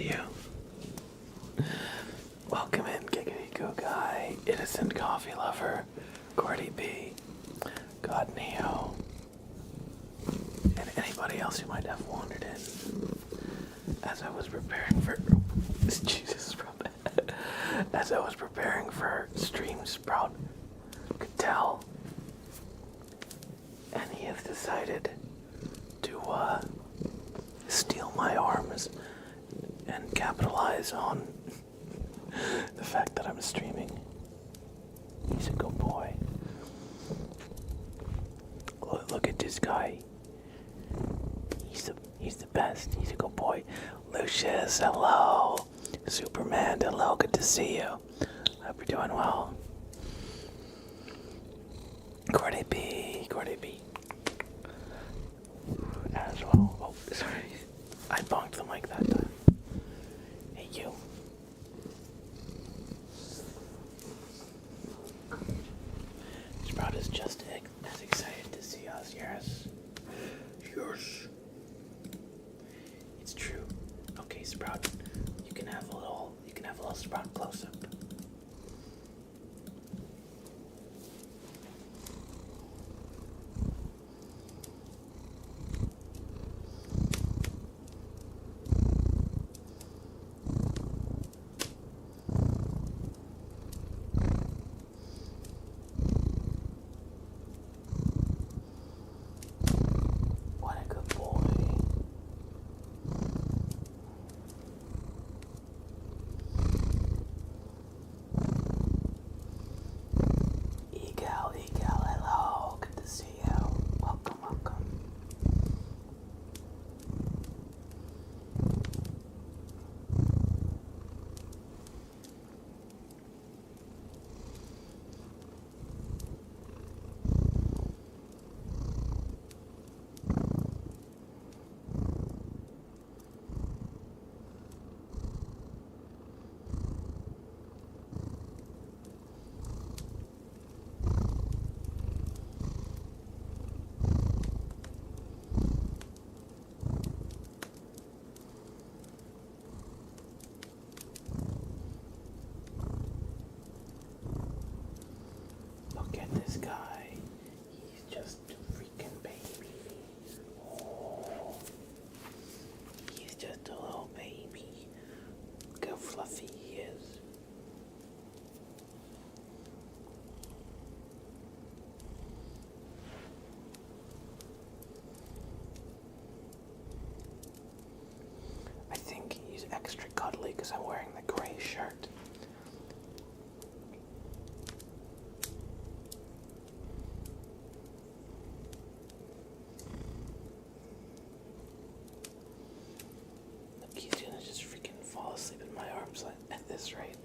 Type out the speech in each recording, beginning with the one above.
see you. Welcome in, Giggity Go Guy, Innocent Coffee Lover, Gordy B, God Neo, and anybody else who might have wandered in. As I was preparing for Jesus, as I was preparing for stream, Sprout could tell, and he has decided to steal my arms and capitalize on the fact that I'm streaming. He's a good boy. Look at this guy. He's the best. He's a good boy. Lucius, hello. Superman, hello. Good to see you. Hope you're doing well. Gordy B. As well. Oh, sorry. I bonked the mic that time. Hey, you. Sprout is just as excited to see us. Yes. Yes. It's true. Okay, Sprout. You can have a little Sprout close up. What a good boy. Egal, hello. Good to see you. Welcome. Look at this guy. He's just a freaking baby. Oh, he's just a little baby. Look how fluffy he is. I think he's extra cuddly because I'm wearing the gray shirt. Look, he's gonna just freaking fall asleep in my arms at this rate.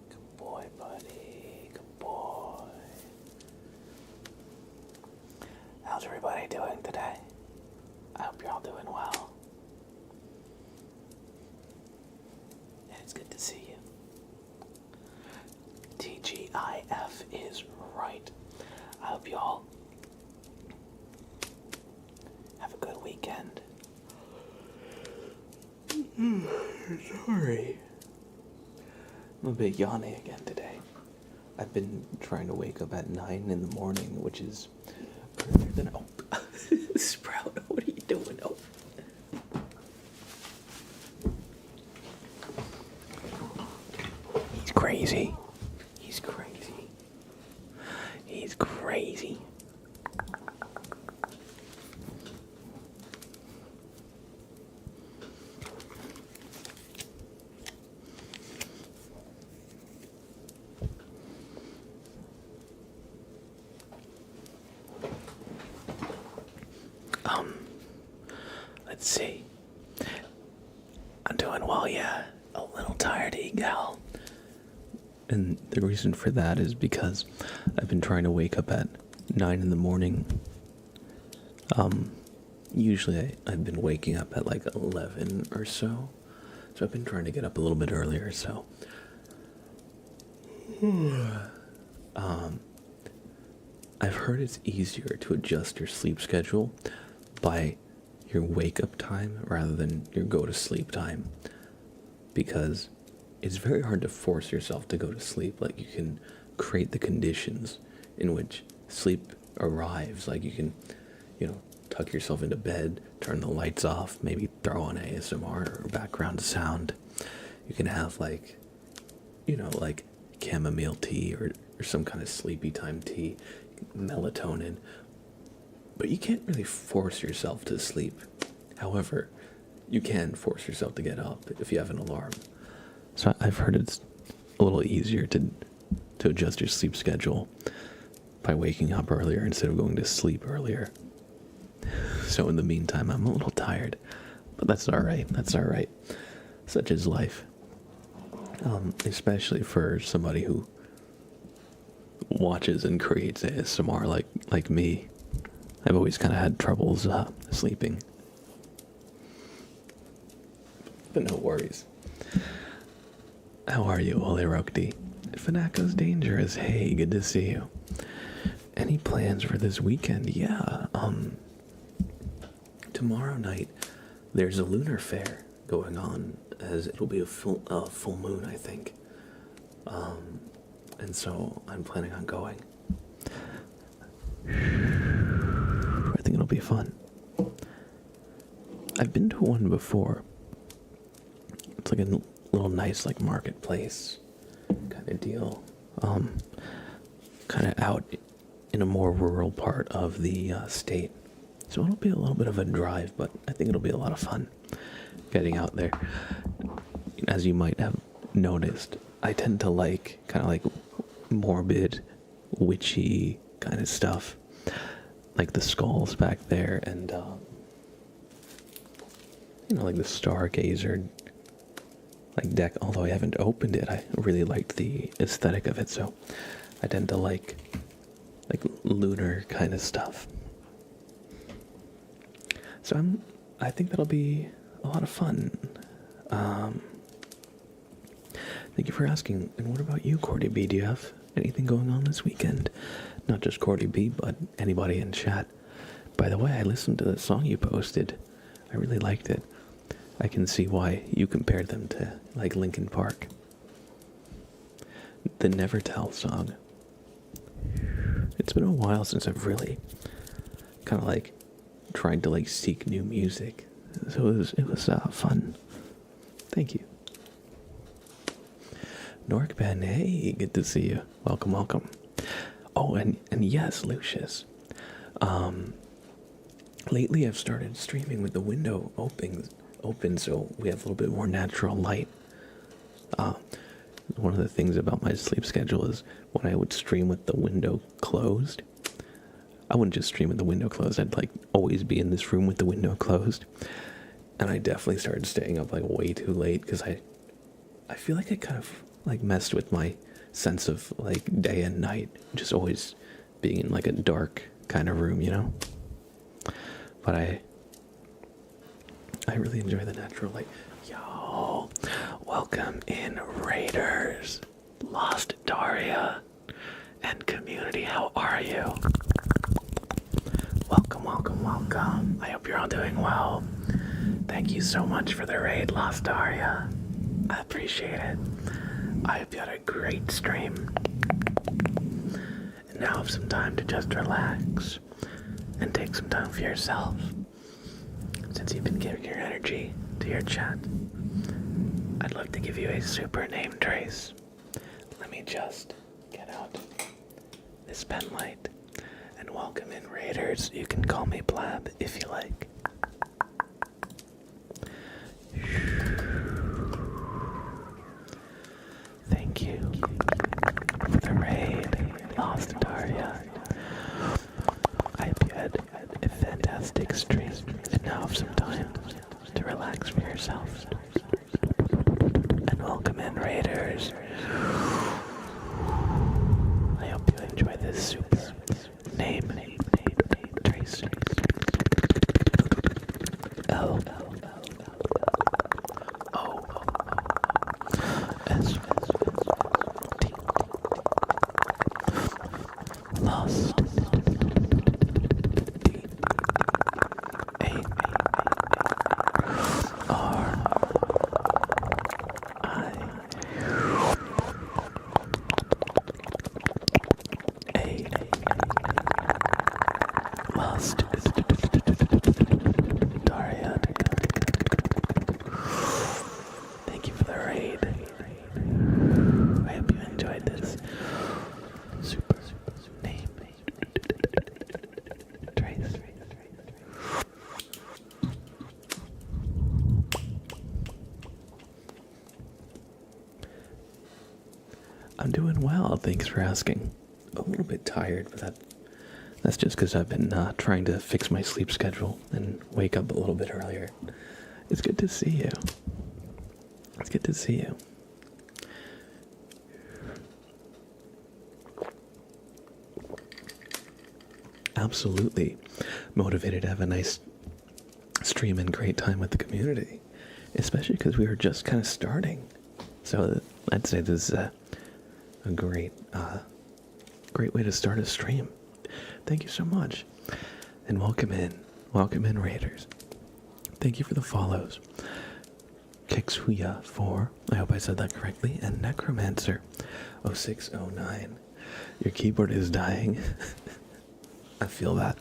Good boy, buddy. Good boy. How's everybody doing today? I hope you're all doing well. And it's good to see you. TGIF is right. I hope you all have a good weekend. Sorry. I'm a bit yawny again today. I've been trying to wake up at 9 in the morning, which is earlier than... Oh, Sprout, what are you doing? Oh. He's crazy. He's crazy. Let's see. I'm doing well, yeah. A little tired, Egal. And the reason for that is because I've been trying to wake up at 9 in the morning. Usually I've been waking up at like 11 or so. So I've been trying to get up a little bit earlier, so. I've heard it's easier to adjust your sleep schedule by your wake up time rather than your go to sleep time, because it's very hard to force yourself to go to sleep. Like, you can create the conditions in which sleep arrives. Like, you can, tuck yourself into bed, turn the lights off, maybe throw on ASMR or background sound. You can have like chamomile tea or some kind of sleepy time tea, melatonin. But you can't really force yourself to sleep. However, you can force yourself to get up if you have an alarm. So I've heard it's a little easier to adjust your sleep schedule by waking up earlier instead of going to sleep earlier. So in the meantime, I'm a little tired, but that's all right. That's all right. Such is life. Especially for somebody who watches and creates ASMR like me. I've always kind of had troubles sleeping. But no worries. How are you, Ole Rokti? Fanaco's Dangerous. Hey, good to see you. Any plans for this weekend? Yeah, tomorrow night there's a lunar fair going on, as it'll be a full moon, I think. And so I'm planning on going. I think it'll be fun. I've been to one before. It's like a little nice, like, marketplace kind of deal. Kind of out in a more rural part of the state. So it'll be a little bit of a drive, but I think it'll be a lot of fun getting out there. As you might have noticed, I tend to like kind of like morbid, witchy kind of stuff. Like the skulls back there and, like the Stargazer like deck. Although I haven't opened it, I really liked the aesthetic of it, so I tend to like lunar kind of stuff. So I think that'll be a lot of fun. Thank you for asking. And what about you, Cordy B? Do you have anything going on this weekend? Not just Cordy B, but anybody in chat. By the way, I listened to the song you posted. I really liked it. I can see why you compared them to, like, Linkin Park. The Never Tell song. It's been a while since I've really kind of, like, tried to, like, seek new music. So it was fun. Thank you. Norkben, hey, good to see you. Welcome, welcome. Oh, and yes, Lucius. Lately I've started streaming with the window open, so we have a little bit more natural light. One of the things about my sleep schedule is when I would stream with the window closed, I wouldn't just stream with the window closed, I'd like always be in this room with the window closed. And I definitely started staying up like way too late because I feel like it kind of like messed with my sense of like day and night, just always being in like a dark kind of room, you know? But I really enjoy the natural light. Yo, welcome in Raiders, Lost Daria, and community, how are you? Welcome, welcome, welcome. I hope you're all doing well. Thank you so much for the raid, Lost Daria. I appreciate it. I hope you had a great stream. And now have some time to just relax and take some time for yourself. Since you've been giving your energy to your chat, I'd like to give you a super name trace. Let me just get out this pen light and welcome in Raiders. You can call me Blab if you like. Thank you for the raid, Lost Daria. I hope you had a fantastic stream and now have some time to relax for yourself. And welcome in, Raiders. I hope you enjoy this super name trace. L O S T. Lost I'm doing well. Thanks for asking. A little bit tired, but that's just because I've been trying to fix my sleep schedule and wake up a little bit earlier. It's good to see you. It's good to see you. Absolutely motivated to have a nice stream and great time with the community, especially because we were just kind of starting. So I'd say this is a great way to start a stream. Thank you so much, and welcome in Raiders. Thank you for the follows. Kexhuya4, I hope I said that correctly, and Necromancer 0609. Your keyboard is dying. I feel that.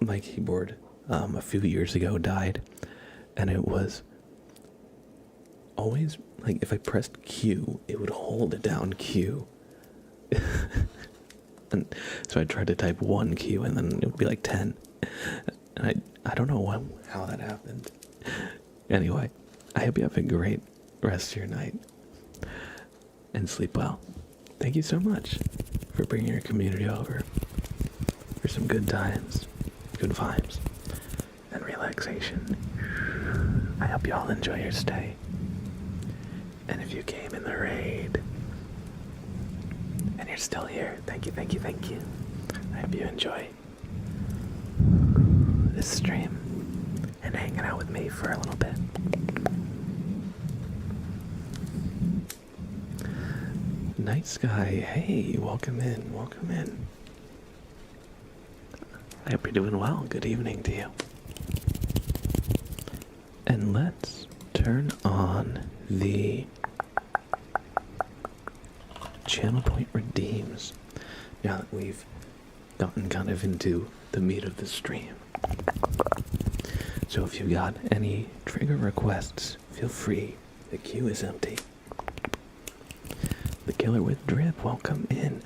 My keyboard a few years ago died, and it was always like if I pressed Q, it would hold down Q. And so I tried to type 1 Q and then it would be like 10. And I don't know how that happened. Anyway, I hope you have a great rest of your night and sleep well. Thank you so much for bringing your community over for some good times, good vibes, and relaxation. I hope you all enjoy your stay. And if you came in the raid and you're still here, thank you. I hope you enjoy this stream and hanging out with me for a little bit. Night Sky, hey, welcome in. I hope you're doing well. Good evening to you. And let's turn on the channel point redeems now that we've gotten kind of into the meat of the stream. So if you got any trigger requests, feel free. The queue is empty. The Killer with Drip, welcome in.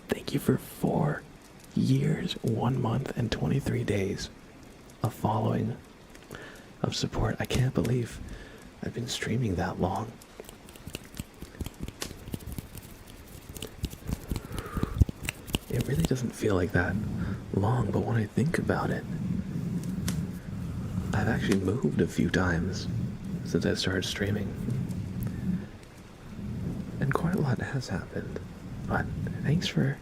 Thank you for 4 years, 1 month, and 23 days of following, of support. I can't believe I've been streaming that long. It really doesn't feel like that long, but when I think about it, I've actually moved a few times since I started streaming. And quite a lot has happened. But thanks for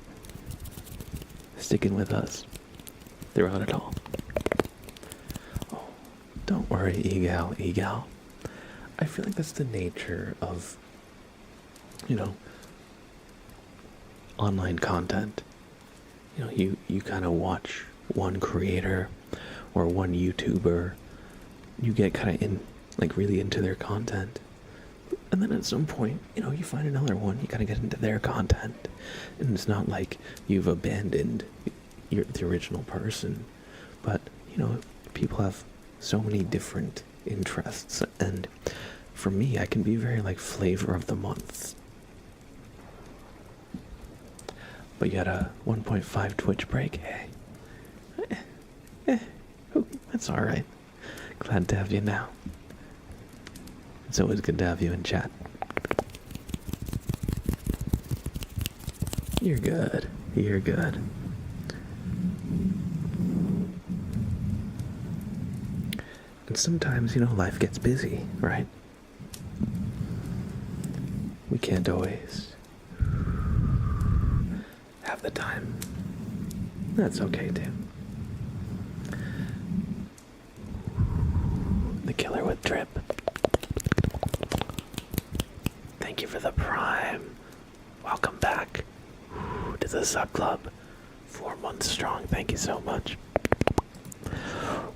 sticking with us throughout it all. Oh, don't worry, Egal. I feel like that's the nature of, online content. You kind of watch one creator or one YouTuber, you get kind of really into their content. And then at some point, you find another one, you kind of get into their content. And it's not like you've abandoned the original person. But, people have so many different interests. And for me, I can be very flavor of the month. But you had a 1.5 Twitch break, hey? That's alright. Glad to have you now. It's always good to have you in chat. You're good. And sometimes, life gets busy, right? We can't always have the time. That's okay, too. The Killer with Drip. Thank you for the Prime. Welcome back to the sub club. 4 months strong. Thank you so much.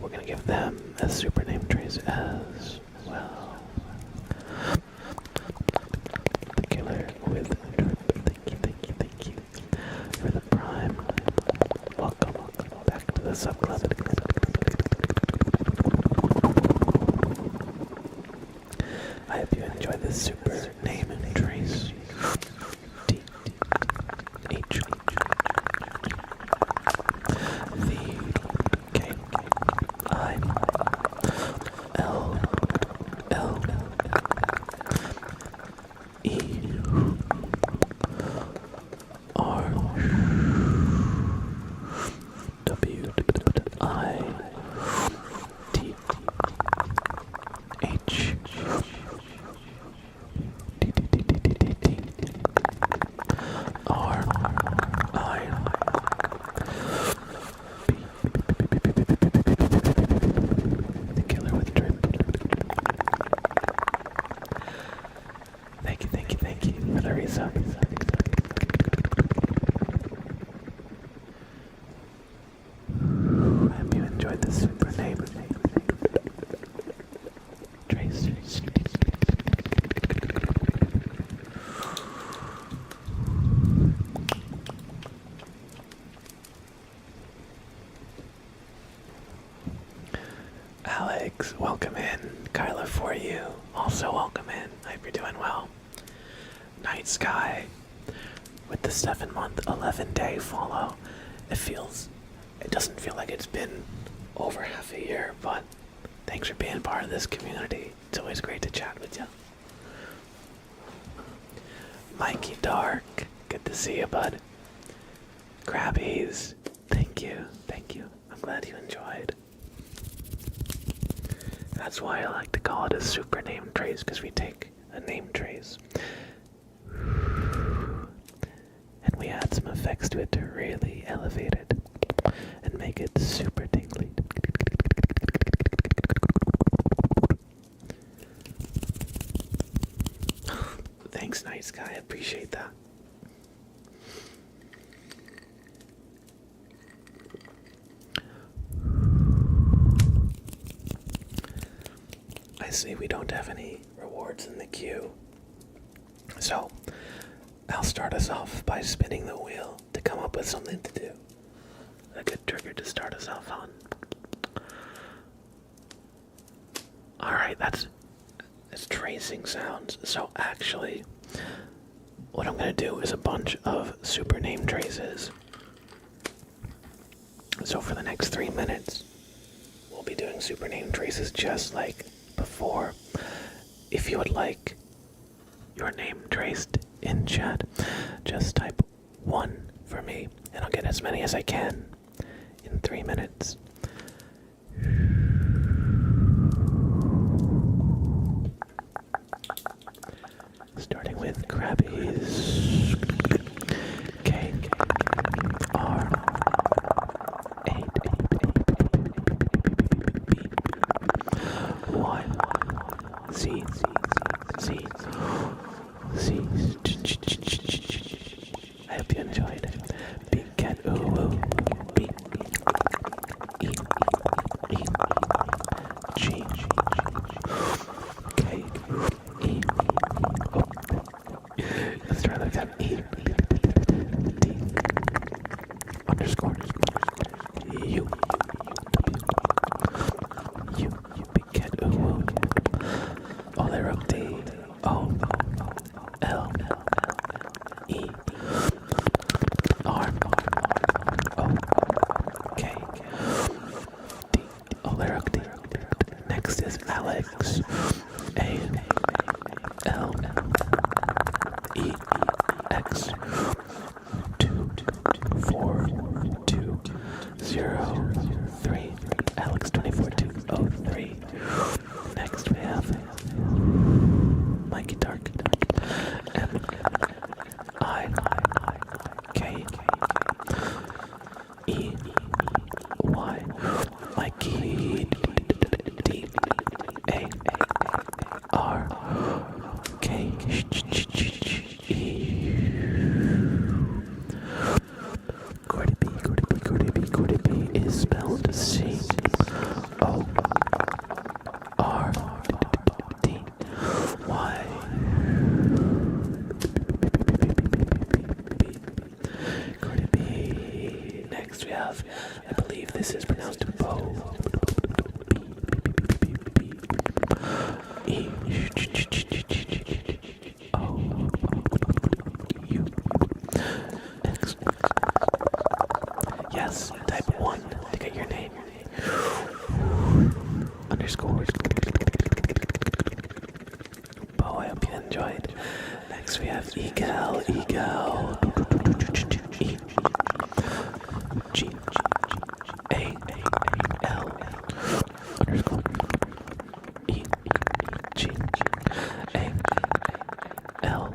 We're gonna give them a super name trace as well. The Killer with Drip. Thank you for the Prime. Welcome back to the sub club. I hope you enjoy this super name and trace. T-H V-K-I-L-L Alex, welcome in. Kyla for you, also welcome in. Hope you're doing well. Night Sky with the 7-month, 11-day follow. It doesn't feel like it's been over half a year, but thanks for being part of this community. It's always great to chat with you. Mikey Dark, good to see you, bud. Crabbies, thank you. I'm glad you enjoyed. That's why I like to call it a super name trace, because we take a name trace and we add some effects to it to really elevate it and make it super tingly. Thanks, Night Sky, I appreciate that. I see we don't have any rewards in the queue. So, I'll start us off by spinning the wheel to come up with something to do. A good trigger to start us off on. Alright, that's tracing sounds. So actually, what I'm going to do is a bunch of super name traces. So for the next 3 minutes, we'll be doing super name traces just like before. If you would like your name traced in chat, just type 1 for me, and I'll get as many as I can in 3 minutes. Starting with Krabbies. K R 8 B Y Z Z Z. I hope you enjoyed. Big cat ooh B E E G K E. Let's try that again. E D underscore U W U big cat ooh. Oh, they're up D O L E R O K D. Oh, they're up D. Next is Alex. A L E X 24203. Alex 24203. Next we have Mikey Dark. M I K E Y. Mikey D A R K E. Cordy B is spelled C O R D Y. Cordy B. Next we have, I believe this is pronounced Bo. E O U X. Yes, type 1 to get your name. Underscores. Bo, I hope you enjoyed. Next we have Egal. E G A L underscore E G A L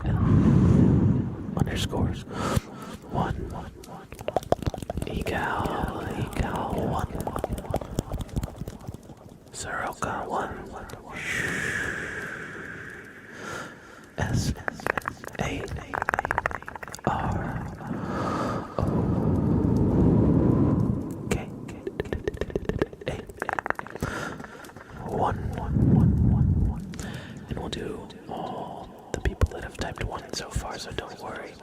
underscores 1. Egal 1. Soroka 1. S A R O K 1. And we'll do all the people that have typed 1 so far, so don't worry.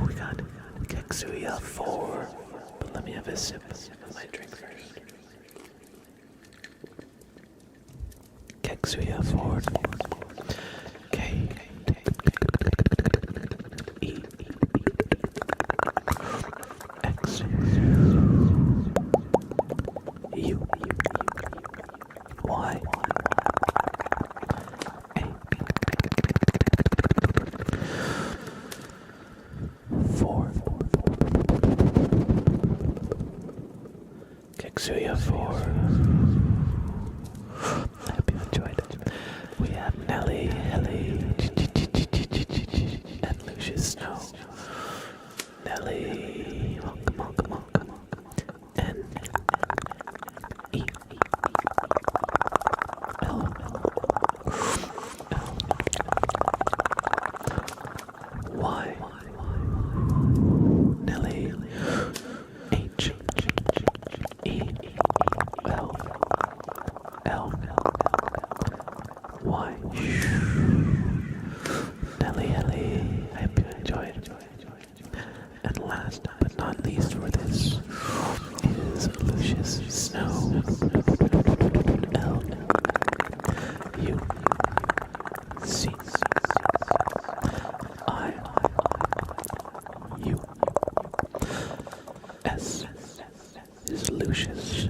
We got Keksuya 4, but let me have a sip of my drink first. Kexuya 4, K, E, X, U, Y, A, 4, Kexuya 4. I hope you enjoyed it. We have Nelly, Helly, and Lucius Snow. Nelly, welcome. N, E, L, Y, Nelly, H, E, L, Y. Nelly, I hope you enjoyed. And last but not least for this is Lucius Snow. L, U, C, I, U, S is Lucius.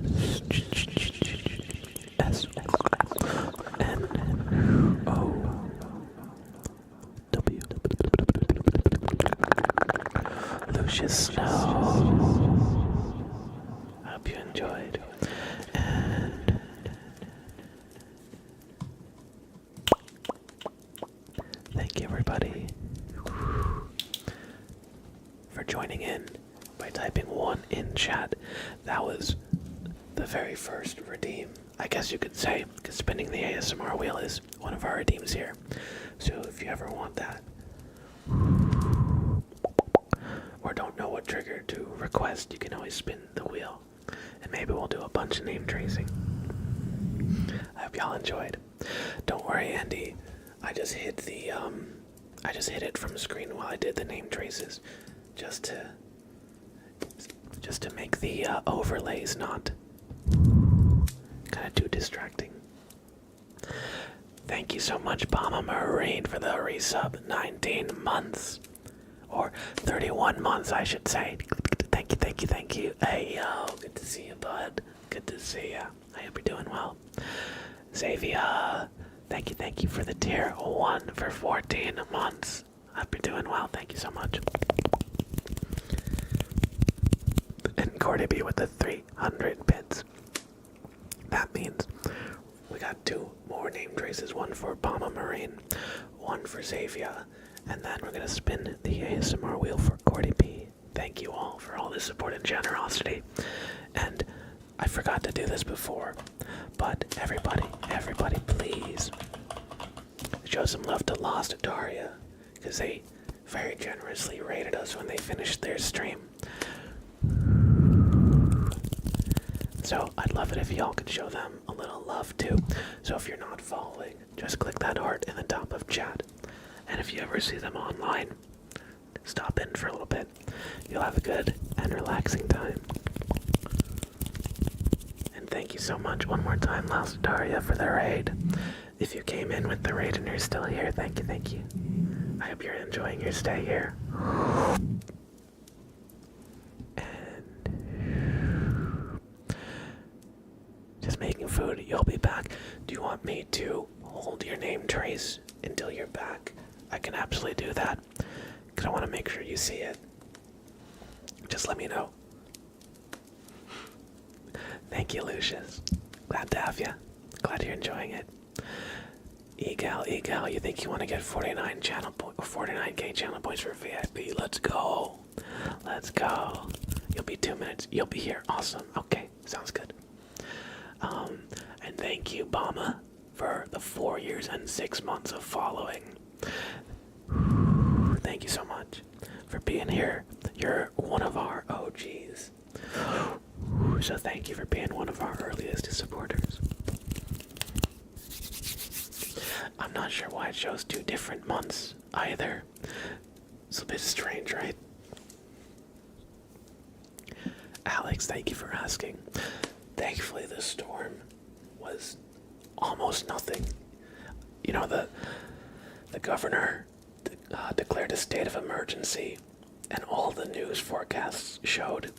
S, N, O, W, Lucius Snow. I hope you enjoyed. And thank you, everybody, for joining in by typing 1 in chat. That was the very first redeem, I guess you could say, because spinning the ASMR wheel is one of our redeems here. So if you ever want that, or don't know what trigger to request, you can always spin the wheel, and maybe we'll do a bunch of name tracing. I hope y'all enjoyed. Don't worry, Andy. I just hit it from screen while I did the name traces, just to make the overlays not kind of too distracting. Thank you so much, Bama Marine, for the resub. 19 months. Or 31 months, I should say. Thank you. Hey, yo, good to see you, bud. Good to see you. I hope you're doing well. Xavier, thank you for the tier 1 for 14 months. I hope you're doing well. Thank you so much. And Cordy B with the 300 bits. That means we got 2 more name traces, 1 for Bama Marine, 1 for Xavier, and then we're gonna spin the ASMR wheel for Cordy B. Thank you all for all the support and generosity. And I forgot to do this before, but everybody, please show some love to Lost Daria, because they very generously rated us when they finished their stream. So I'd love it if y'all could show them a little love too. So if you're not following, just click that heart in the top of chat. And if you ever see them online, stop in for a little bit. You'll have a good and relaxing time. And thank you so much one more time, Daria, for the raid. If you came in with the raid and you're still here, thank you. I hope you're enjoying your stay here. Just making food. You'll be back. Do you want me to hold your name trace until you're back? I can absolutely do that, because I want to make sure you see it. Just let me know. Thank you, Lucius. Glad to have you. Glad you're enjoying it. Egal, you think you want to get 49k channel points for VIP? Let's go. You'll be 2 minutes. You'll be here. Awesome. Okay, sounds good. And thank you, Bama, for the 4 years and 6 months of following. Thank you so much for being here. You're one of our OGs. So thank you for being one of our earliest supporters. I'm not sure why it shows 2 different months either. It's a bit strange, right? Alex, thank you for asking. Thankfully, the storm was almost nothing you know, the governor declared a state of emergency, and all the news forecasts showed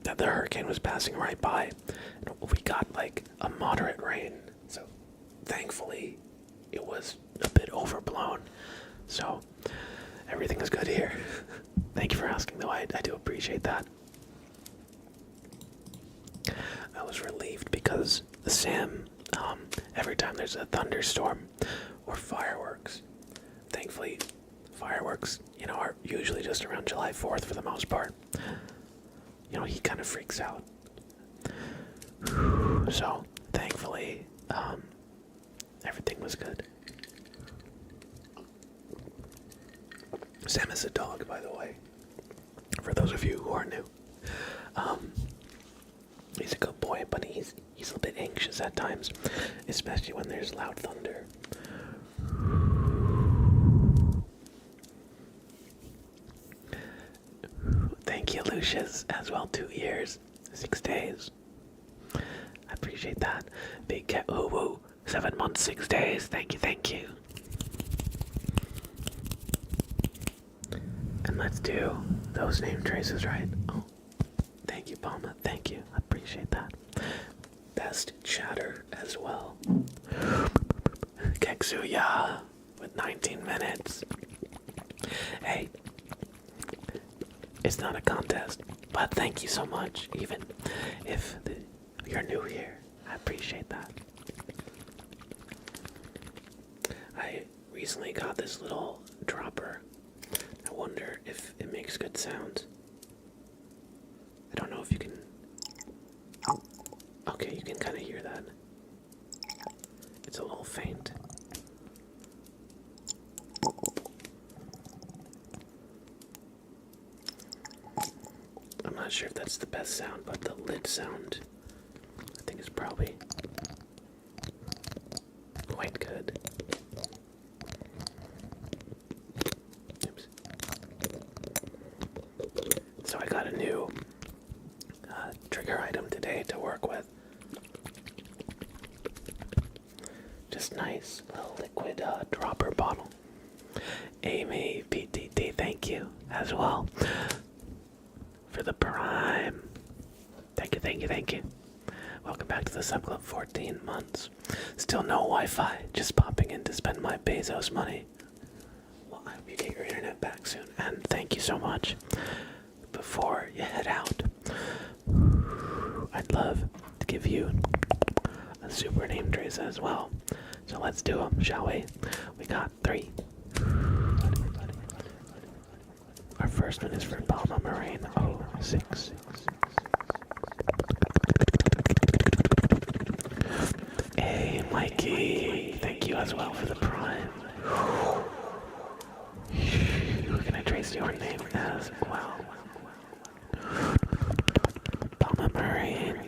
that the hurricane was passing right by. And we got like a moderate rain, so thankfully it was a bit overblown. So everything is good here. Thank you for asking, though. I do appreciate that. I was relieved because Sam, every time there's a thunderstorm or fireworks, thankfully, fireworks, you know, are usually just around July 4th for the most part. You know, he kind of freaks out. So, thankfully, everything was good. Sam is a dog, by the way, for those of you who are new. He's a good boy, but he's a little bit anxious at times, especially when there's loud thunder. Thank you, Lucius, as well. 2 years, 6 days. I appreciate that. Big Cat Woo Woo, 7 months, 6 days. Thank you, thank you. And let's do those name traces, right? Oh, thank you, Palma. Thank you. I appreciate that. Best chatter as well. Keksuya with 19 minutes. Hey, it's not a contest, but thank you so much, even if you're new here. I appreciate that. I recently got this little dropper. I wonder if it makes good sounds. I don't know if you can... Okay, you can kind of hear that. It's a little faint. I'm not sure if that's the best sound, but the lid sound, I think, is probably quite good. Oops. So I got a new trigger item today to work with. Just nice little liquid dropper bottle. Amy PTT, thank you as well for the prime. Thank you, thank you, thank you. Welcome back to the Sub Club. 14 months. Still no Wi-Fi. Just popping in to spend my Bezos money. Well, I hope you get your internet back soon. And thank you so much. Before you head out, I'd love to give you a super name trace as well. So let's do them, shall we? We got 3. Our first one is for Palma Marine 06. Hey, Mikey, thank you as well for the prime. We're gonna trace your name as well. Palma Marine.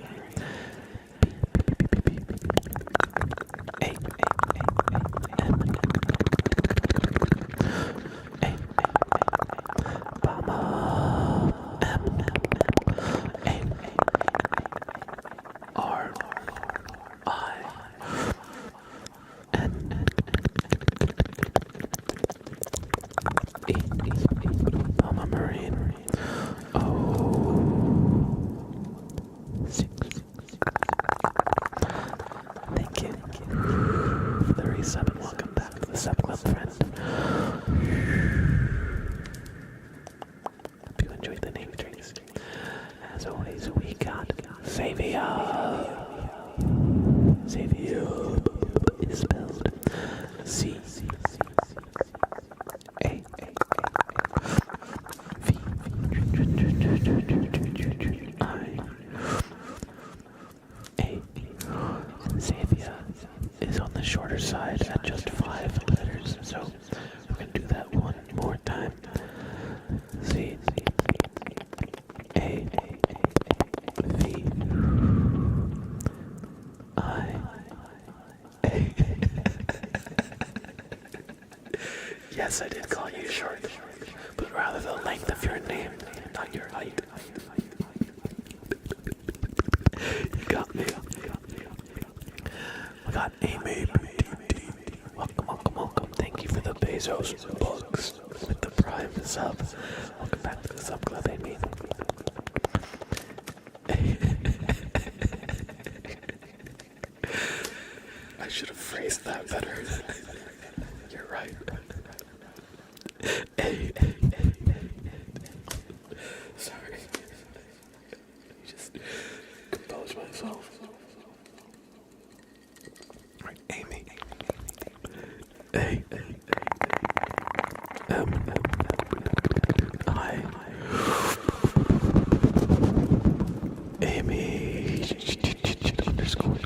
Yes, I did call you short, but rather the length of your name, not your height. You got me. We got Amy. Bezos books with the Prime sub. Welcome back to the sub club, Amy. I should have phrased that better. You're right. Sorry. Just compose myself. Right, Amy. I. Amy. Underscore.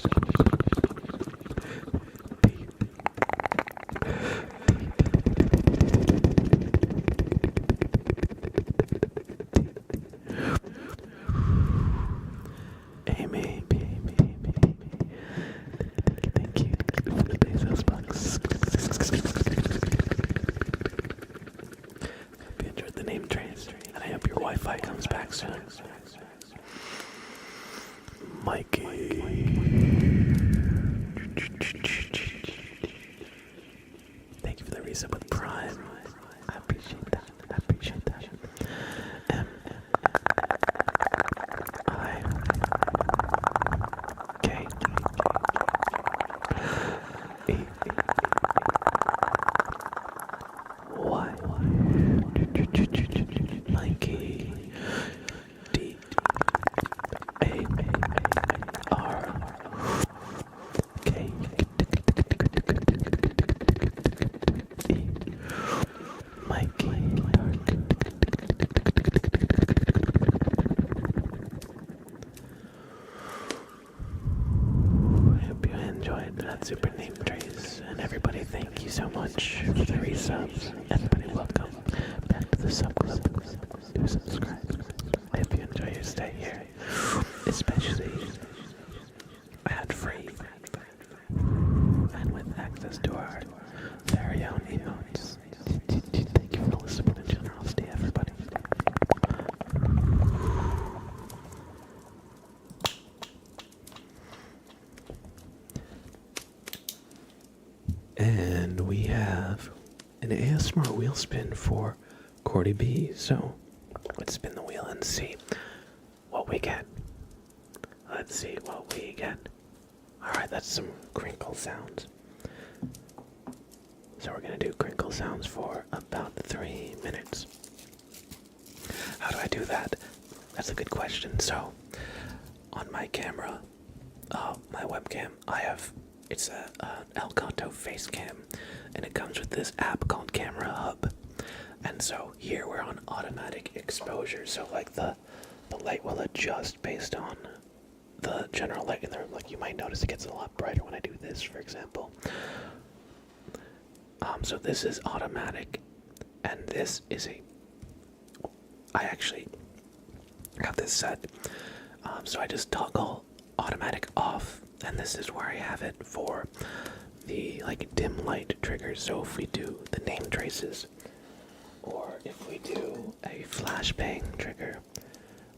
Amy. Thank you for the Bezos bucks. Hope you enjoyed the name trains, and I hope your Wi-Fi comes back soon. Mikey. Thank you for the resub with Prime. I appreciate that. M-I-K. Y. Mikey. D. A. R. K. E. Mikey. I hope you enjoyed that super name trace. And everybody, thank you so much for the resubs. Everybody, welcome back to the sub club. Do subscribe. I hope you enjoy your stay here, especially ad-free and with access to our very own emotes. Thank you for the support and generosity, everybody. And we have an ASMR wheel spin for Cordy B. So let's spin the wheel and see what we get. Let's see what we get. Alright, that's some crinkle sounds. So we're gonna do crinkle sounds for about 3 minutes. How do I do that? That's a good question. So on my camera, my webcam, it's a Elgato face cam, and it comes with this app called Camera Hub. And so here we're on automatic exposure, so like the light will adjust based on the general light in the room. Like you might notice it gets a lot brighter when I do this, for example. So this is automatic, and this is I actually have this set, so I just toggle automatic off, and this is where I have it for the like dim light triggers. So if we do the name traces, or if we do a flashbang trigger,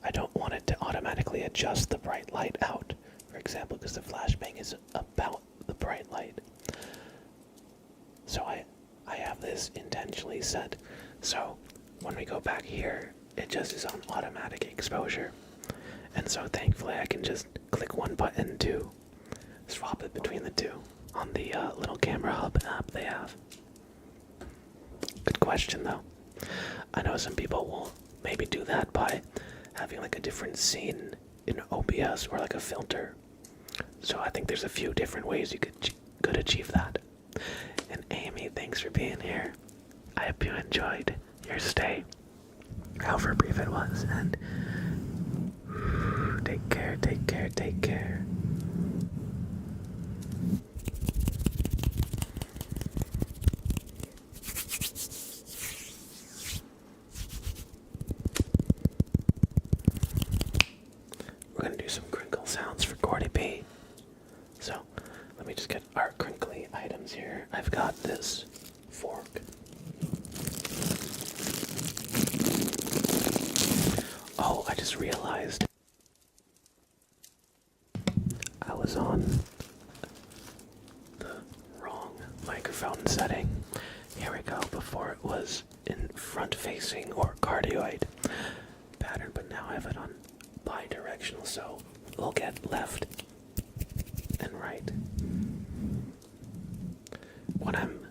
I don't want it to automatically adjust the bright light out, for example, because the flashbang is about the bright light. So I have this intentionally set, so when we go back here, it just is on automatic exposure. And so thankfully I can just click one button to swap it between the two on the little Camera Hub app they have. Good question though. I know some people will maybe do that by having like a different scene in OBS or like a filter. So I think there's a few different ways you could achieve that. And Amy, thanks for being here. I hope you enjoyed your stay, however brief it was, and take care, take care, take care. We're gonna do some crinkle sounds for Cordy B. So let me just get our crinkly items here. I've got this fork. Oh, I just realized I was on the wrong microphone setting. Here we go. was in front-facing or cardioid pattern, but now I have it on bi-directional, so we'll get left and right. When I'm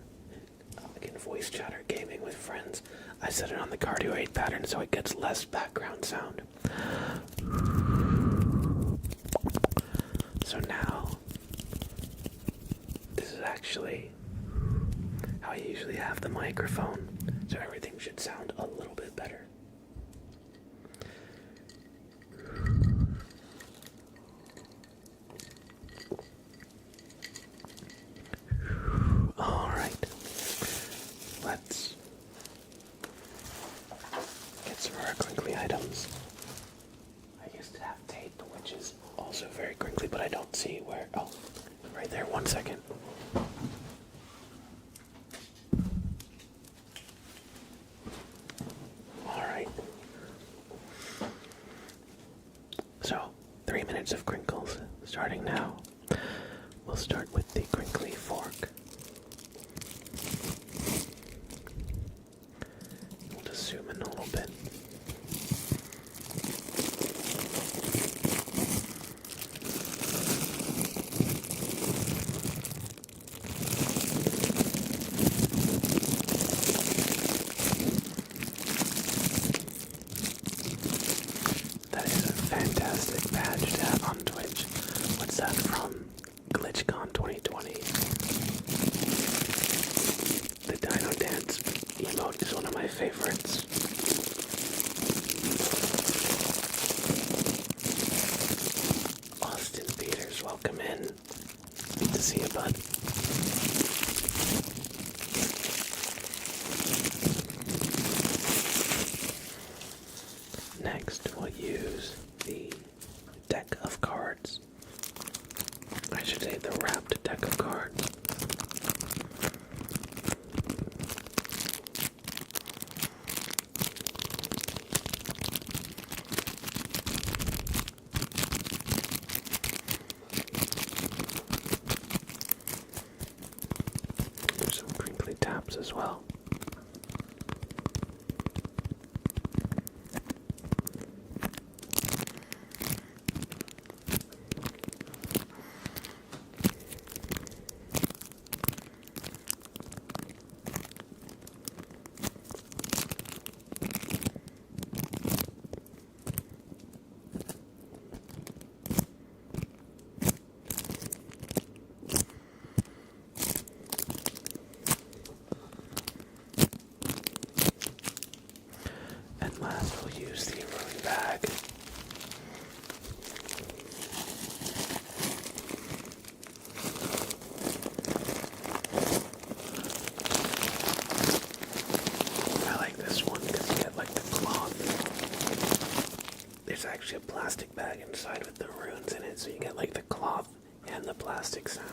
like in voice chat or gaming with friends, I set it on the cardioid pattern so it gets less background sound. So now, this is actually how I usually have the microphone, so everything should sound a little bit better. Alright, let's get some of our crinkly items. I used to have tape, which is also very crinkly, but I don't see where. Oh, right there, 1 second. Alright. So, 3 minutes of crinkles, starting now. We'll start with the crinkly fork. We'll just zoom in a little bit. That is a fantastic badge to have on Twitch. What's that from? GlitchCon 2020. The Dino Dance emote is one of my favorites. Austin Peters, welcome in. Good to see you, bud. Next, we'll use the deck of cards. I should say the wrapped deck of cards. There's some crinkly taps as well. And last, we'll use the rune bag. I like this one because you get like the cloth. There's actually a plastic bag inside with the runes in it, so you get like the cloth and the plastic sound.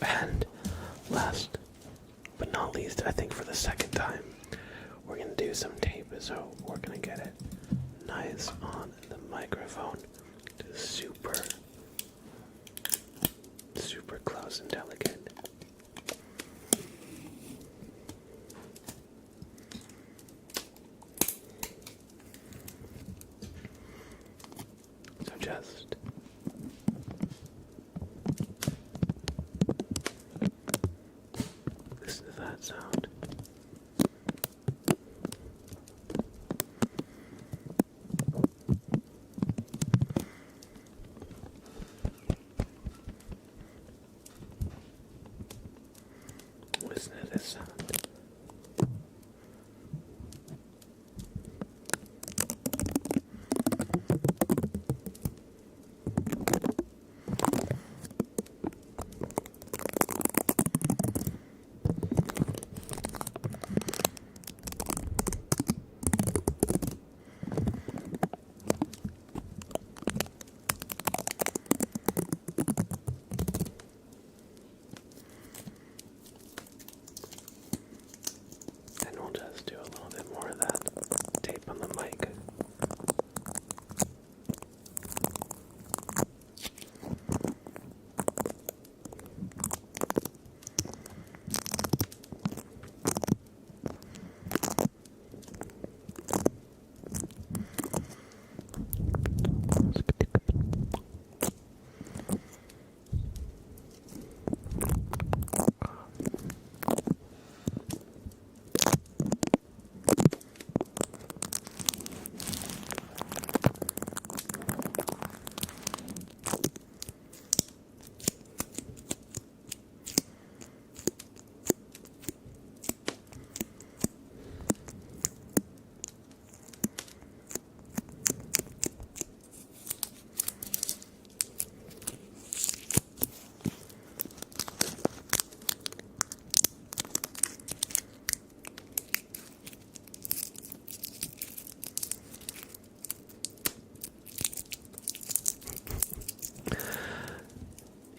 And last but not least, I think for the second time, we're going to do some tape, so we're going to get it nice on the microphone. Super, super close and delicate. So just listen to that sound.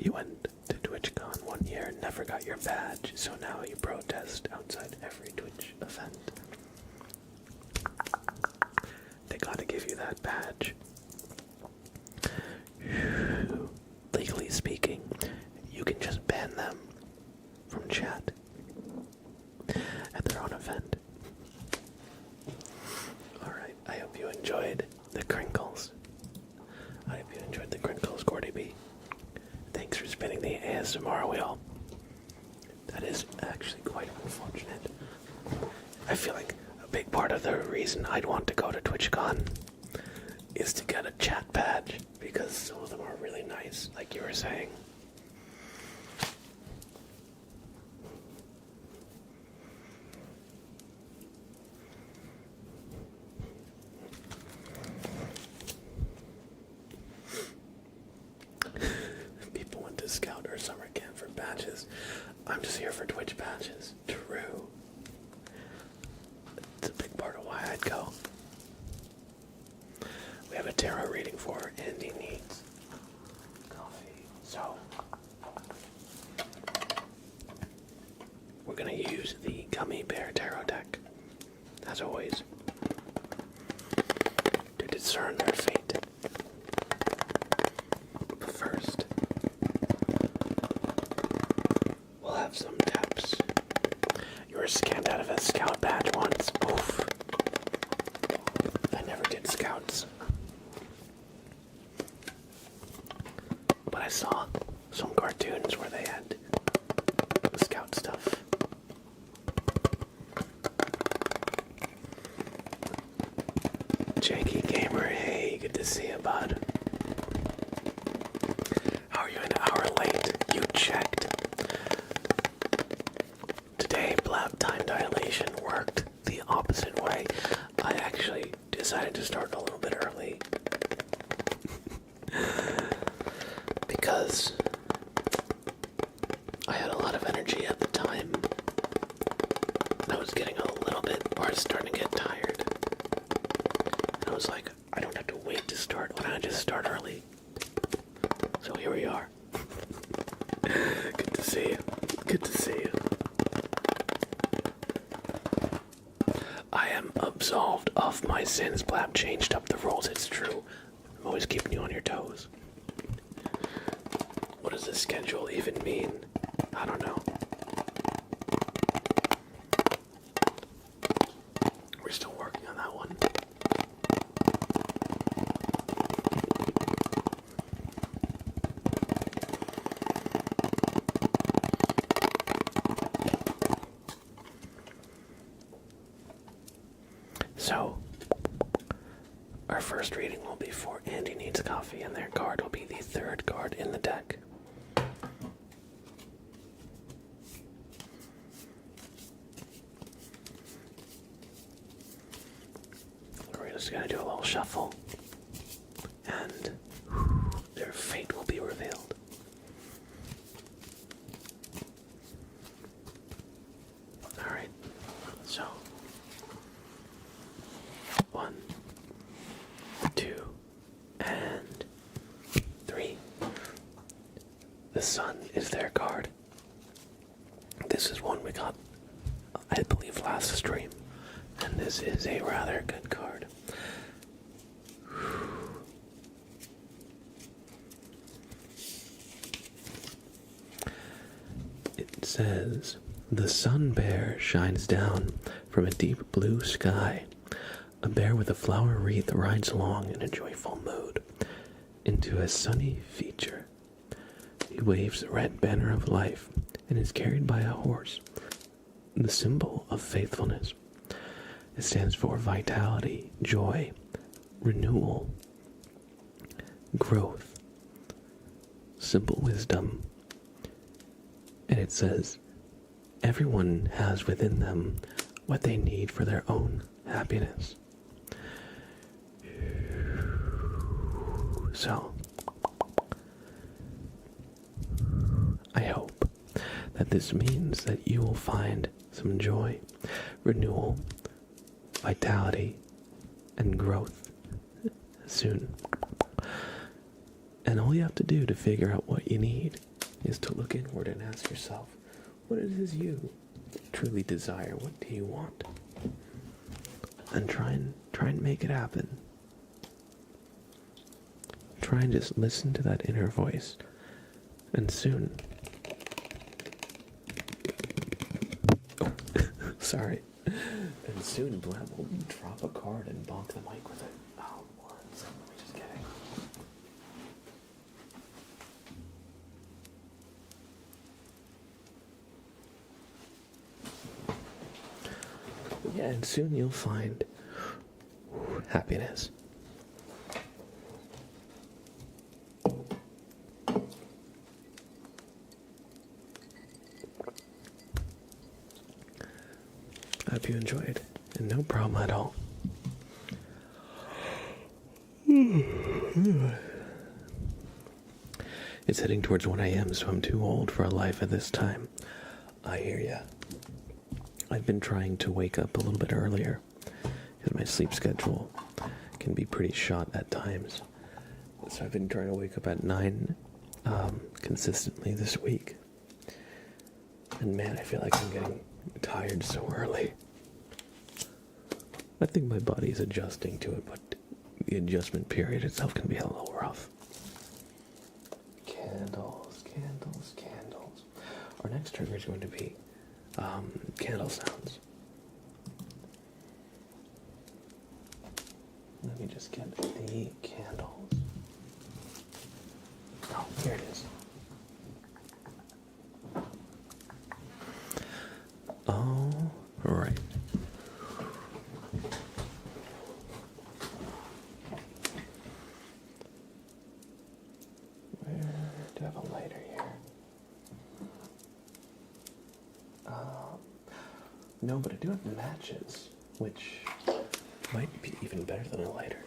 You went to TwitchCon 1 year and never got your badge, so now you protest outside every Twitch event. They gotta give you that badge. Legally speaking, you can just ban them from chat at their own event. Alright, I hope you enjoyed the crinkles. I hope you enjoyed the crinkles, Gordy B. Thanks for spinning the ASMR wheel. That is actually quite unfortunate. I feel like a big part of the reason I'd want to go to TwitchCon is to get a chat badge, because some of them are really nice, like you were saying. People went to Scout or summer camp for badges. I'm just here for Twitch badges. True. It's a big part of why I'd go. We have a tarot reading for Andy Needs Coffee. So, we're going to use the Gummy Bear Tarot deck, as always, to discern their fate. But first, we'll have some taps. You were scammed out of a scout badge once. Oof. I never did scouts. But I saw some cartoons where they had scout stuff. Janky Gamer, hey, good to see you, bud. How are you an hour late? You checked. Today, blab time dilation worked the opposite way. I actually decided to start a little bit early. Because I had a lot of energy at the time. I was getting a little bit, or I was starting to get tired. And I was like, I don't have to wait to start. Why don't I just start early? So here we are. Good to see you. Good to see you. I am absolved of my sins. Blab changed up the rules, it's true. I'm always keeping you on your toes. What does this schedule even mean? I don't know. We're still working on that one. So, our first reading will be for Andy Needs Coffee, and their card will be the third card in the deck. We're just going to do a little shuffle, and their fate will be revealed. Alright, so 1, 2, and 3. The Sun is their card. This is one we got, I believe, last stream, and this is a rather good card. It says, the sun bear shines down from a deep blue sky. A bear with a flower wreath rides along in a joyful mood into a sunny future. He waves the red banner of life and is carried by a horse, the symbol of faithfulness. It stands for vitality, joy, renewal, growth, simple wisdom. And it says, everyone has within them what they need for their own happiness. So, I hope that this means that you will find some joy, renewal, vitality, and growth soon. And all you have to do to figure out what you need is to look inward and ask yourself, what it is you truly desire? What do you want? And try and make it happen. Try and just listen to that inner voice. And soon... Oh, sorry. And soon Blab will drop a card and bonk the mic with it. Oh, one second, let me just get it. Yeah, and soon you'll find happiness. I hope you enjoyed, and no problem at all. It's heading towards 1 a.m., so I'm too old for a life at this time. I hear ya. I've been trying to wake up a little bit earlier, because my sleep schedule can be pretty shot at times. So I've been trying to wake up at 9 consistently this week. And man, I feel like I'm getting tired so early. I think my body is adjusting to it, but the adjustment period itself can be a little rough. Candles, candles, candles. Our next trigger is going to be candle sounds. Let me just get the candles. Oh, here it is. All right. Where do I have a lighter here? No, but I do have matches, which might be even better than a lighter.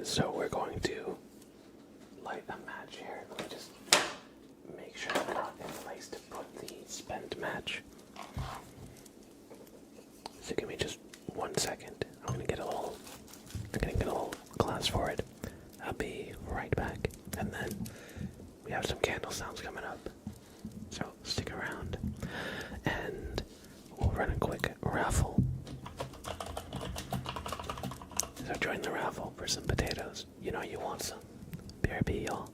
So we're going to light a match here. Let me just make sure I'm not in place to put the spent match. So give me just 1 second. I'm gonna get a little glass for it. I'll be right back. And then we have some candle sounds coming up. So stick around. And we'll run a quick raffle. So join the raffle for some potatoes. You know you want some. BRB, y'all.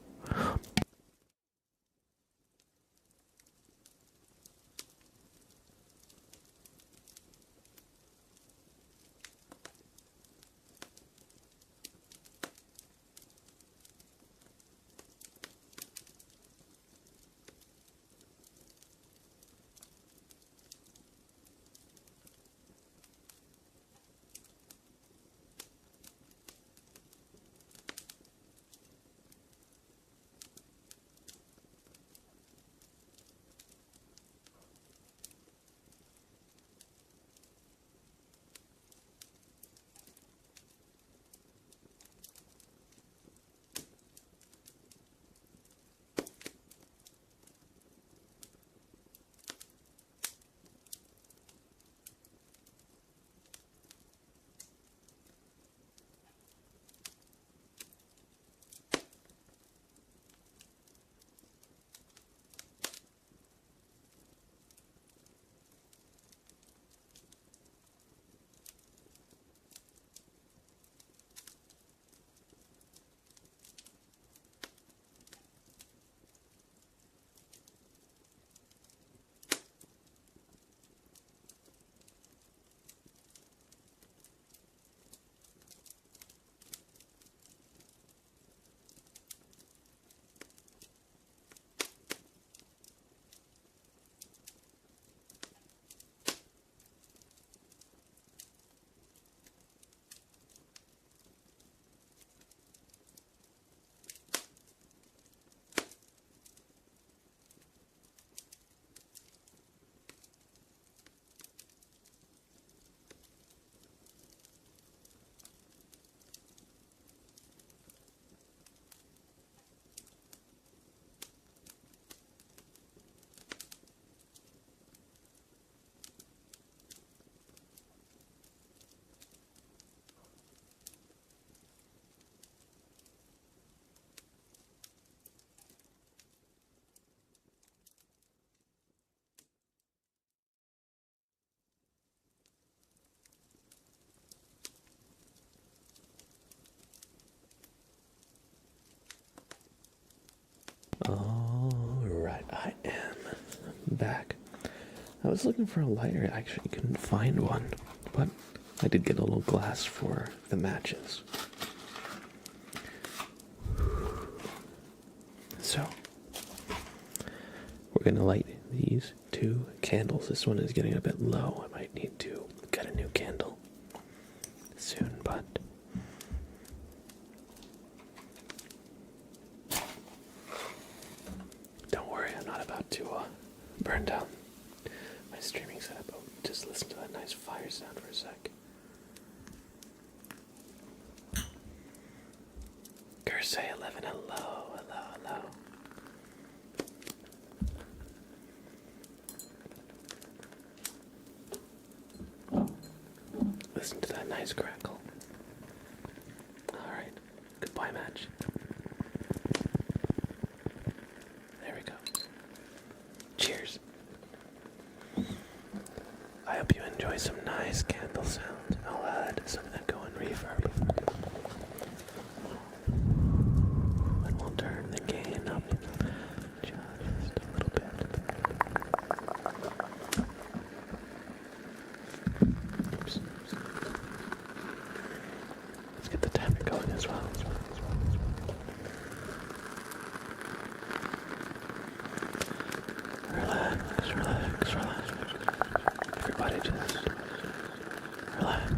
I am back. I was looking for a lighter. I actually couldn't find one, but I did get a little glass for the matches. So, we're gonna light these 2 candles. This one is getting a bit low. I might need to get a new candle soon, but don't worry, I'm not about to burn down my streaming setup. Oh, just listen to that nice fire sound for a sec. Cursey 11, hello, hello, hello. Listen to that nice crackle. Alright, goodbye, match. There we go. Cheers. I hope you enjoy some nice candle sounds. I'll add some echo and reverb. And we'll turn the gain up just a little bit. Oops. Let's get the timer going as well. Relax, relax, relax. Everybody just relax.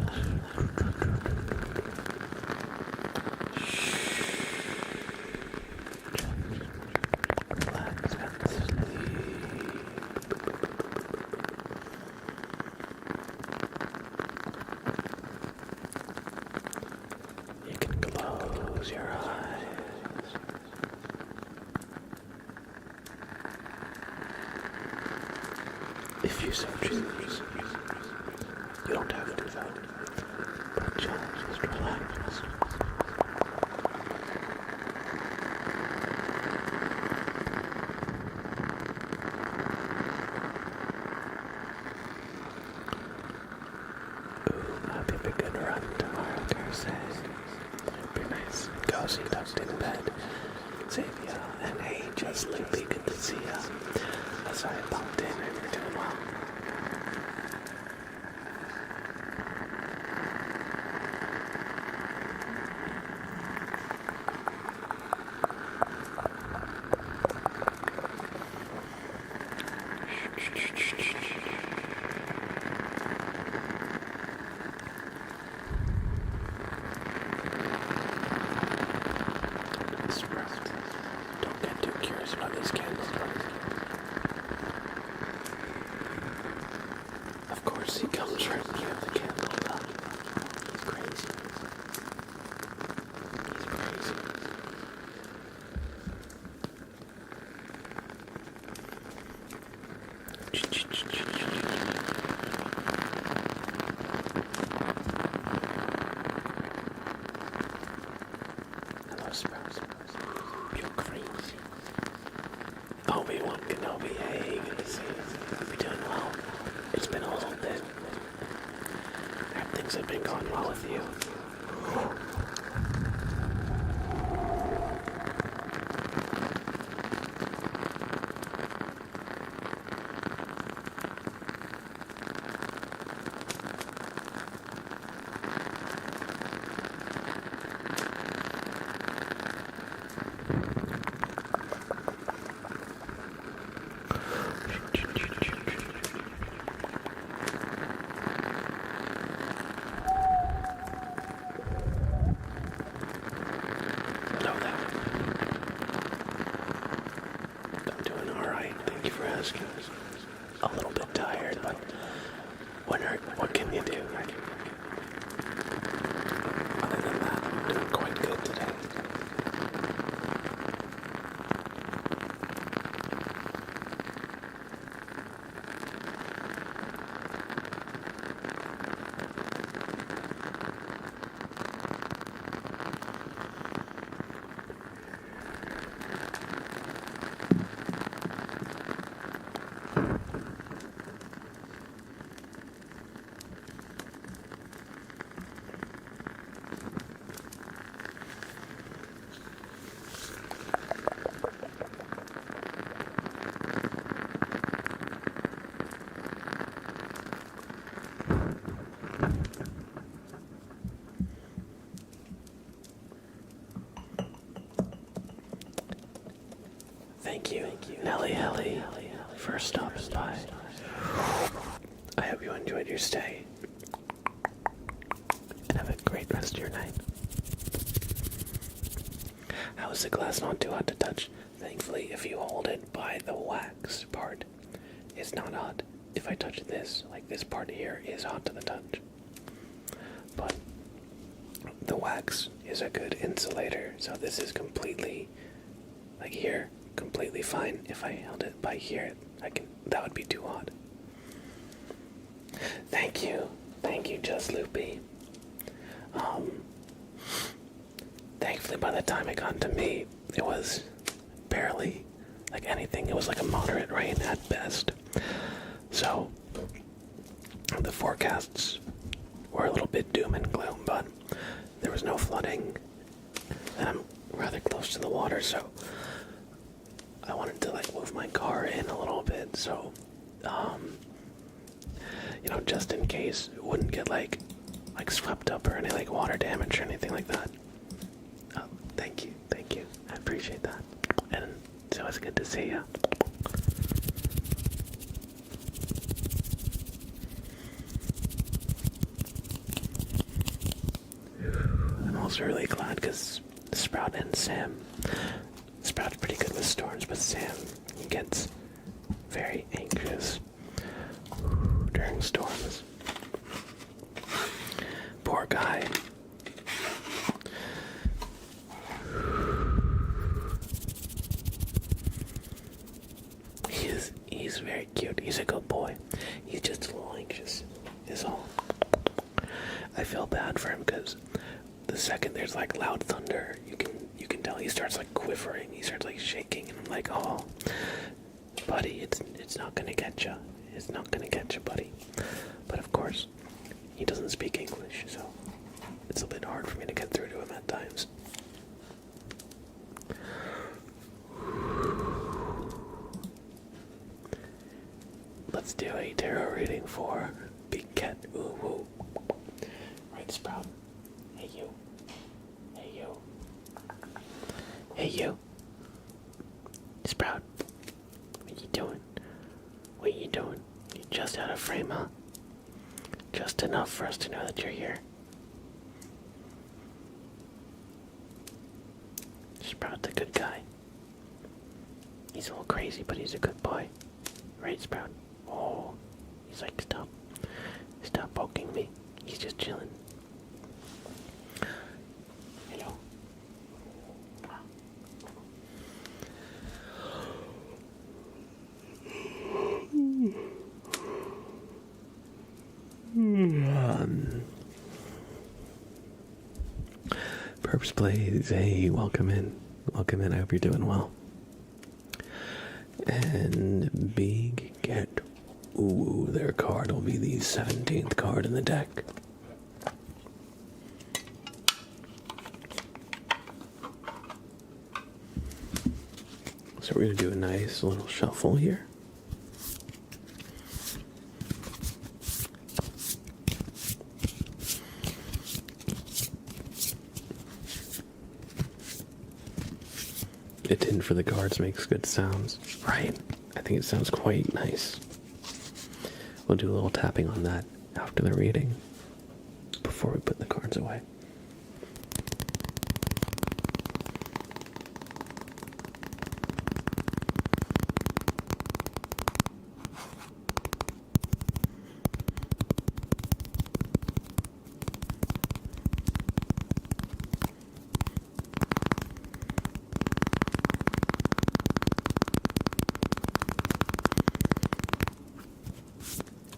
Relax and sleep. You can close your eyes. If you so choose, you don't have to though, but just relax. Ooh, might be a good run tomorrow, Thursday. It'd be nice, cozy, tucked in bed. Xavier and hey, just Loopy, good to see ya. As I popped in and you're doing well. Don't get too curious about these candles. Of course, he comes right near the candle. He's crazy. He's crazy. Hello, Sprouts. You're crazy. Obi-Wan Kenobi, hey, good to see you. Hope you're doing well. It's been a little bit. I hope things have been going well with you. Know that. I'm doing alright, thank you for asking. A little bit tired, but what can you do, right? Other than that, I'm doing quite good today. Nelly Helly for stopping by. I hope you enjoyed your stay. And have a great rest of your night. How is the glass not too hot to touch? Thankfully, if you hold it by the wax part, it's not hot. If I touch this, like this part here, is hot to the touch. But the wax is a good insulator, so this is completely, like here, completely fine. If I held it by here, that would be too hot. Thank you, Just Loopy. Thankfully, by the time it got to me, it was barely like anything. It was like a moderate rain at best. So the forecasts were a little bit doom and gloom, but there was no flooding, and I'm rather close to the water, so I wanted to like move my car in a little bit, so just in case it wouldn't get like swept up or any like water damage or anything like that. Thank you, I appreciate that, and so it's good to see you. I'm also really glad because Sprout and Sam. Sprout's pretty good with storms, but Sam gets very anxious during storms. Poor guy. He's very cute. He's a good boy. He's just a little anxious, is all. I feel bad for him because the second there's like loud thunder, you can tell he starts like quivering. He starts like shaking, and I'm like, oh, buddy, it's not gonna get you. It's not gonna get you, buddy. But of course, he doesn't speak English, so it's a bit hard for me to get through to him at times. Let's do a tarot reading for Big Cat. Ooh, woo. Right, Sprout. Hey, you. Hey, you. Hey, you. Sprout. What you doing? What you doing? You just out of frame, huh? Just enough for us to know that you're here. Sprout's a good guy. He's a little crazy, but he's a good boy. Right, Sprout? Oh, he's like, stop poking me. He's just chilling. Hello. Perps Plays, hey, welcome in. Welcome in, I hope you're doing well. And Big Cat, ooh, their card will be the 17th card in the deck. So we're going to do a nice little shuffle here. The tin for the cards makes good sounds, right? I think it sounds quite nice. We'll do a little tapping on that after the reading, before we put the cards away.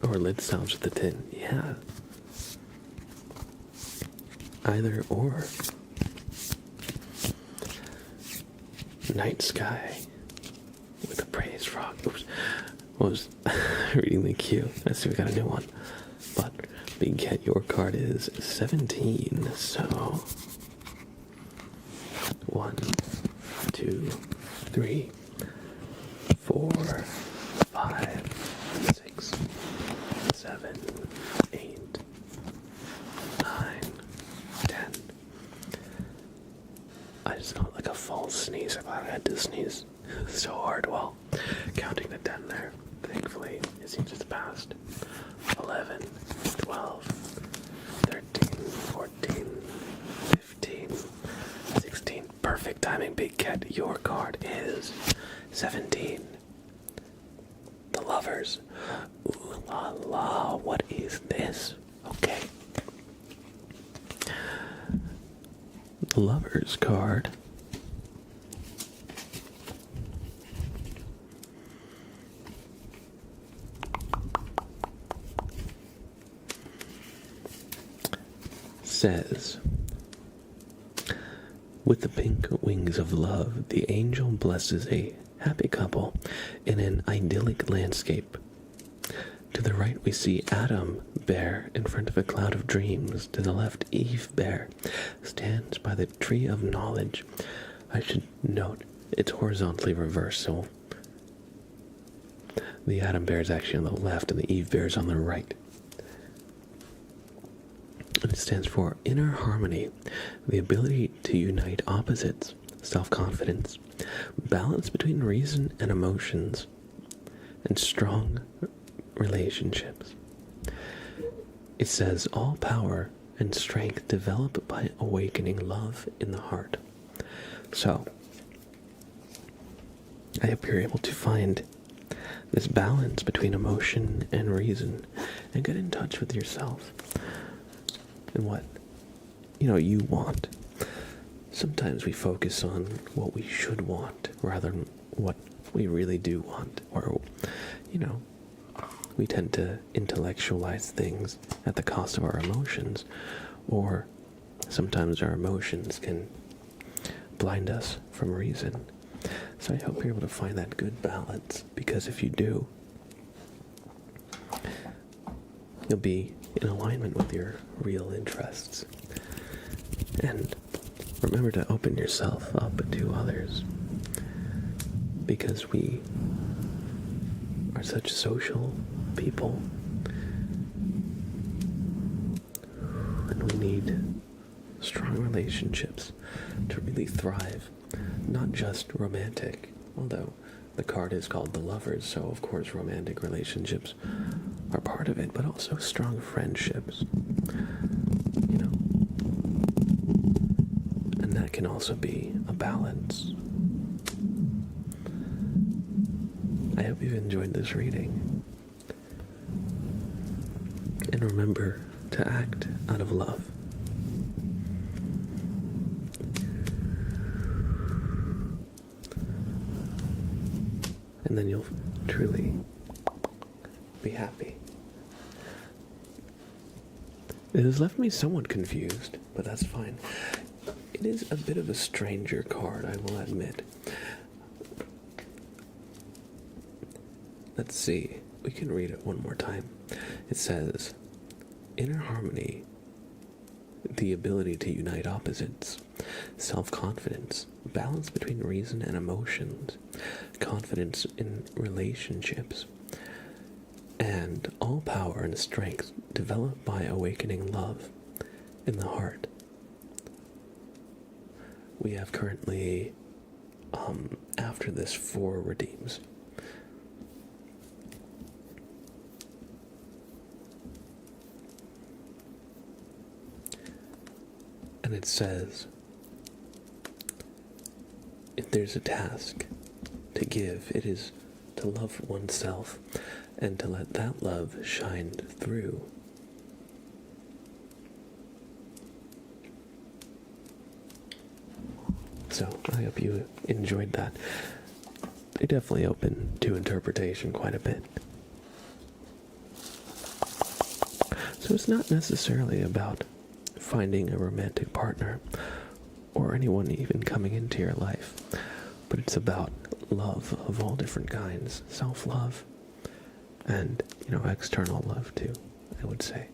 Or lid sounds with the tin, yeah. Either or. Night sky with a praise frog. Oops. I was reading the cue. I see we got a new one. But Big Cat, your card is 17. So 1, 2, 3, 4, 5, 6, 7, 8, 9, 10. I just got like a false sneeze. I thought I had to sneeze. So hard while counting to 10 there. Thankfully, as he just passed. 11, 12, 13, 14, 15, 16. Perfect timing, Big Cat. Your card is 17. The Lovers. Ooh la la, what is this? Okay. The Lovers card says, with the pink wings of love, the angel blesses a happy couple in an idyllic landscape. To the right we see Adam Bear in front of a cloud of dreams. To the left, Eve Bear stands by the tree of knowledge. I should note it's horizontally reversed, so the Adam Bear is actually on the left and the Eve Bear is on the right. And it stands for inner harmony, the ability to unite opposites, self-confidence, balance between reason and emotions, and strong relationships. It says all power and strength develop by awakening love in the heart. So, I hope you're able to find this balance between emotion and reason and get in touch with yourself and what you want. Sometimes we focus on what we should want rather than what we really do want, or we tend to intellectualize things at the cost of our emotions, or sometimes our emotions can blind us from reason. So I hope you're able to find that good balance, because if you do, you'll be in alignment with your real interests. And remember to open yourself up to others, because we are such social people, and we need strong relationships to really thrive, not just romantic, although the card is called the Lovers, so of course romantic relationships are part of it, but also strong friendships, and that can also be a balance. I hope you've enjoyed this reading, and remember to act out of love. And then you'll truly be happy. It has left me somewhat confused, but that's fine. It is a bit of a stranger card, I will admit. Let's see. We can read it one more time. It says, inner harmony, the ability to unite opposites, self-confidence, balance between reason and emotions, confidence in relationships, and all power and strength developed by awakening love in the heart. We have currently, after this, 4 redeems. And it says, if there's a task to give, it is to love oneself and to let that love shine through. So I hope you enjoyed that. They definitely open to interpretation quite a bit. So it's not necessarily about finding a romantic partner or anyone even coming into your life, but it's about love of all different kinds, self-love, and external love too, I would say.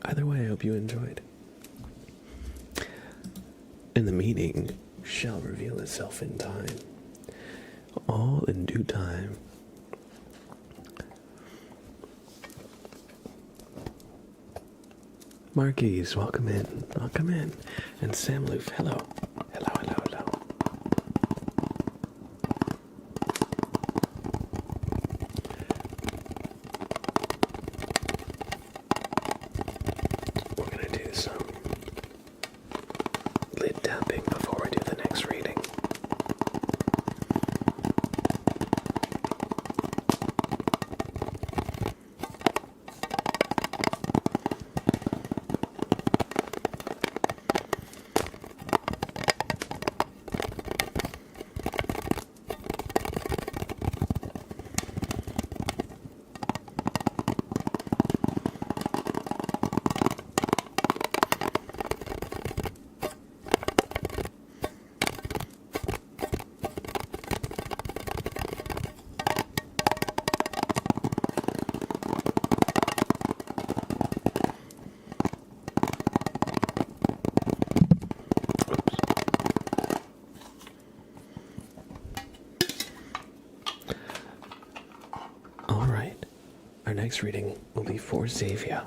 Either way, I hope you enjoyed. And the meaning shall reveal itself in time, all in due time. Marquise, welcome in. And Sam Loof, hello. our next reading will be for Xavier.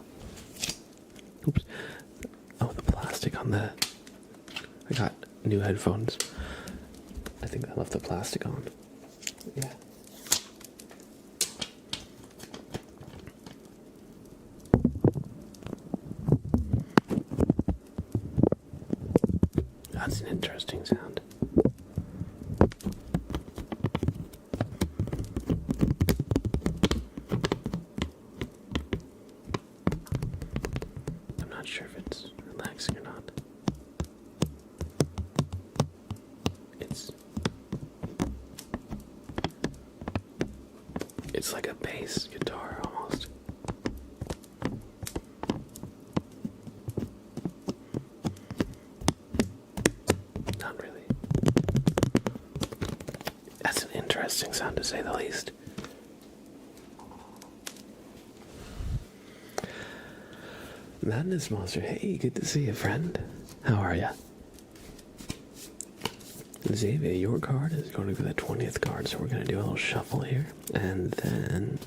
Oops. Oh, the plastic on the... I got new headphones. I think I left the plastic on. Yeah. That's an interesting sound. I'm not sure if it's relaxing or not. It's like a bass guitar almost. Not really. That's an interesting sound to say the least. Madness Monster, hey, good to see you, friend. How are ya? Xavier, your card is going to be the 20th card, so we're going to do a little shuffle here, and then...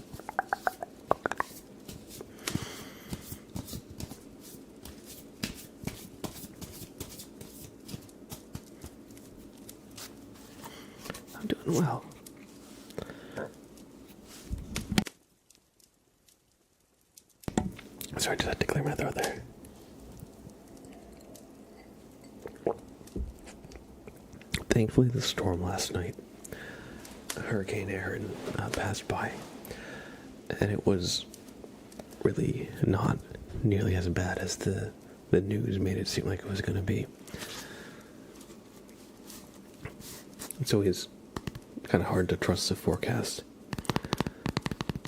I'm doing well. Sorry, just had to clear my throat there. Thankfully, the storm last night, Hurricane Aaron, passed by, and it was really not nearly as bad as the news made it seem like it was going to be. It's always kind of hard to trust the forecast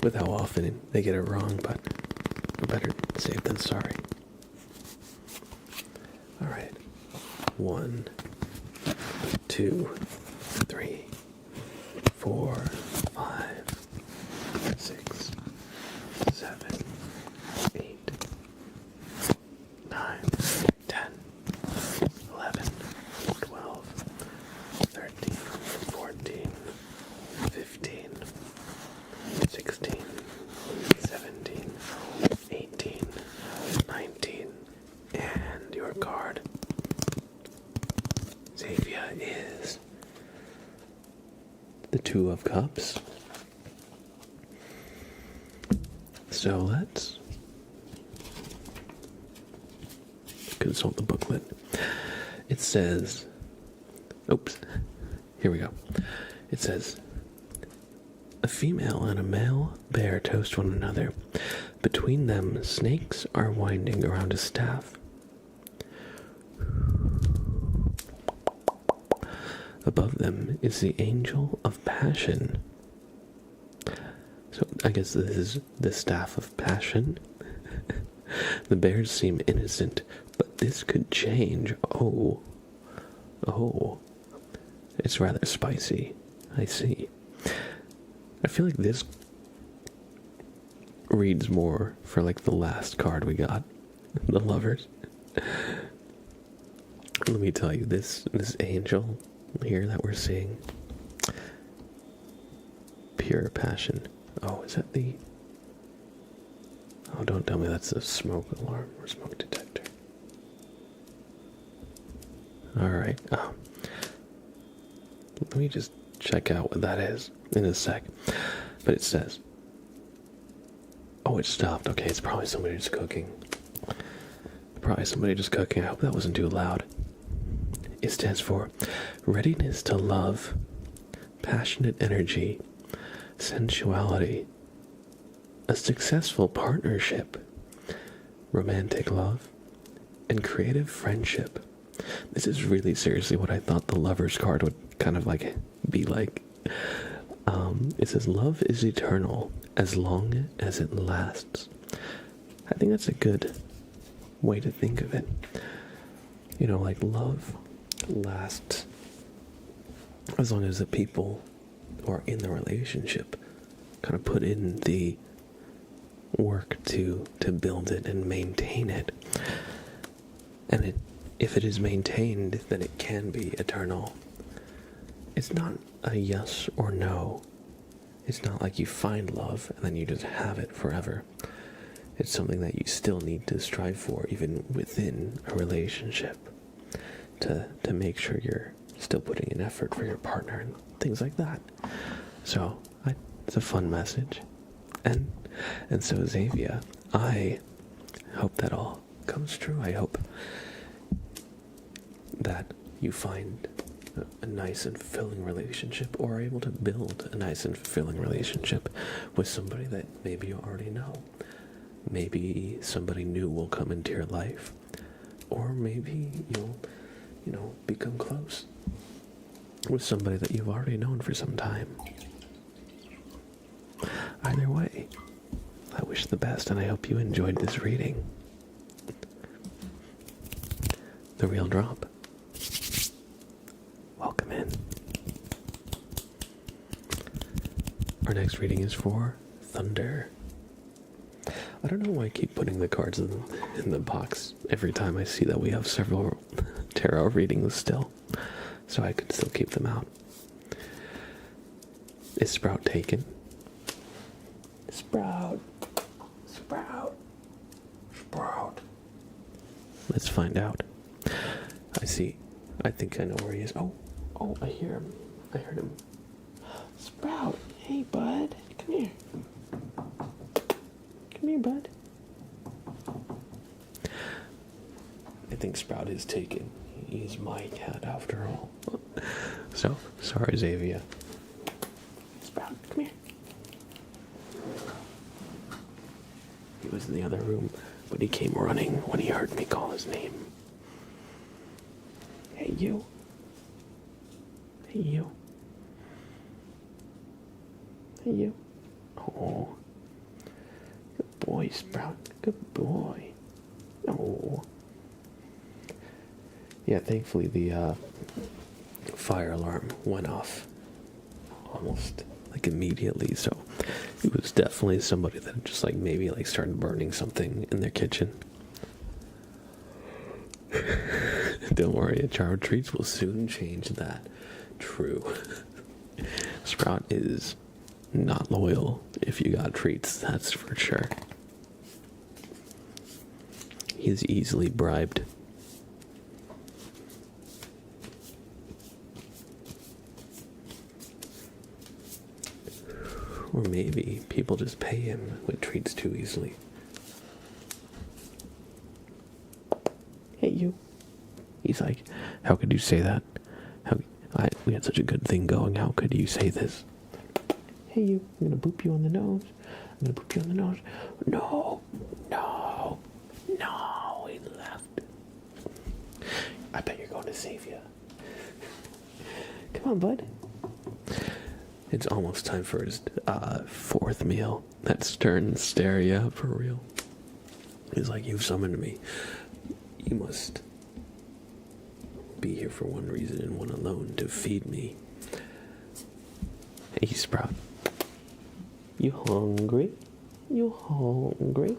with how often they get it wrong, but better safe than sorry. All right, 1, 2, 3, 4, 5, 6, 7, 8, 9, 10, 11, 12, 13, 14, 15, 16, 17, 18, 19, and your card, Xavier, is the Two of Cups. So let's consult the booklet. It says, oops, here we go. It says, a female and a male bear toast one another. Between them, snakes are winding around a staff. Above them is the angel of passion. So I guess this is the staff of passion. The bears seem innocent, but this could change. Oh, it's rather spicy. I see. I feel like this reads more for like the last card we got, the lovers. Let me tell you, this angel here that we're seeing, pure passion. Oh, is that the... Oh, don't tell me that's a smoke alarm or smoke detector. Alright, let me just check out what that is in a sec. But it says... Oh, it stopped. Okay, it's probably somebody just cooking. I hope that wasn't too loud. It stands for readiness to love, passionate energy, sensuality, a successful partnership, romantic love, and creative friendship. This is really seriously what I thought the Lover's card would kind of like be like. It says, love is eternal as long as it lasts. I think that's a good way to think of it. You know, like love lasts as long as the people who are in the relationship kind of put in the work to build it and maintain it. And if it is maintained, then it can be eternal. It's not a yes or no. It's not like you find love and then you just have it forever. It's something that you still need to strive for, even within a relationship, to make sure you're still putting in effort for your partner and things like that. So it's a fun message, and so Xavier, I hope that all comes true. I hope that you find a nice and fulfilling relationship, or are able to build a nice and fulfilling relationship with somebody that maybe you already know. Maybe somebody new will come into your life, or maybe you'll, become close with somebody that you've already known for some time. Either way, I wish the best, and I hope you enjoyed this reading. The Real Drop. Welcome in. Our next reading is for Thunder. I don't know why I keep putting the cards in the box every time I see that we have several tarot readings still, so I could still keep them out. Is Sprout taken? Sprout. Sprout. Sprout. Let's find out. I see. I think I know where he is. Oh, I hear him. I heard him. Sprout. Hey, bud. Come here. Come here, bud. I think Sprout is taken. He's my cat after all. So, sorry, Xavier. Sprout, come here. He was in the other room, but he came running when he heard me call his name. Hey, you. Hey, you. Hey, you. Oh. Good boy, Sprout. Good boy. Oh. Yeah, thankfully the fire alarm went off almost like immediately, so it was definitely somebody that just maybe started burning something in their kitchen. Don't worry, a jar of treats will soon change that. True. Sprout is not loyal if you got treats, that's for sure. He's easily bribed. Or maybe people just pay him with treats too easily. Hey, you. He's like, how could you say that? We had such a good thing going. How could you say this? Hey, you. I'm going to boop you on the nose. I'm going to boop you on the nose. No. He left. I bet you're going to save you. Come on, bud. It's almost time for his fourth meal. That stern stare, yeah, for real. He's like, you've summoned me. You must be here for one reason and one alone, to feed me. Hey, Sprout. You hungry? You hungry?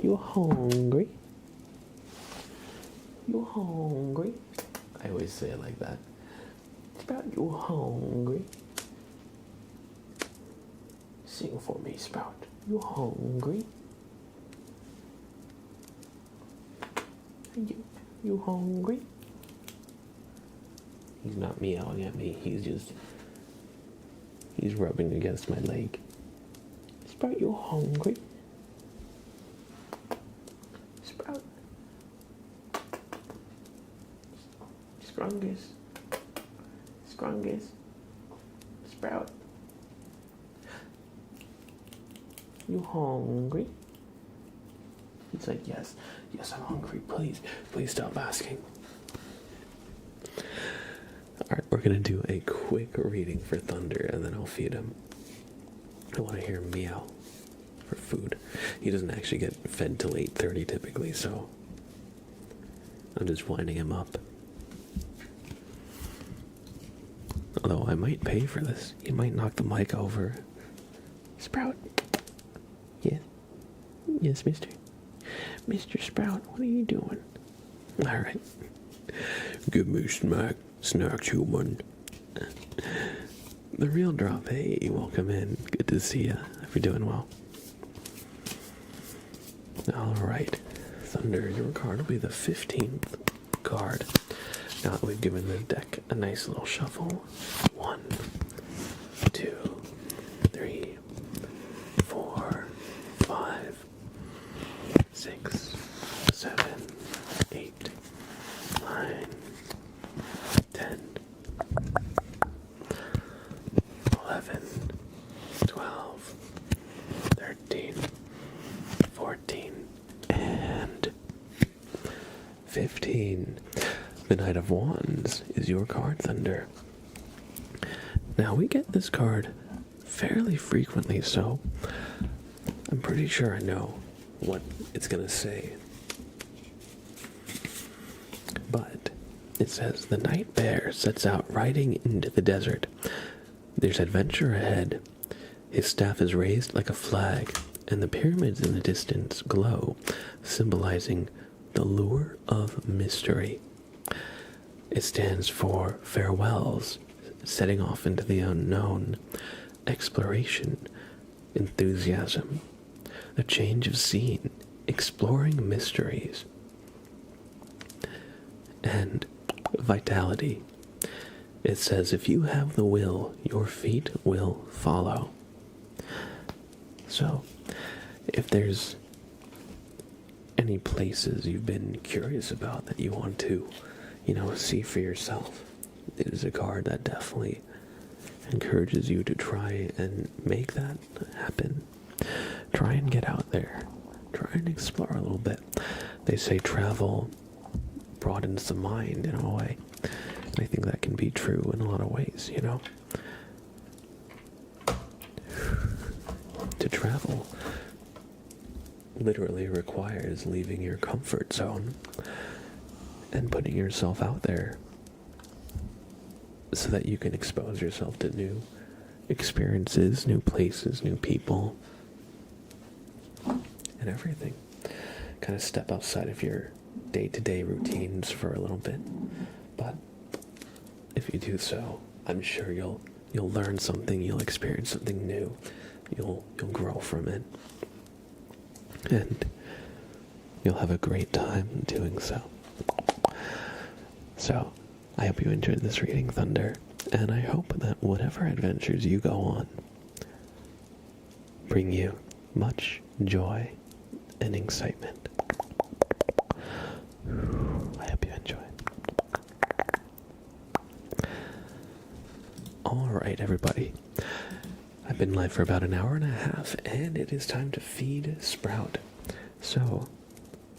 You hungry? You hungry? I always say it like that. Sprout, you hungry? Sing for me, Sprout. You hungry? You hungry? He's not meowing at me. He's rubbing against my leg. Sprout, you hungry? Sprout. Scrungus. Sprout. You hungry? He's like, yes, I'm hungry. Please stop asking. Alright, we're gonna do a quick reading for Thunder, and then I'll feed him. I want to hear him meow for food. He doesn't actually get fed till 8:30 typically, so I'm just winding him up. Although I might pay for this. You might knock the mic over. Sprout. Yes, mister. Mr. Sprout, what are you doing? Alright. Give me snack, human. The real drop. Hey, welcome in. Good to see you. If you're doing well. Alright. Thunder, your card will be the 15th card. Now that we've given the deck a nice little shuffle. 1, 2, 3, 4, 5, 6, 7, 8, 9, 10, 11, 12, 13, 14, and 15. The Knight of Wands is your card, Thunder. Now, we get this card fairly frequently, so I'm pretty sure I know what it's going to say. But it says, the Night Bear sets out riding into the desert. There's adventure ahead. His staff is raised like a flag, and the pyramids in the distance glow, symbolizing the lure of mystery. It stands for farewells, setting off into the unknown, exploration, enthusiasm, a change of scene, exploring mysteries, and vitality. It says, if you have the will, your feet will follow. So, if there's any places you've been curious about that you want to, see for yourself, it is a card that definitely encourages you to try and make that happen. Try and get out there. Try and explore a little bit. They say travel broadens the mind in a way. And I think that can be true in a lot of ways, To travel literally requires leaving your comfort zone and putting yourself out there so that you can expose yourself to new experiences, new places, new people, and everything. Kind of step outside of your day-to-day routines for a little bit. But if you do so, I'm sure you'll learn something, you'll experience something new, you'll grow from it, and you'll have a great time doing so. So, I hope you enjoyed this reading, Thunder, and I hope that whatever adventures you go on bring you much joy and excitement. I hope you enjoy. Alright, everybody. I've been live for about an hour and a half, and it is time to feed Sprout. So,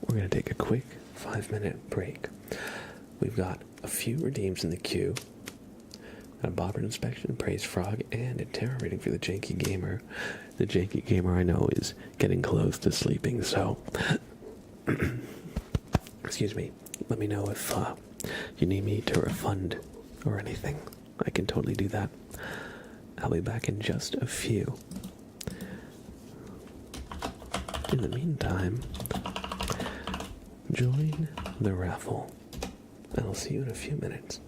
we're going to take a quick 5-minute break. We've got a few redeems in the queue. A Bobber Inspection, Praise Frog, and a tarot reading for the Janky Gamer. The Janky Gamer, I know, is getting close to sleeping, so excuse me. Let me know if you need me to refund or anything. I can totally do that. I'll be back in just a few. In the meantime, join the raffle, and I'll see you in a few minutes.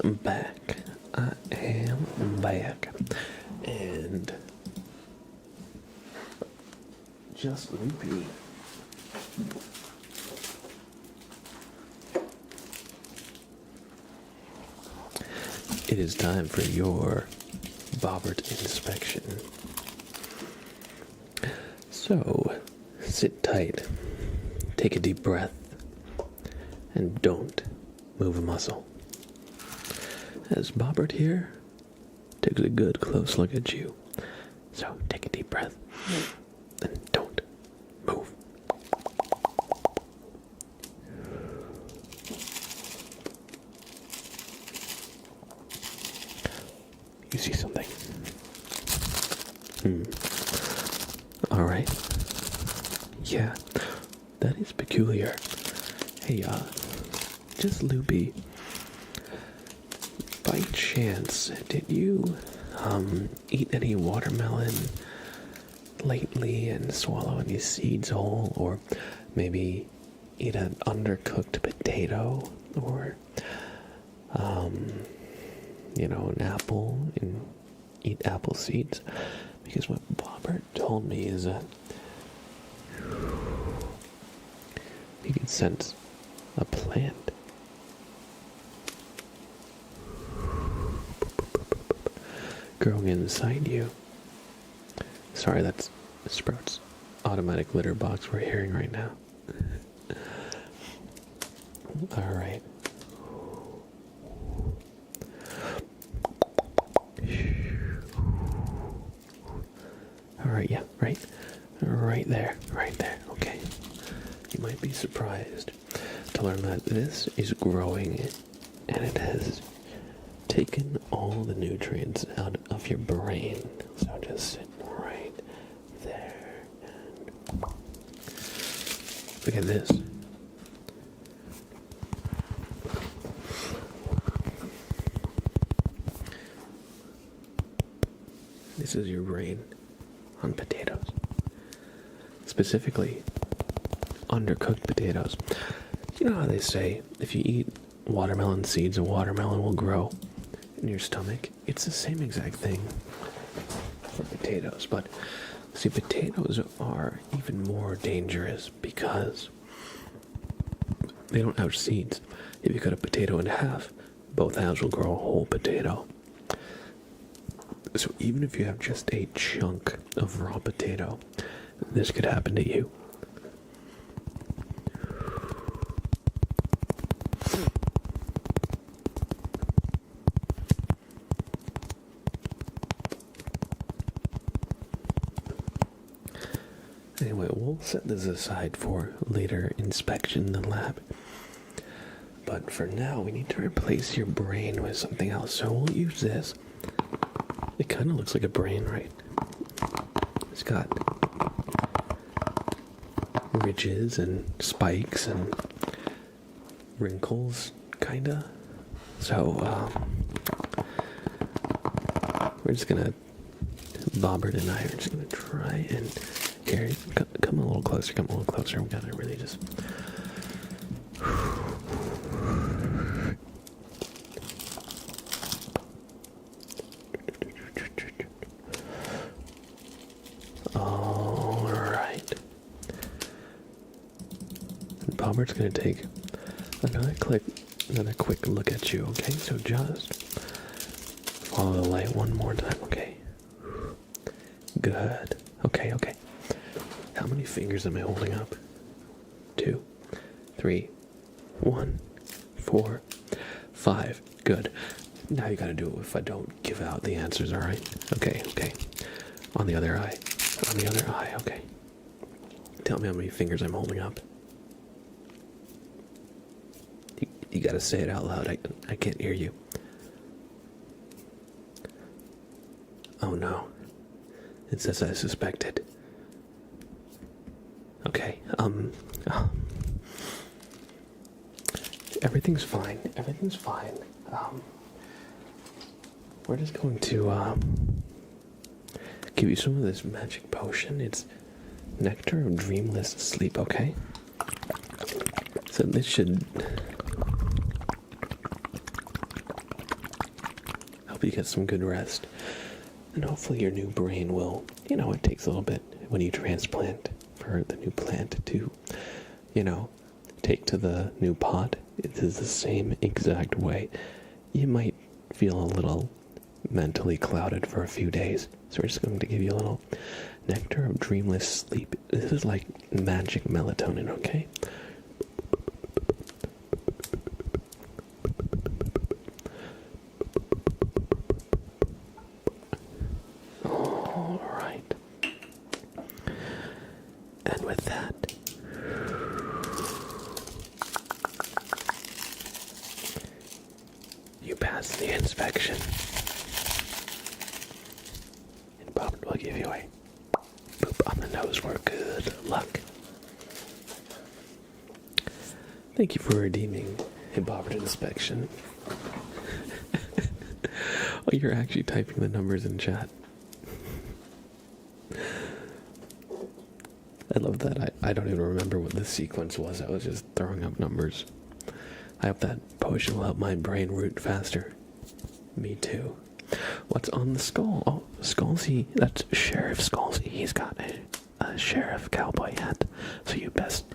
I'm back. I am back. And just repeat. It is time for your Bobbert inspection. So, sit tight, take a deep breath, and don't move a muscle. As Bobbert here takes a good close look at you. So, take a deep breath, and don't move. You see something? Alright. Yeah, that is peculiar. Hey, just Loopy. By chance, did you, eat any watermelon lately and swallow any seeds whole? Or maybe eat an undercooked potato? Or, an apple and eat apple seeds? Because what Bobbert told me is that he can sense a plant growing inside you. Sorry, that's Sprout's automatic litter box we're hearing right now. Alright. Alright, yeah, right there, okay. You might be surprised to learn that this is growing and it has taken all the nutrients out of your brain. So just sit right there and look at this. This is your brain on potatoes. Specifically, undercooked potatoes. You know how they say, if you eat watermelon seeds, a watermelon will grow in your stomach? It's the same exact thing for potatoes. But, see, potatoes are even more dangerous because they don't have seeds. If you cut a potato in half, both halves will grow a whole potato. So even if you have just a chunk of raw potato, this could happen to you. Anyway, we'll set this aside for later inspection in the lab. But for now, we need to replace your brain with something else. So we'll use this. It kind of looks like a brain, right? It's got ridges and spikes and wrinkles, kinda. So, we're just gonna, Bobbert and I are just gonna try and, Gary, come a little closer, we gotta really just, alright. Bobbert's gonna take another quick look at you, okay? So just follow the light one more time, okay? Good. Okay. How many fingers am I holding up? 2, 3, 1, 4, 5. Good. Now you gotta do it if I don't give out the answers, alright? Okay. On the other eye, okay. Tell me how many fingers I'm holding up. You gotta say it out loud. I can't hear you. Oh no. It's as I suspected. Okay, everything's fine. We're just going to, give you some of this magic potion. It's Nectar of Dreamless Sleep, okay? So this should hope you get some good rest. And hopefully your new brain will, it takes a little bit when you transplant for the new plant to, take to the new pot. It is the same exact way. You might feel a little mentally clouded for a few days. So we're just going to give you a little nectar of dreamless sleep. This is like magic melatonin, okay? All right. And with that, you pass the inspection. And Bob will give you a boop on the nose for good luck. Thank you for redeeming a Bobbert inspection. Oh, you're actually typing the numbers in chat. I love that. I don't even remember what the sequence was. I was just throwing up numbers. I hope that potion will help my brain root faster. Me too. What's on the skull? Oh, Skullsy. That's Sheriff Skullsy. He's got a sheriff cowboy hat. So you best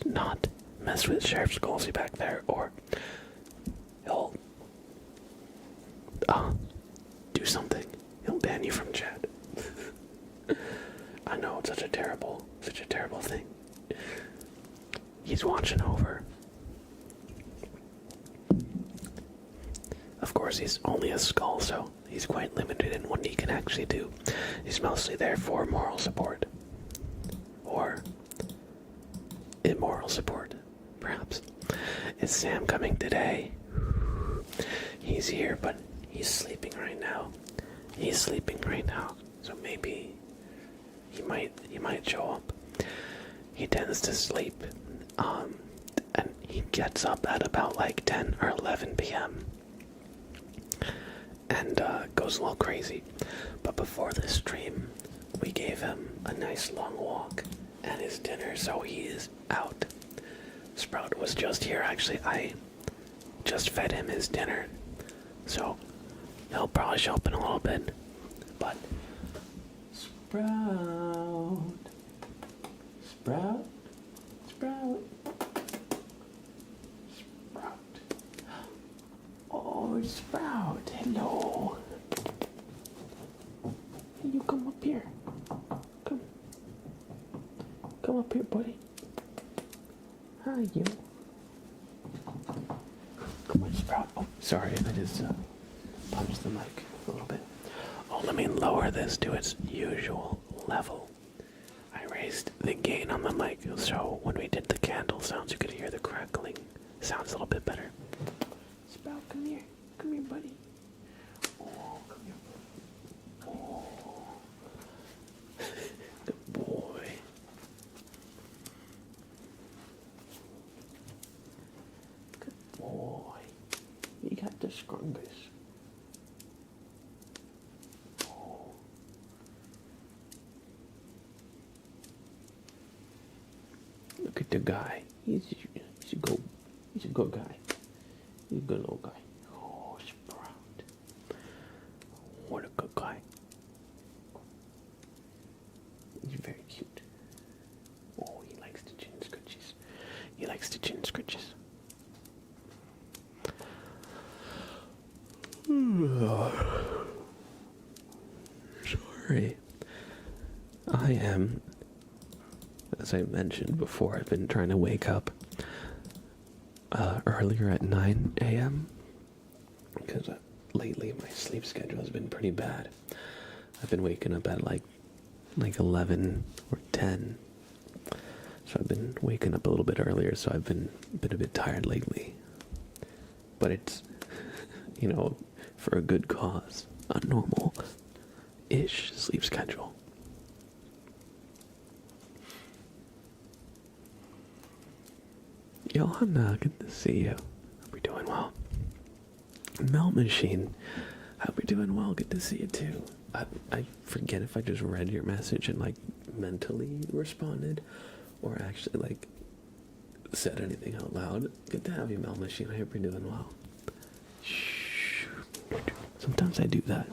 not mess with Sheriff Skullsy back there, or he'll do something. He'll ban you from chat. I know, it's such a terrible thing. He's watching over. Of course, he's only a skull, so he's quite limited in what he can actually do. He's mostly there for moral support. Or immoral support, perhaps. Is Sam coming today? He's here, but he's sleeping right now. So maybe he might show up. He tends to sleep, and he gets up at about like 10 or 11 p.m. and goes a little crazy. But before this stream, we gave him a nice long walk and his dinner, so he is out. Sprout was just here, actually. I just fed him his dinner, so he'll probably show up in a little bit. But Sprout. Oh, Sprout, hello. You come up here. Come up here, buddy. Hi, you. Come on, Sprout. Oh, sorry, I just punched the mic a little bit. Oh, let me lower this to its usual level. I raised the gain on the mic, so when we did the candle sounds, you could hear the crackling. Sounds a little bit better. Sprout, come here. Come here, buddy. Oh, come here. Oh. Good boy. Good boy. You got the scrungus. Oh. Look at the guy. He's a good guy. He's a good little guy. Oh, Sprout. What a good guy. He's very cute. Oh, he likes to chin scritches. Sorry. I am, as I mentioned before, I've been trying to wake up earlier at 9 a.m. because lately my sleep schedule has been pretty bad. I've been waking up at like 11 or 10. So I've been waking up a little bit earlier, so I've been a bit tired lately. But it's, for a good cause, a normal-ish sleep schedule. Johanna, good to see you. Hope you're doing well. Melt Machine, hope you're doing well. Good to see you too. I forget if I just read your message and mentally responded, or actually said anything out loud. Good to have you, Melt Machine. I hope you're doing well. Shh. Sometimes I do that.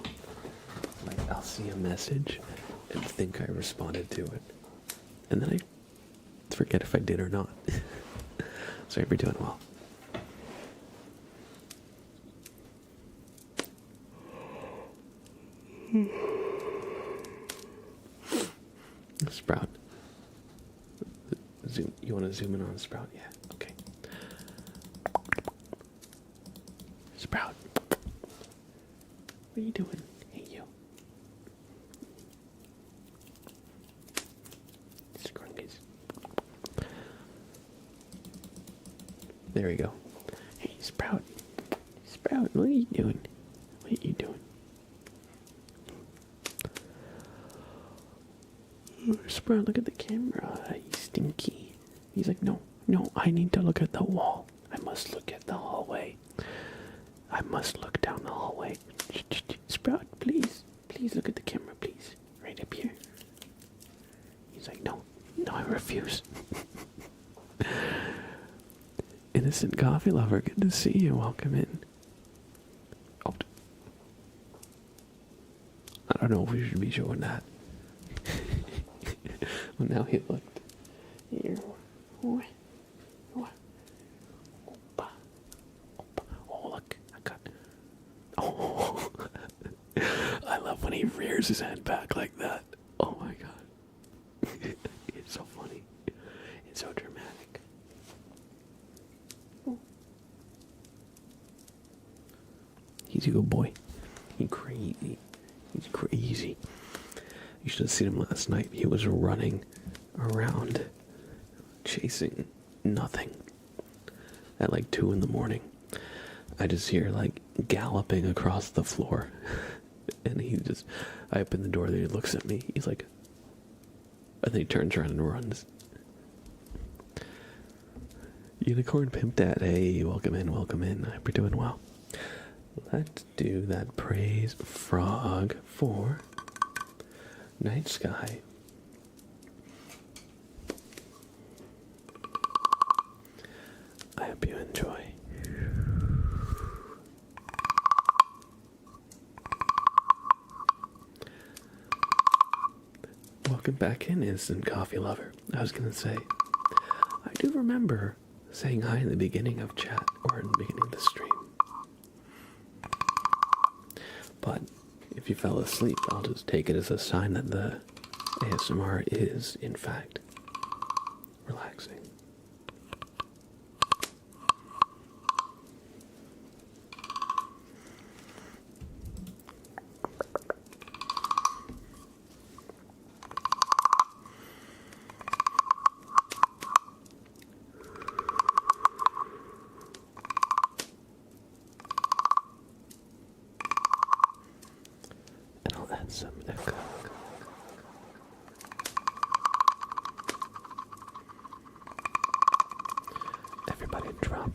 Like, I'll see a message and think I responded to it. And then I forget if I did or not. So I hope you're doing well. Sprout. Zoom. You want to zoom in on Sprout? Yeah. Okay. Sprout. What are you doing? Hey, you. Scrungies. There we go. Hey, Sprout. Sprout, what are you doing? What are you doing? Sprout, look at the camera. You stinky. He's like, no, I need to look at the wall. I must look at the hallway. I must look down the hallway. Sprout, please look at the camera, please. Right up here. He's like, no, I refuse. Innocent coffee lover, good to see you. Welcome in. Oh. I don't know if we should be showing that. Well, now he looked. Here. Oh, look. I got... Oh. I love when he rears his head back like that. Oh, my God. It's so funny. It's so dramatic. He's a good boy. He's crazy. He's crazy. You should have seen him last night. He was running around, chasing nothing at like 2 a.m. I just hear like galloping across the floor. And I open the door there, he looks at me. He's like, and then he turns around and runs. Unicorn Pimp Dad, hey, welcome in. I hope you're doing well. Let's do that praise frog for Night Sky. I hope you enjoy. Welcome back in, Instant Coffee Lover. I was gonna say, I do remember saying hi in the beginning of chat or in the beginning of the stream. But if you fell asleep, I'll just take it as a sign that the ASMR is, in fact, relaxing. And I'll add some echo. Everybody drop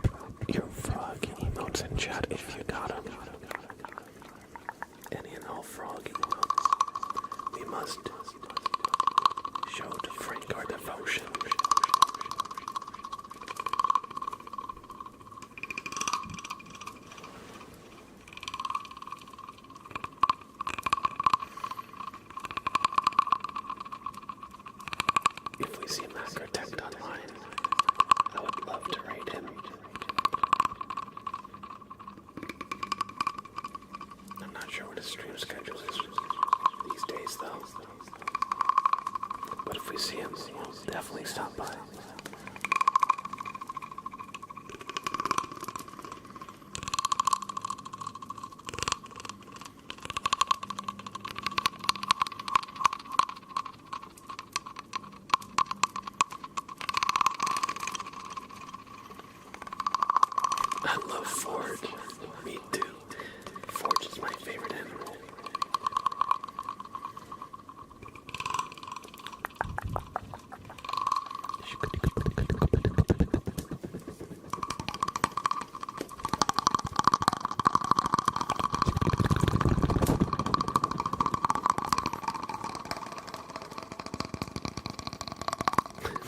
your frog emotes in chat if you got them. Any and all frog emotes. We must show to Frank our devotion. If we see Macrotect online, I would love to rate him. I'm not sure what his stream schedule is these days, though. But if we see him, we'll definitely stop by. I love Forge. Me too. Forge is my favorite animal.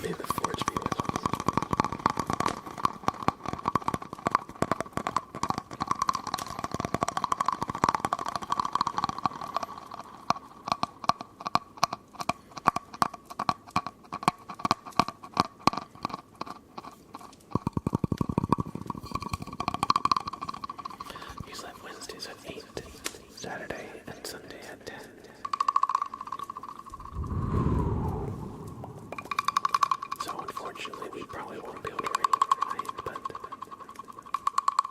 May the Forge be with us. Tuesdays at 8, Saturday and Sunday at 10. So unfortunately, we probably won't be able to read tonight, but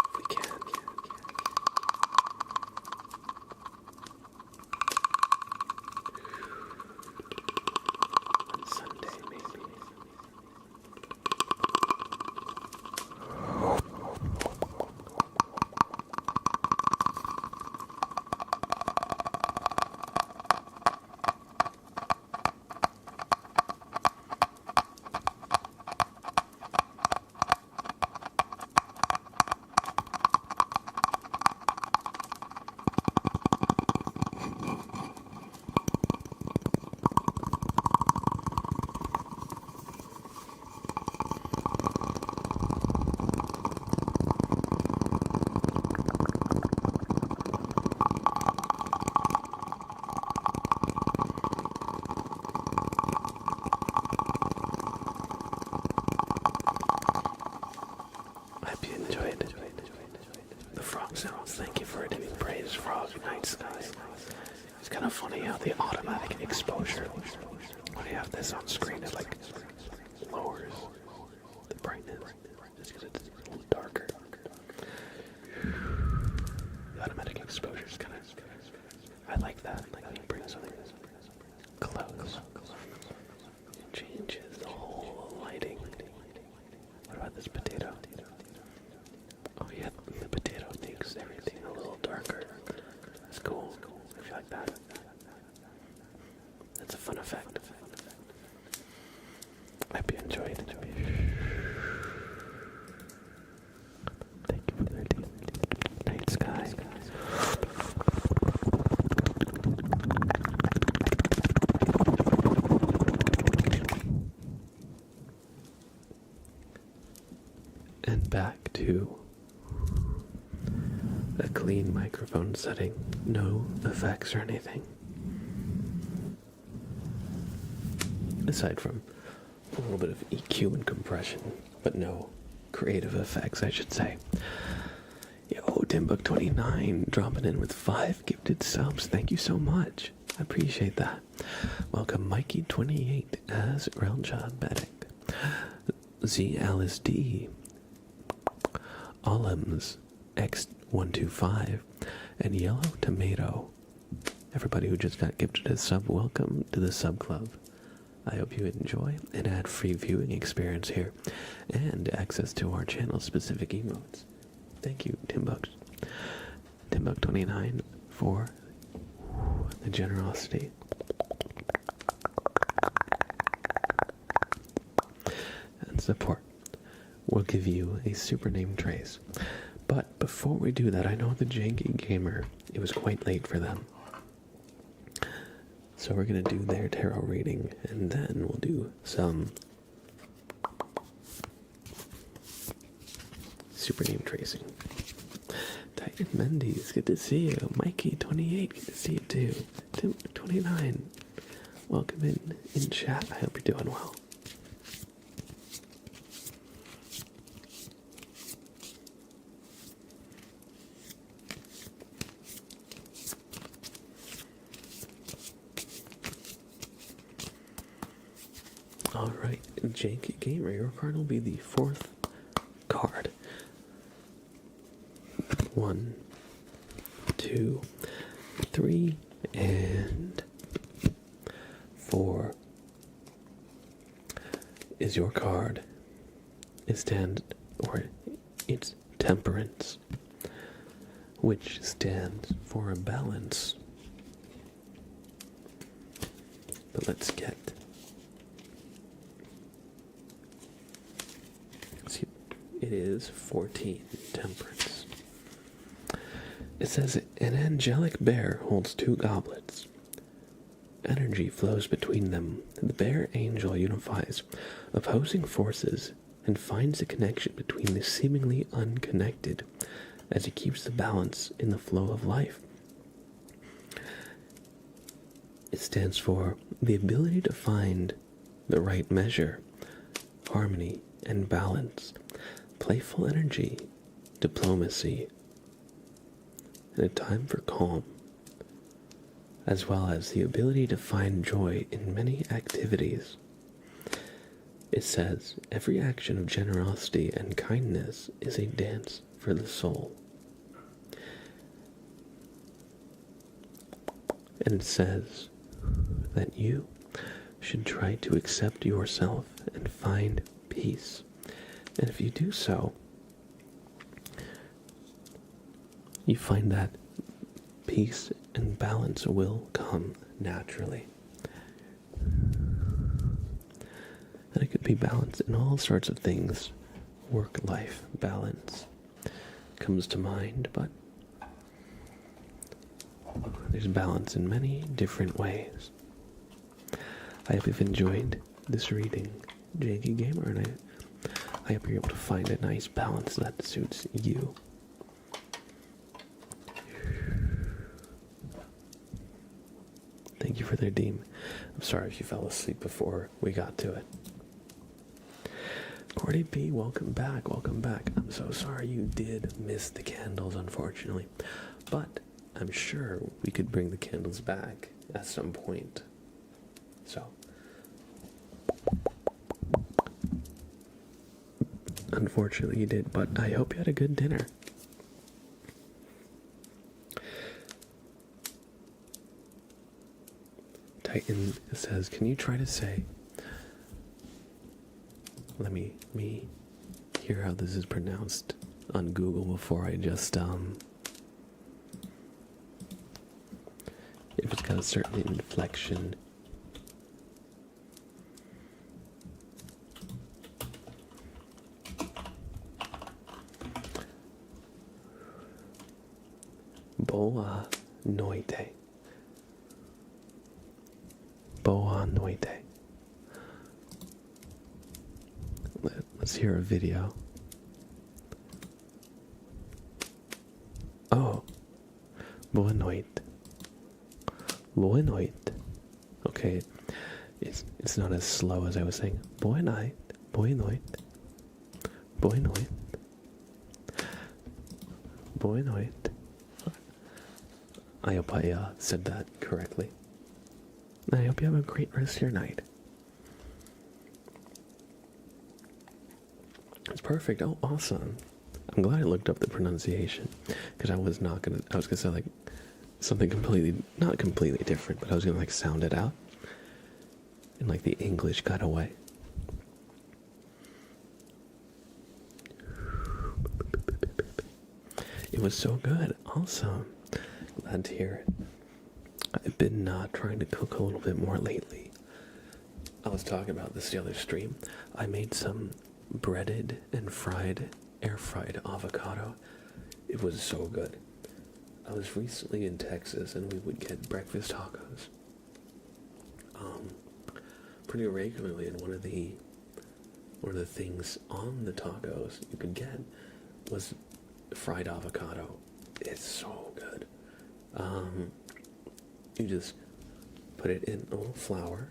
if we can. On Sunday, maybe. I hope you enjoyed the frog sounds. Thank you for giving praise, frog, night sky. It's kind of funny how the automatic exposure, when you have this on screen, it like lowers the brightness just because it's a little darker. The automatic exposure is kind of, I like that. Like when you bring something close, it changes the whole lighting. What about this potato? Oh yeah, the potato makes everything a little darker. That's cool. I feel like that. That's a fun effect. I hope you enjoyed. Thank you for the night sky. And back to a clean microphone setting, no effects or anything. Aside from a little bit of EQ and compression, but no creative effects, I should say. Yo, Timbook29 dropping in with 5 gifted subs. Thank you so much. I appreciate that. Welcome Mikey28 as Realchad Beddick. Z Alice D. Olims X125 and Yellow Tomato. Everybody who just got gifted a sub, welcome to the sub club. I hope you enjoy and add free viewing experience here and access to our channel specific emotes. Thank you, Timbuck29 for the generosity. And support. We'll give you a super name trace. But before we do that, I know the Janky Gamer, it was quite late for them. So we're going to do their tarot reading, and then we'll do some super name tracing. Titan Mendes, good to see you. Mikey28, good to see you too. Tim29, welcome in chat. I hope you're doing well. Alright, Janky Gamer, your card will be the 4th card. 1, 2, 3, and 4 is your card. It's Temperance, which stands for a balance. But let's get it is 14, Temperance. It says, an angelic bear holds 2 goblets. Energy flows between them. The bear angel unifies opposing forces and finds a connection between the seemingly unconnected as he keeps the balance in the flow of life. It stands for the ability to find the right measure, harmony, and balance. Playful energy, diplomacy, and a time for calm, as well as the ability to find joy in many activities. It says, every action of generosity and kindness is a dance for the soul. And it says that you should try to accept yourself and find peace. And if you do so, you find that peace and balance will come naturally. And it could be balance in all sorts of things. Work-life balance comes to mind, but there's balance in many different ways. I hope you've enjoyed this reading, Janky Gamer, and I hope you're able to find a nice balance that suits you. Thank you for the redeem. I'm sorry if you fell asleep before we got to it. Cordy B, welcome back, welcome back. I'm so sorry you did miss the candles, unfortunately. But I'm sure we could bring the candles back at some point. So, unfortunately you did, but I hope you had a good dinner. Titan says, can you try to say, let me hear how this is pronounced on Google before I just, if it's got a certain inflection. Boa noite. Boa noite. Let's hear a video. Oh. Boa noite. Boa noite. Okay. It's not as slow as I was saying. Boa night. Boa noite. Boa noite. Boa noite. I hope I said that correctly. I hope you have a great rest of your night. It's perfect. Oh, awesome. I'm glad I looked up the pronunciation, because I was gonna say like something not completely different, but I was gonna like sound it out, and like the English got away. It was so good. Awesome. Glad to hear it. I've been trying to cook a little bit more lately. I was talking about this the other stream. I made some breaded and air fried avocado. It was so good. I was recently in Texas and we would get breakfast tacos pretty regularly, and one of the things on the tacos you could get was fried avocado. It's so good. You just put it in a little flour,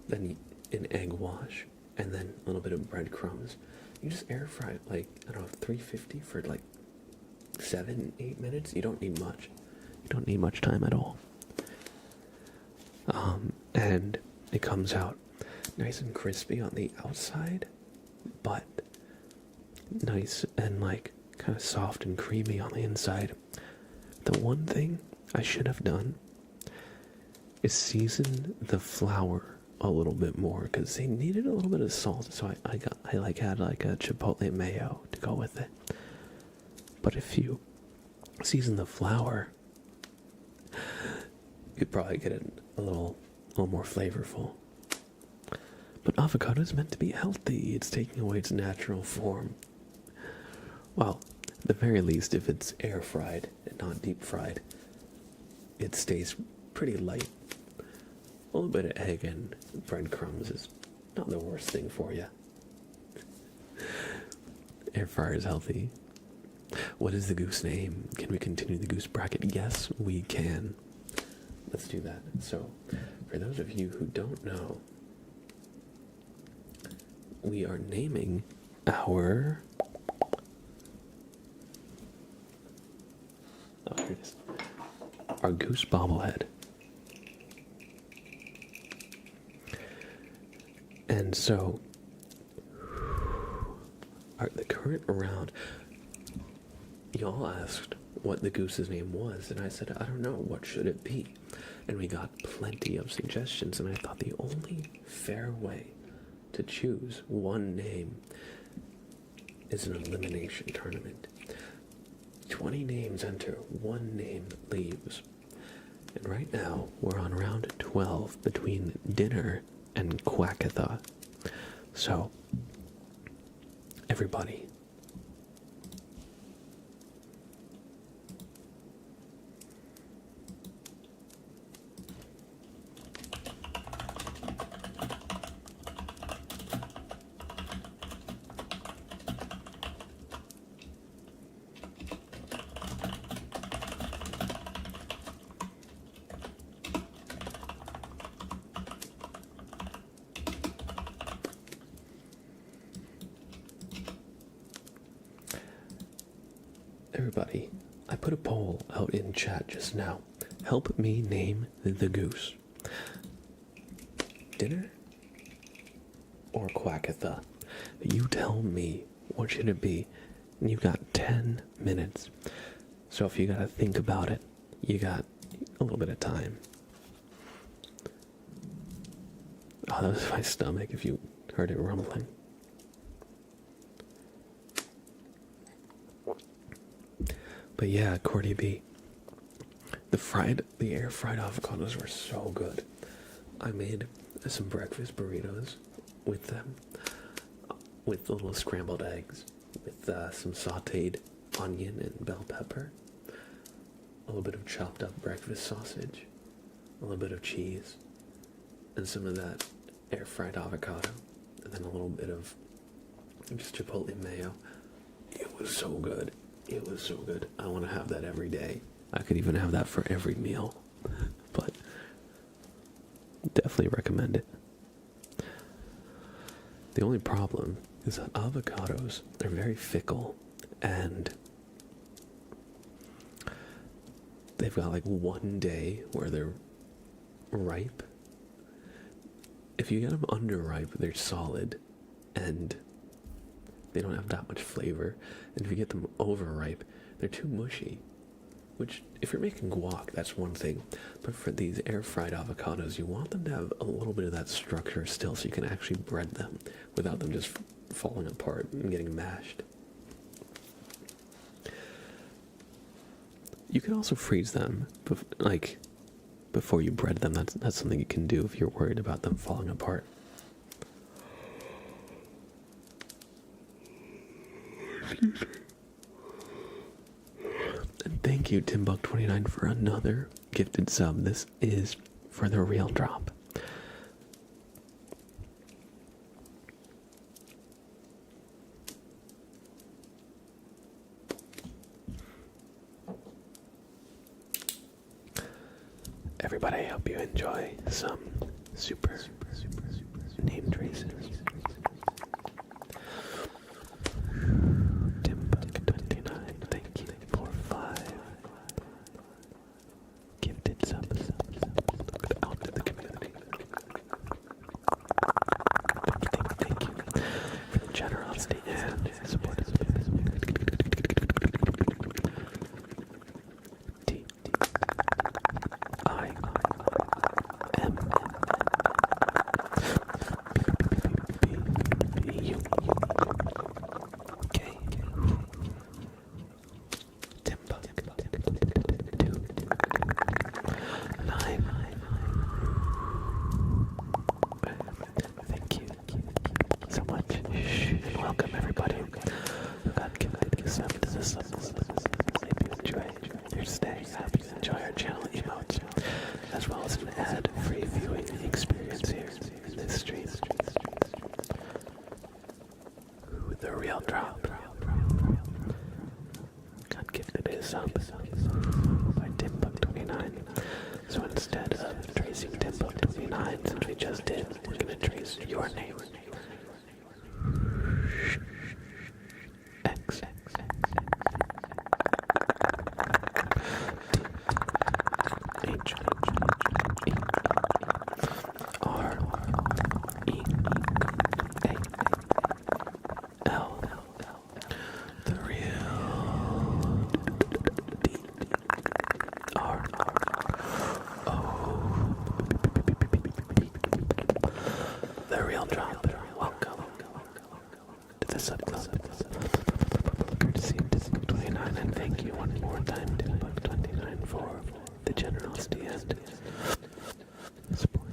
then an egg wash, and then a little bit of breadcrumbs. You just air fry it like, I don't know, 350 for like 7-8 minutes. You don't need much. You don't need much time at all. And it comes out nice and crispy on the outside, but nice and like kind of soft and creamy on the inside. The one thing I should have done is season the flour a little bit more, because they needed a little bit of salt, so I had like a chipotle mayo to go with it. But if you season the flour, you could probably get it a little more flavorful. But avocado is meant to be healthy. It's taking away its natural form. Well, at the very least, if it's air fried and not deep fried, it stays pretty light. A little bit of egg and breadcrumbs is not the worst thing for you. Air fryer is healthy. What is the goose name? Can we continue the goose bracket? Yes, we can. Let's do that. So, for those of you who don't know, we are naming our Oh, here it is. Our goose bobblehead. And so, the current round, y'all asked what the goose's name was, and I said, I don't know, what should it be? And we got plenty of suggestions, and I thought the only fair way to choose one name is an elimination tournament. 20 names enter, one name leaves. And right now, we're on round 12 between Dinner and Quackatha. So, everybody, everybody, I put a poll out in chat just now. Help me name the goose. Dinner or Quackatha? You tell me, what should it be? And you've got 10 minutes. So if you gotta think about it, you got a little bit of time. Oh, that was my stomach if you heard it rumbling. But yeah, Cordy B. The air fried avocados were so good. I made some breakfast burritos with them, with little scrambled eggs, with some sauteed onion and bell pepper, a little bit of chopped up breakfast sausage, a little bit of cheese, and some of that air fried avocado, and then a little bit of just chipotle mayo. It was so good. It was so good. I want to have that every day. I could even have that for every meal. But definitely recommend it. The only problem is that avocados, they're very fickle, and they've got like one day where they're ripe. If you get them underripe, they're solid, and they don't have that much flavor. And if you get them overripe, they're too mushy. Which, if you're making guac, that's one thing. But for these air-fried avocados, you want them to have a little bit of that structure still, so you can actually bread them without them just falling apart and getting mashed. You can also freeze them, before you bread them. That's something you can do if you're worried about them falling apart. And thank you, Timbuck29, for another gifted sub. This is for the real drop. Everybody, I hope you enjoy some super name traces. Timbuck29, thank you for 5 gifted subs. Out to the community. Thank you for the generosity and support. By Timbuck29. So instead of tracing Timbuck29, since we just did, we're going to trace your name. X. more time to $1.29 for the generosity and support.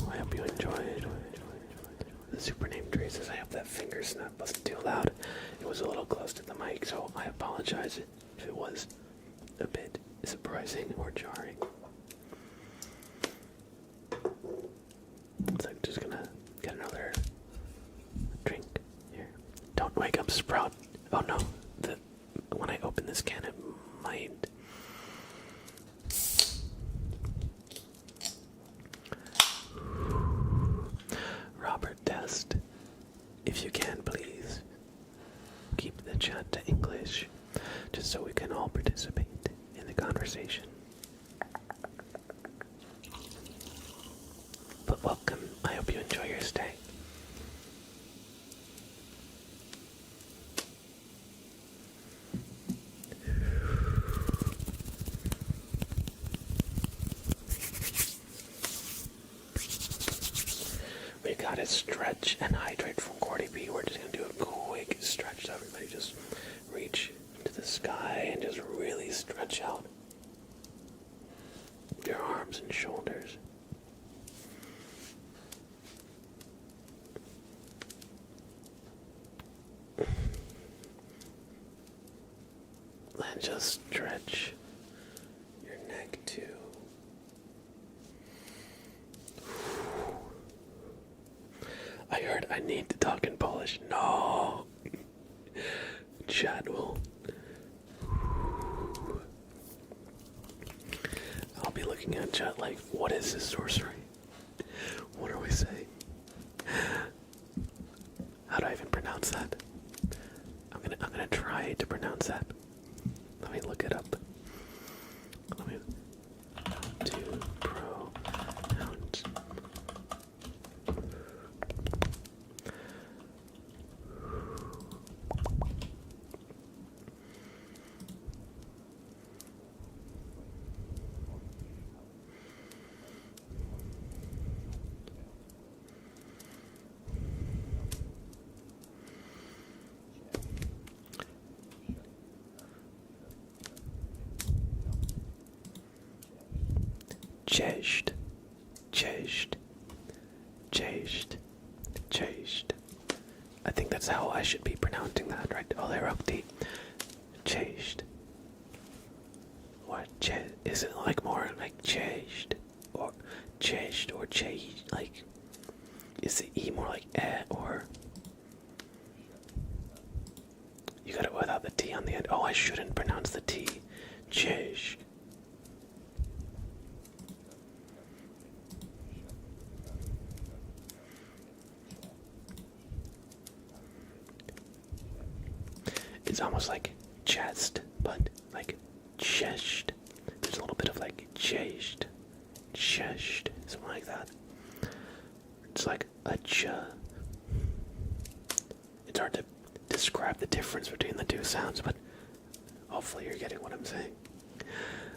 I hope you enjoyed the super name traces. I hope that finger snap wasn't too loud. It was a little close to the mic, so I apologize if it was a bit surprising or jarring. So I'm just gonna get another drink here. Don't wake up, Sprout. Oh no, when I open this can, it might. Robert Test, if you can, please keep the chat to English, just so we can all participate in the conversation. But welcome. I hope you enjoy your stay. We gotta stretch and hydrate from Cordy B. We're just gonna do a quick stretch so everybody just reach into the sky and just really stretch out your arms and shoulders. And just stretch your neck too. I heard I need to talk in Polish. No. Chat will. I'll be looking at chat like, what is this sorcery? What are we saying? How do I even pronounce that? I'm gonna try to pronounce that. Let me look it up. Let me to pronounce. Changed. I think that's how I should be pronouncing that, right? Oh, they're up the changed. Or is it like more like changed or changed? Like, is the E more like or? You got it without the T on the end. Oh, I shouldn't pronounce the T. Changed. It's almost like chest, but like chest. There's a little bit of like chest, something like that. It's like a ch. It's hard to describe the difference between the two sounds, but hopefully you're getting what I'm saying.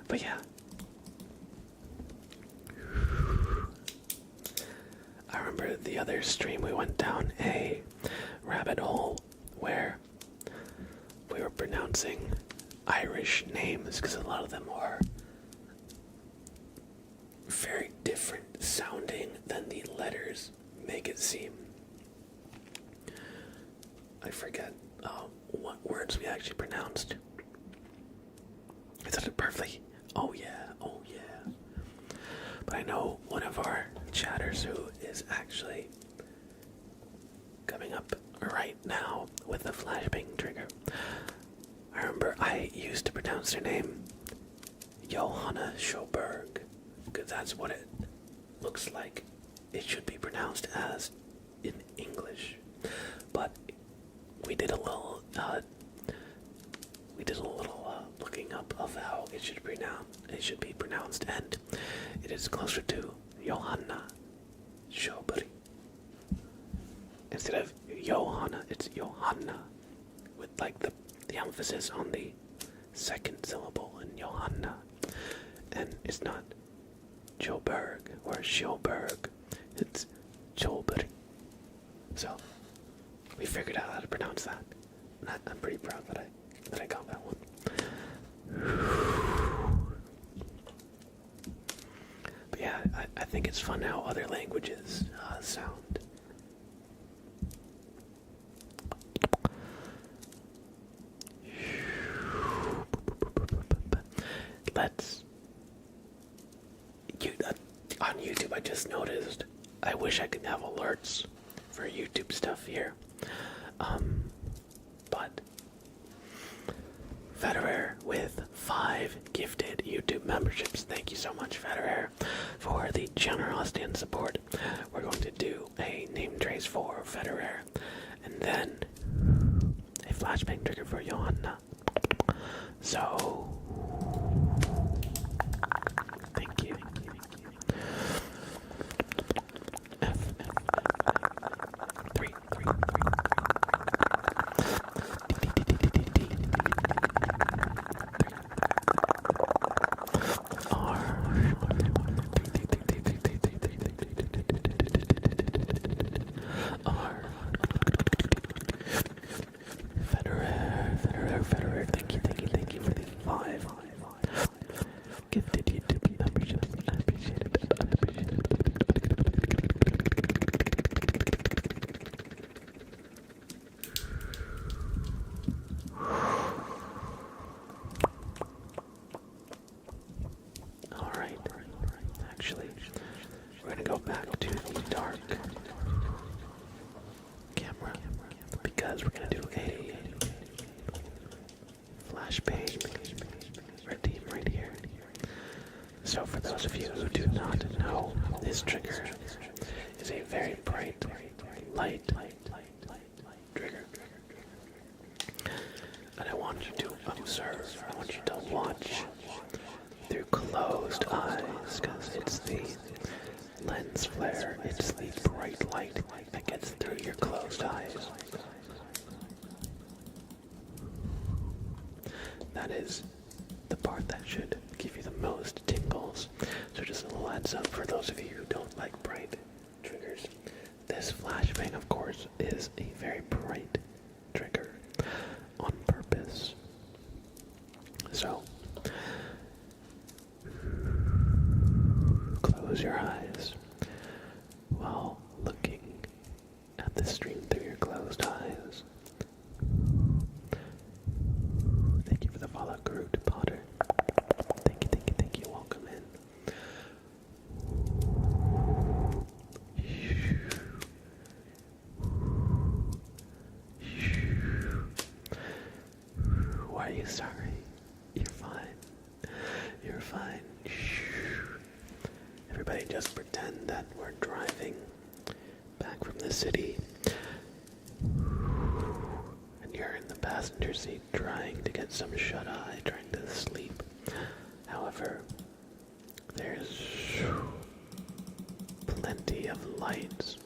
But yeah. I remember the other stream we went down a rabbit hole where we were pronouncing Irish names because a lot of them are very different sounding than the letters make it seem. I forget what words we actually pronounced. Is that perfectly? Oh yeah. But I know one of our chatters who is actually coming up right now with a flashbang trigger. I remember I used to pronounce her name Johanna Schoberg, because that's what it looks like it should be pronounced as in English. But we did a little looking up of how it should be pronounced, and it is closer to Johanna Schoberg. Instead of Johanna, it's Johanna, with like the emphasis on the second syllable in Johanna, and it's not Joburg or Schilberg. It's Joburg. So we figured out how to pronounce that. I'm pretty proud that I got that one. But yeah, I think it's fun how other languages sound. On YouTube, I just noticed. I wish I could have alerts for YouTube stuff here. But Federer with 5 gifted YouTube memberships. Thank you so much, Federer, for the generosity and support. We're going to do a name trace for Federer, and then a flashbang trigger for Johanna. So, thank you. Three. Federer, thank you for the 5 gifted YouTube memberships. I appreciate it. Alright. Actually, we're gonna go back to the dark camera because we're gonna do a flashbang redeem right here. So for those of you who do not know, this trigger is a very bright light trigger. And I want you to observe, I want you to watch through closed eyes, because it's the lens flare, it's the bright light that gets through your closed eyes. That is the part that should give you the most tingles. So just a little heads up for those of you who don't like bright triggers. This flashbang, of course, is a very bright trigger on purpose. So, close your eyes while looking at the stream through your closed eyes. Thank you for the follow, Groot Potter. Thank you. Welcome in. Why are you sorry? You're fine. You're fine. Everybody just pretend that we're driving back from the city. And you're in the passenger seat trying to get some shut-eye, trying to sleep. However, there's plenty of lights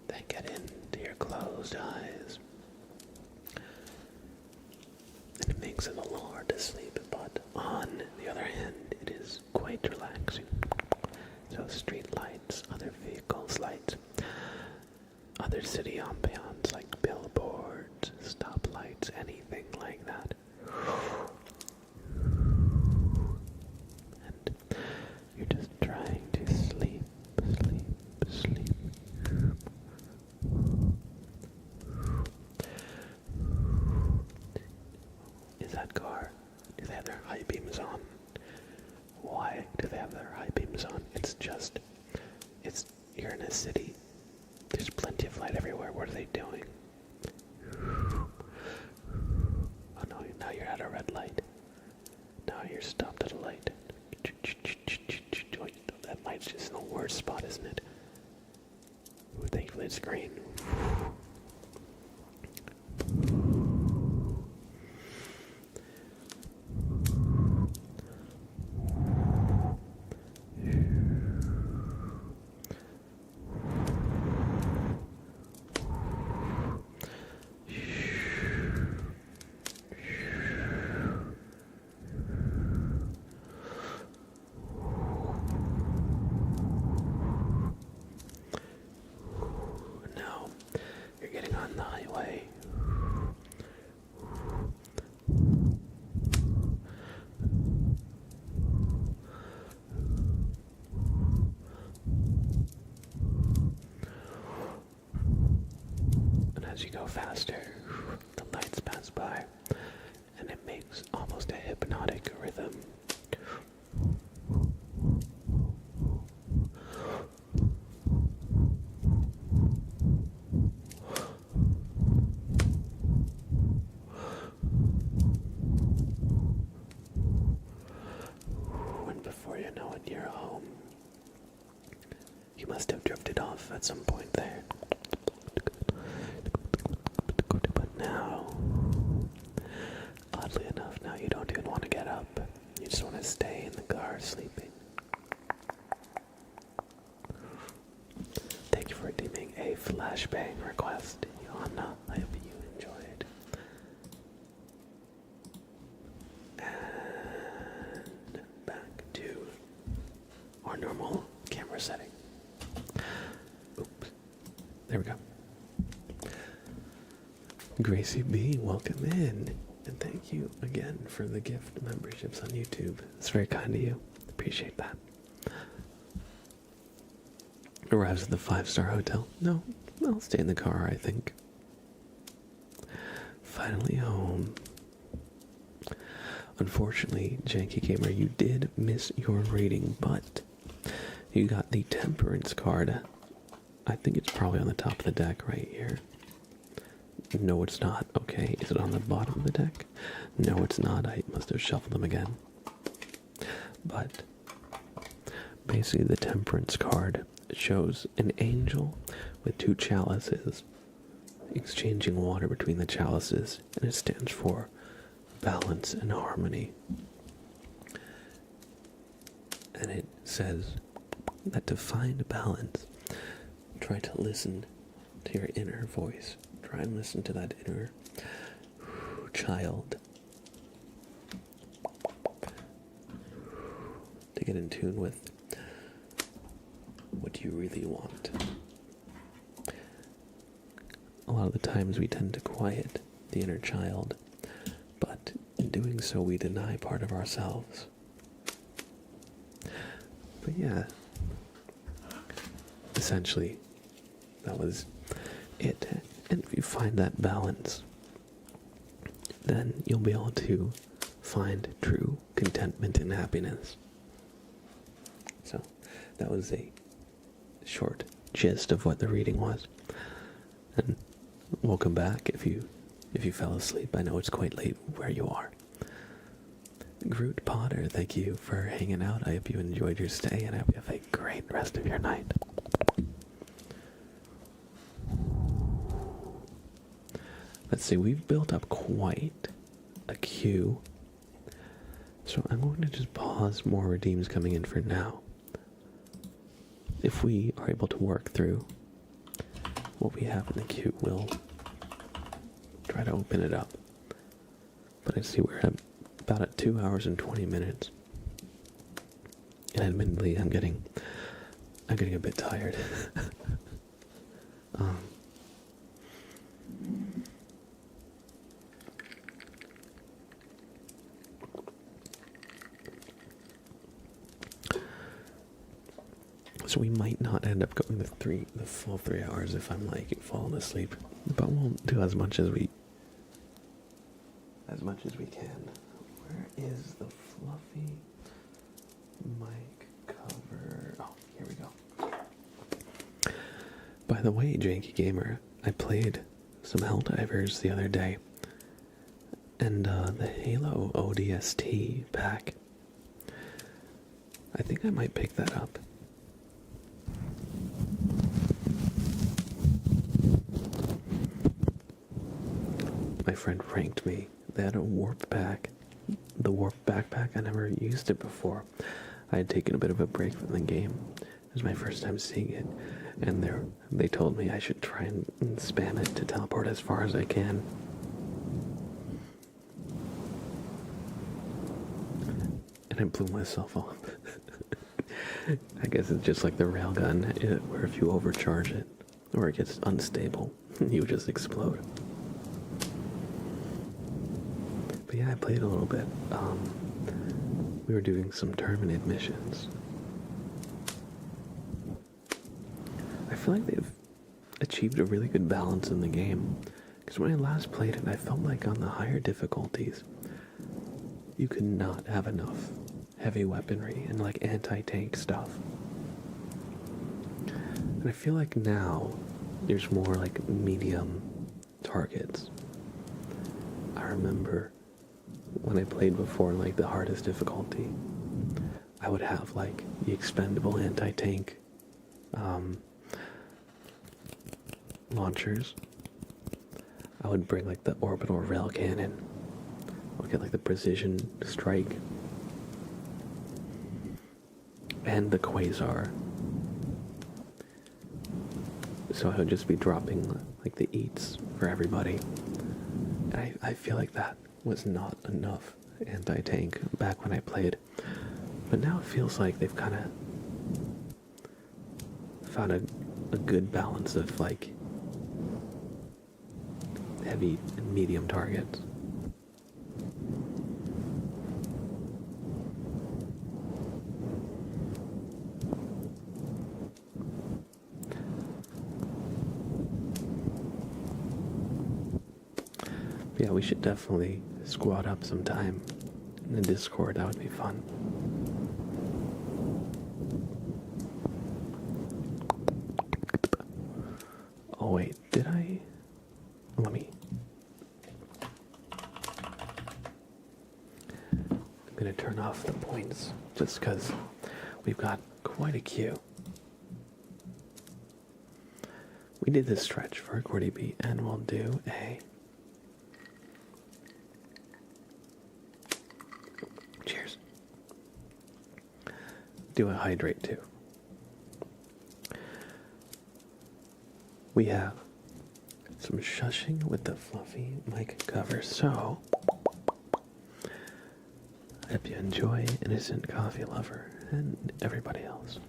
that get into your closed eyes. And it makes it a little hard to sleep, but on the other hand, it is quite relaxing. So street lights, other vehicles lights, other city ambiance like billboards, stoplights, anything like that. And you're just trying to sleep. Is that car? Do they have their high beams on? Why do they have their high beams on? You're in a city. There's plenty of light everywhere. What are they doing? Oh no, now you're at a red light. Now you're stopped at a light. That light's just in the worst spot, isn't it? Ooh, thankfully it's green. as you go faster, the lights pass by, and it makes almost a hypnotic rhythm. And before you know it, you're home. You must have drifted off at some point there. But now, oddly enough, now you don't even want to get up. You just want to stay in the car sleeping. Thank you for redeeming a flashbang request, Johanna. I hope you enjoyed. And back to our normal camera setting. Oops. There we go. Gracie B, welcome in. And thank you again for the gift memberships on YouTube. It's very kind of you. Appreciate that. Arrives at the 5-star hotel. No, I'll stay in the car, I think. Finally home. Unfortunately, Janky Gamer, you did miss your rating, but you got the Temperance card. I think it's probably on the top of the deck right here. No, it's not. Okay, is it on the bottom of the deck? No, it's not. I must have shuffled them again. But basically the Temperance card shows an angel with 2 chalices exchanging water between the chalices, and it stands for balance and harmony. And it says that to find balance, try to listen to your inner voice. Try and listen to that inner child to get in tune with what you really want. A lot of the times we tend to quiet the inner child, but in doing so we deny part of ourselves. But yeah, essentially that was it. And if you find that balance, then you'll be able to find true contentment and happiness. So that was a short gist of what the reading was. And welcome back if you fell asleep. I know it's quite late where you are. Groot Potter, thank you for hanging out. I hope you enjoyed your stay, and I hope you have a great rest of your night. Let's see, we've built up quite a queue. So I'm going to just pause more redeems coming in for now. If we are able to work through what we have in the queue, we'll try to open it up. But I see we're at 2 hours and 20 minutes. And admittedly, I'm getting a bit tired. So we might not end up going the full 3 hours if I'm like falling asleep, but we'll do as much as we can. Where is the fluffy mic cover? Oh, here we go. By the way, Janky Gamer, I played some Helldivers the other day, and the Halo ODST pack, I think I might pick that up. My friend pranked me. They had a warp pack. The warp backpack, I never used it before. I had taken a bit of a break from the game. It was my first time seeing it. And they told me I should try and spam it to teleport as far as I can. And I blew myself up. I guess it's just like the railgun, where if you overcharge it, or it gets unstable, you just explode. But yeah, I played a little bit. We were doing some Terminate missions. I feel like achieved a really good balance in the game. Because when I last played it, I felt like on the higher difficulties, you could not have enough heavy weaponry and like anti-tank stuff. And I feel like now there's more like medium targets. I remember when I played before in like the hardest difficulty, I would have like the expendable anti-tank launchers. I would bring like the orbital rail cannon. I would get like the precision strike and the quasar. So I would just be dropping like the eats for everybody. And I feel like that was not enough anti-tank back when I played. But now it feels like they've kind of found a good balance of like heavy and medium targets. Yeah, we should definitely squad up sometime in the Discord. That would be fun. Oh wait, did I? Let me. I'm gonna turn off the points just because we've got quite a queue. We did this stretch for Cordy B, and we'll do a cheers. Do a hydrate too. We have some shushing with the fluffy mic cover, so I hope you enjoy, innocent coffee lover and everybody else.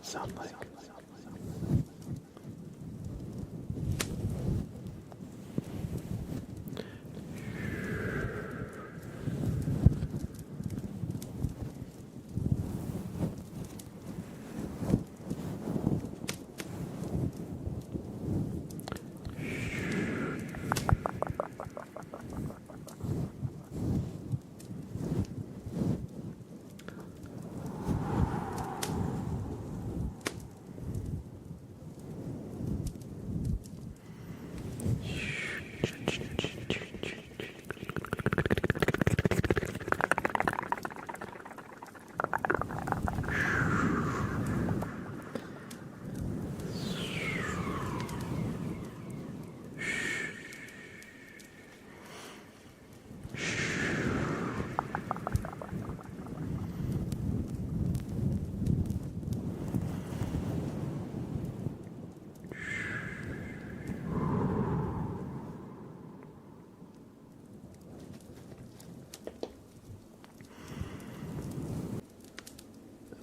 Sound like.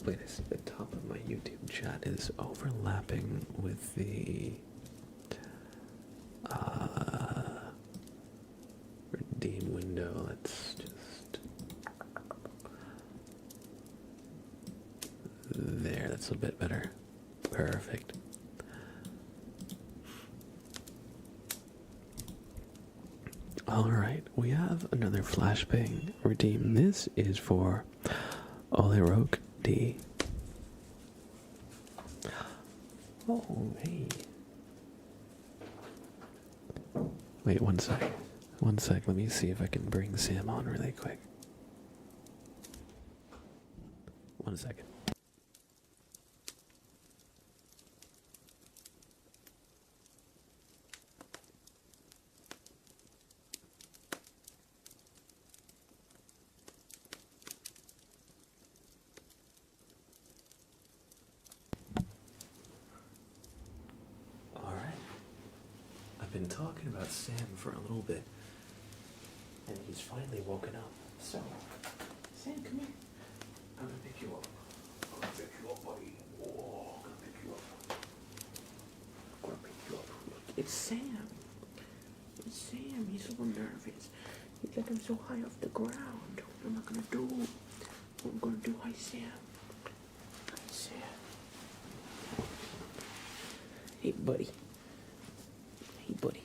Wait, I see the top of my YouTube chat is overlapping with the redeem window. Let's just there. That's a bit better. Perfect. Alright, we have another flashbang redeem. This is for Oleroke D. Oh, hey. Wait, one sec. One sec, let me see if I can bring Sam on really quick. 1 second. Been talking about Sam for a little bit, and he's finally woken up. So, Sam, come here. I'm gonna pick you up. I'm gonna pick you up, buddy. Oh, I'm gonna pick you up. I'm gonna pick you up. Look, it's Sam. It's Sam. He's a little nervous. He's like, I'm so high off the ground. What am I gonna do? What am I gonna do? Hi, Sam. Hi, Sam. Hey, buddy. Hey, buddy.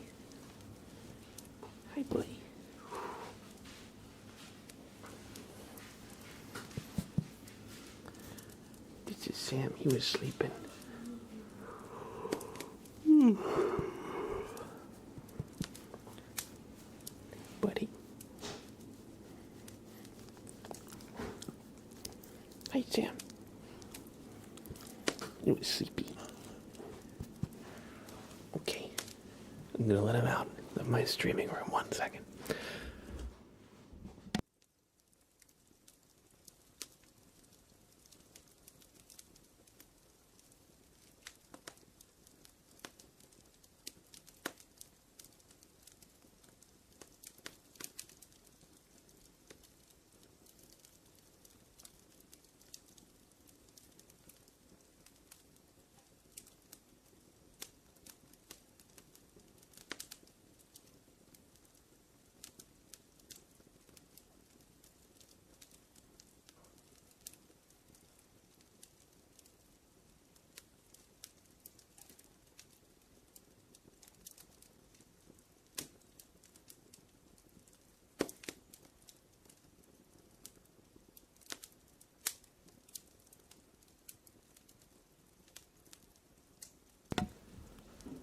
Hi, buddy. This is Sam. He was sleeping. Buddy. Hi, Sam. He was sleepy. Okay. I'm gonna let him out of my streaming room 1 second.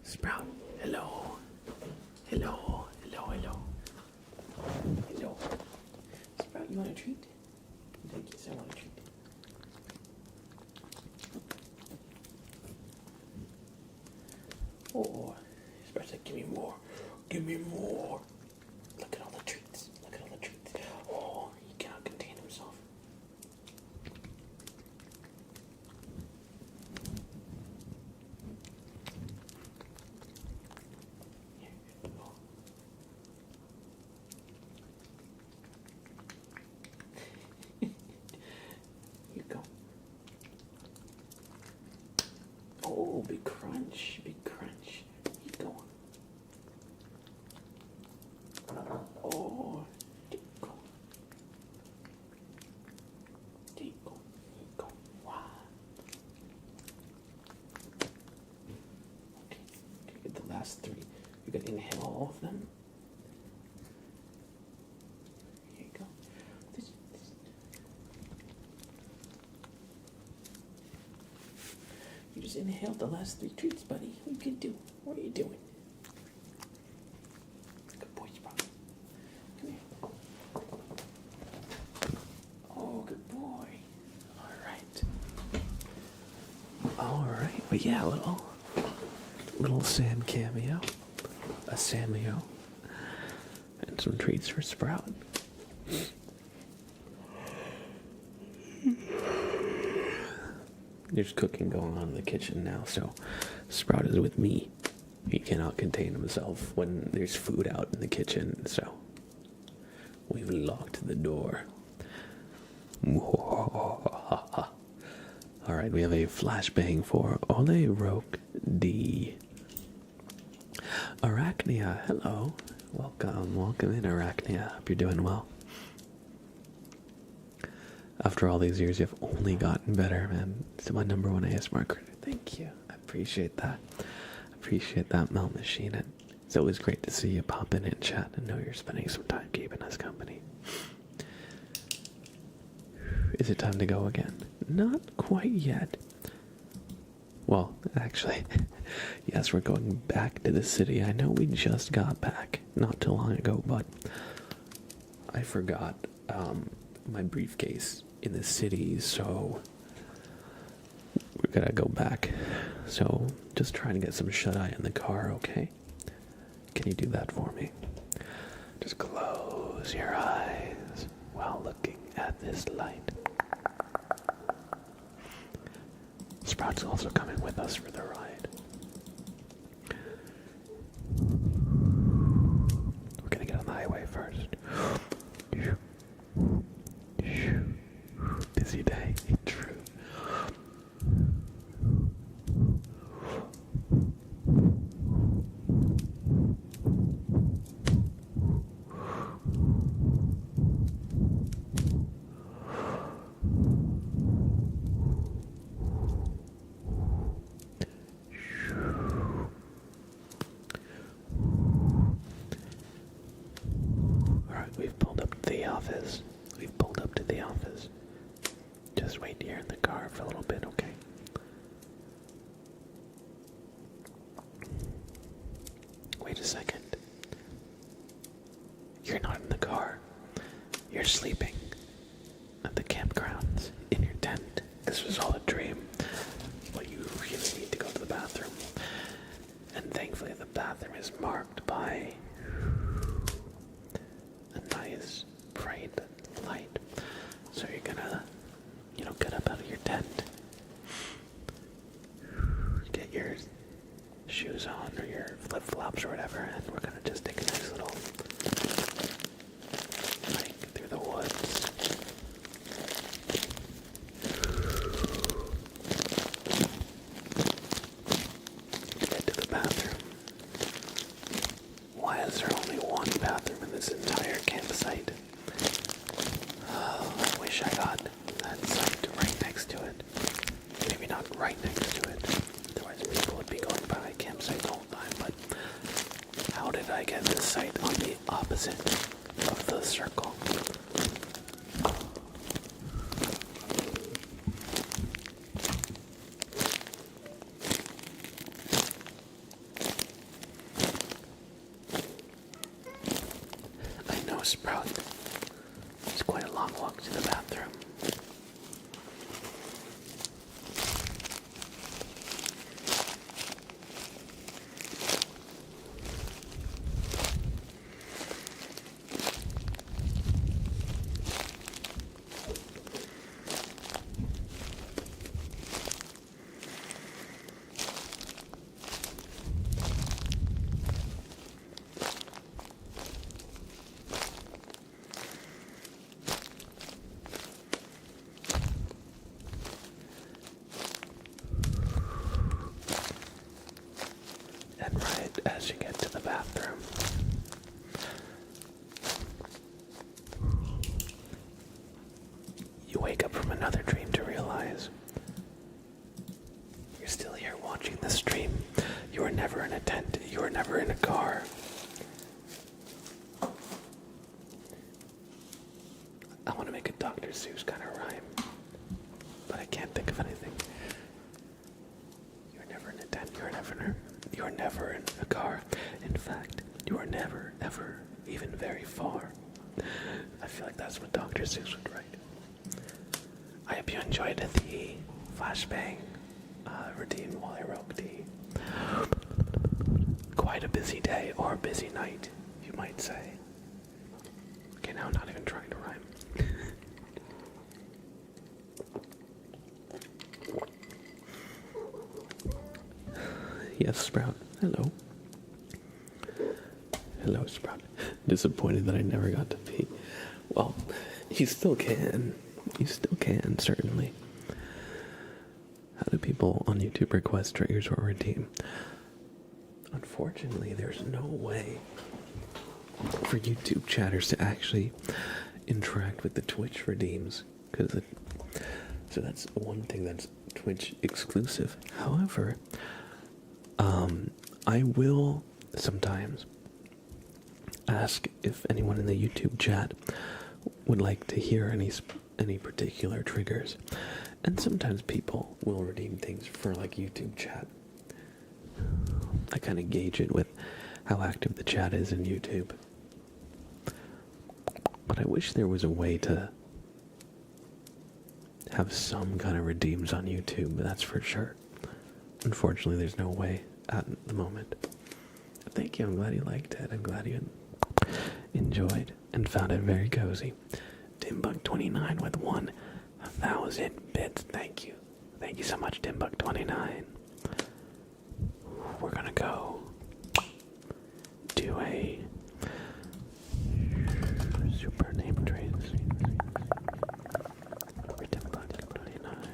Sprout, hello. Hello, hello, hello. Hello. Sprout, you want a treat? Thank you, I want a treat. Oh, Sprout's like, give me more. Give me more. Look at all the treats. Look at all the treats. Oh, he cannot contain himself. Oh, big crunch, big crunch. Keep going. Oh, there you go. There you go. There you go. Wow. Okay, get the last three. You're gonna inhale all of them. Here you go. This. You just inhaled the last three treats, buddy. What you can do? What are you doing? Good boy, Sprout. Come here. Oh, good boy. All right. But yeah, little Sam cameo, a Sameo, and some treats for Sprout. There's cooking going on in the kitchen now, so Sprout is with me. He cannot contain himself when there's food out in the kitchen, so we've locked the door. Alright, we have a flashbang for Ole Roke D. Arachnia, hello. Welcome in, Arachnia. Hope you're doing well. After all these years, you've only gotten better, man. It's my #1 ASMR critic. Thank you. I appreciate that. Appreciate that, Melt Machine. And it's always great to see you pop in and chat and know you're spending some time keeping us company. Is it time to go again? Not quite yet. Well, actually, yes, we're going back to the city. I know we just got back not too long ago, but I forgot my briefcase in the city, so we're gonna go back. So just trying to get some shut-eye in the car, okay? Can you do that for me? Just close your eyes while looking at this light. Sprout's also coming with us for the ride. We're gonna get on the highway first. Busy day, true. Alright, we've pulled up to the office. Just wait here in the car for a little bit, okay? Wait a second. You're not in the car. You're sleeping at the campgrounds in your tent. This was all a dream. But you really need to go to the bathroom. And thankfully the bathroom is marked by a nice bright light. So you're gonna, get up out of your tent. Get your shoes on or your flip-flops or whatever, and we're gonna just take a nice little hike through the woods. Get to the bathroom. Why is there only one bathroom in this entire campsite? Oh, I wish I got that site right next to it. Maybe not right next to it. Otherwise people would be going by campsites all the time. But how did I get this site on the opposite of the circle? I know, Sprout. It's quite a long walk to the bathroom. And right as you get to the bathroom, you wake up from another dream to realize you're still here watching the stream. You were never in a tent. You were never in a car. I want to make a Dr. Seuss kind of rhyme, but I can't think of anything. You were never in a tent. You were never in a car. In fact, you were never, ever, even very far. I feel like that's what Dr. Seuss would write. I hope you enjoyed the flashbang redeemed while I wrote D. Quite a busy day, or a busy night, you might say. Okay, now I'm not even trying to rhyme. Yes, Sprout. Hello. Hello, Sprout. Disappointed that I never got to pee. Well, you still can. You still can, certainly. How do people on YouTube request triggers or redeem? Unfortunately, there's no way for YouTube chatters to actually interact with the Twitch redeems, so that's one thing that's Twitch exclusive. However, I will sometimes ask if anyone in the YouTube chat would like to hear any particular triggers, and sometimes people will redeem things for like YouTube chat. I kind of gauge it with how active the chat is in YouTube. But I wish there was a way to have some kind of redeems on YouTube, that's for sure. Unfortunately, there's no way at the moment. Thank you, I'm glad you liked it. I'm glad you enjoyed and found it very cozy. Timbuk29 with 1,000 bits. Thank you. Thank you so much, Timbuk29. We're gonna go do a super name trace. For Timbuk29.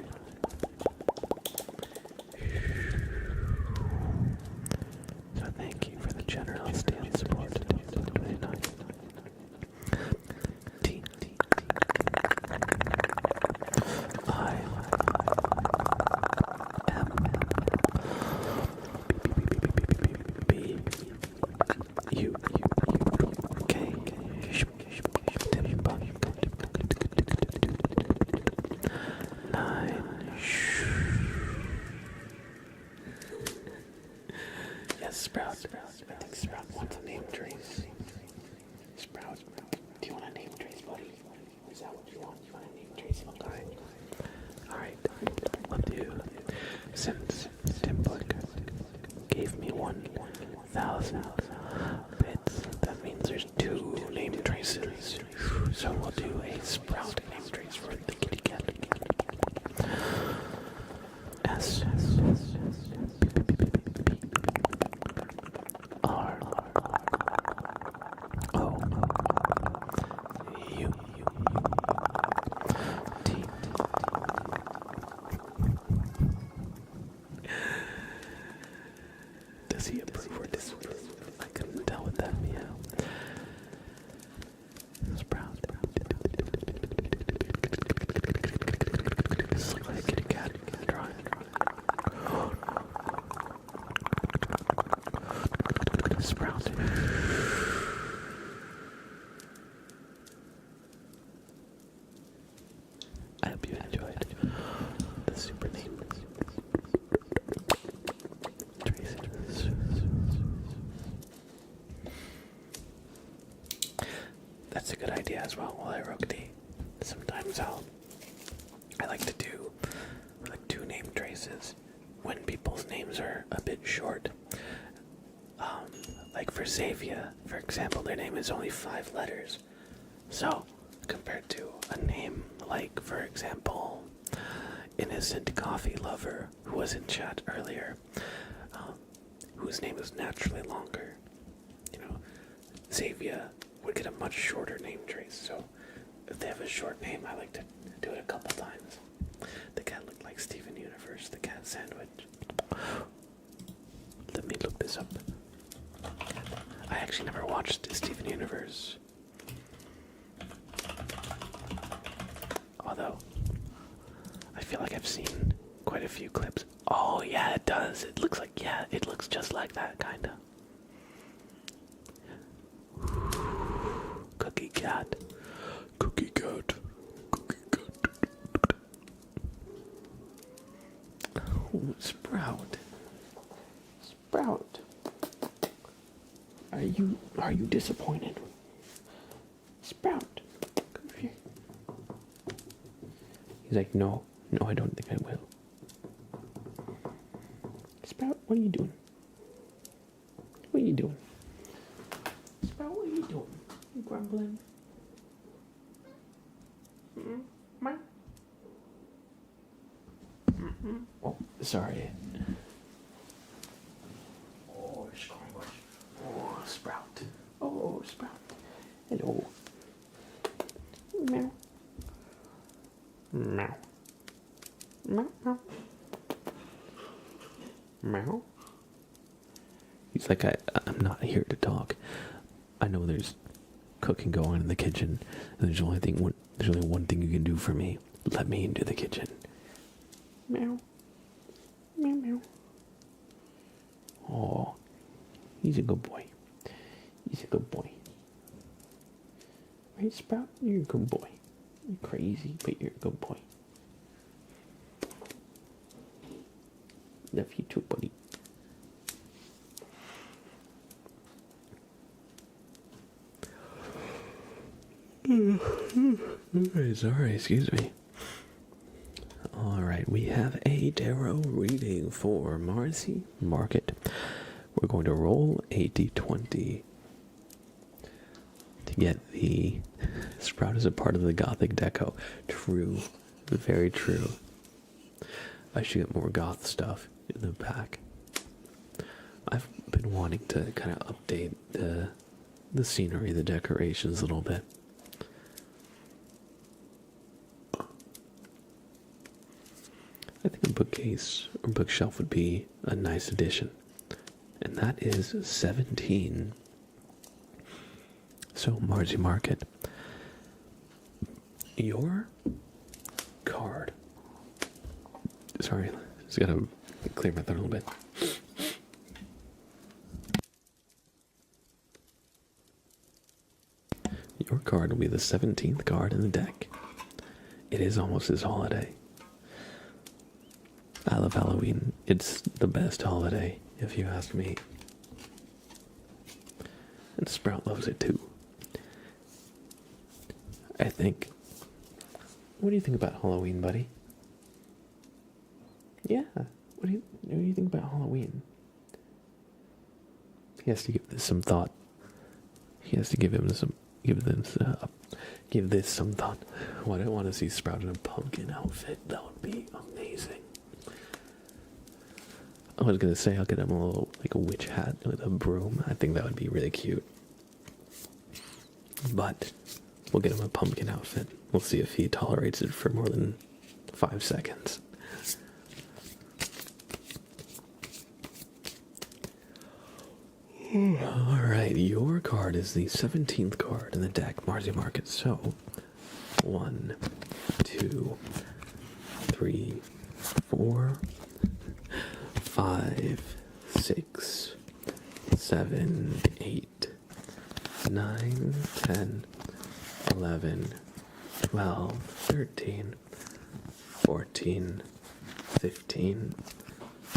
So thank you for the generosity and support. Timbuk29. T. I. M. B. U. K. Timbuk. 9. Yes, Sprout. I think Sprout wants a name trace. Sprout, do you want a name trace, buddy? Is that what you want? You want a name trace, little guy? Alright, we'll do. Since Timbuk gave me 1,000 bits, that means there's 2 name traces. So we'll do a Sprout name trace for the kitty cat. S. R. O. U. T. Does he approve or disapprove? I couldn't tell with that meow. Sprout. This looks like a kitty cat drawing. Sprout. I hope you enjoyed the super name traces. That's a good idea as well. While I rook D, sometimes I like to do like 2 name traces when people's names are a bit short. Like for Xavier, for example, their name is only 5 letters. So, compared to a name like, for example, Innocent Coffee Lover, who was in chat earlier, whose name is naturally longer. You know, Xavier would get a much shorter name trace. So, if they have a short name, I like to do it a couple times. The cat looked like Steven Universe, the cat sandwich. Let me look this up. I actually never watched Steven Universe. Although, I feel like I've seen quite a few clips. Oh yeah, it does. It looks like, yeah, it looks just like that, kinda. Cookie cat. Cookie cat. Cookie cat. Oh, Sprout. Sprout. Are you disappointed? Sprout, come here. He's like, no, I don't think I will. Sprout, what are you doing? What are you doing? Sprout, what are you doing? You grumbling? Meow. Oh, sorry. Oh, Sprout. Oh, Sprout. Hello. Meow. Meow. Meow, meow. Meow. He's like, I'm not here to talk. I know there's cooking going on in the kitchen, and there's only one thing you can do for me. Let me into the kitchen. Meow. Meow, meow. Oh, he's a good boy. He's a good boy. Right, Sprout? You're a good boy. You're crazy, but you're a good boy. Love you too, buddy. Sorry, excuse me. Alright, we have a tarot reading for Marcy Market. We're going to roll a d20 to get the Sprout as a part of the Gothic deco. True. Very true. I should get more goth stuff in the back. I've been wanting to kind of update the scenery, the decorations a little bit. I think a bookcase or bookshelf would be a nice addition. And that is 17. So, Marcy Market, your card. Sorry, just gotta clear my throat a little bit. Your card will be the 17th card in the deck. It is almost his holiday. I love Halloween. It's the best holiday, if you ask me. And Sprout loves it too. I think. What do you think about Halloween, buddy? Yeah. What do you think about Halloween? He has to give this some thought. He has to give this some thought. Well, I don't want to see Sprout in a pumpkin outfit. That would be amazing. I was gonna say I'll get him a little, like a witch hat with a broom. I think that would be really cute. But we'll get him a pumpkin outfit. We'll see if he tolerates it for more than 5 seconds. Alright, your card is the 17th card in the deck, Marcy Market. So, 1, 2, 3, 4, 5, 6, 7, 8, 9, 10, 11, 12, 13, 14, 15,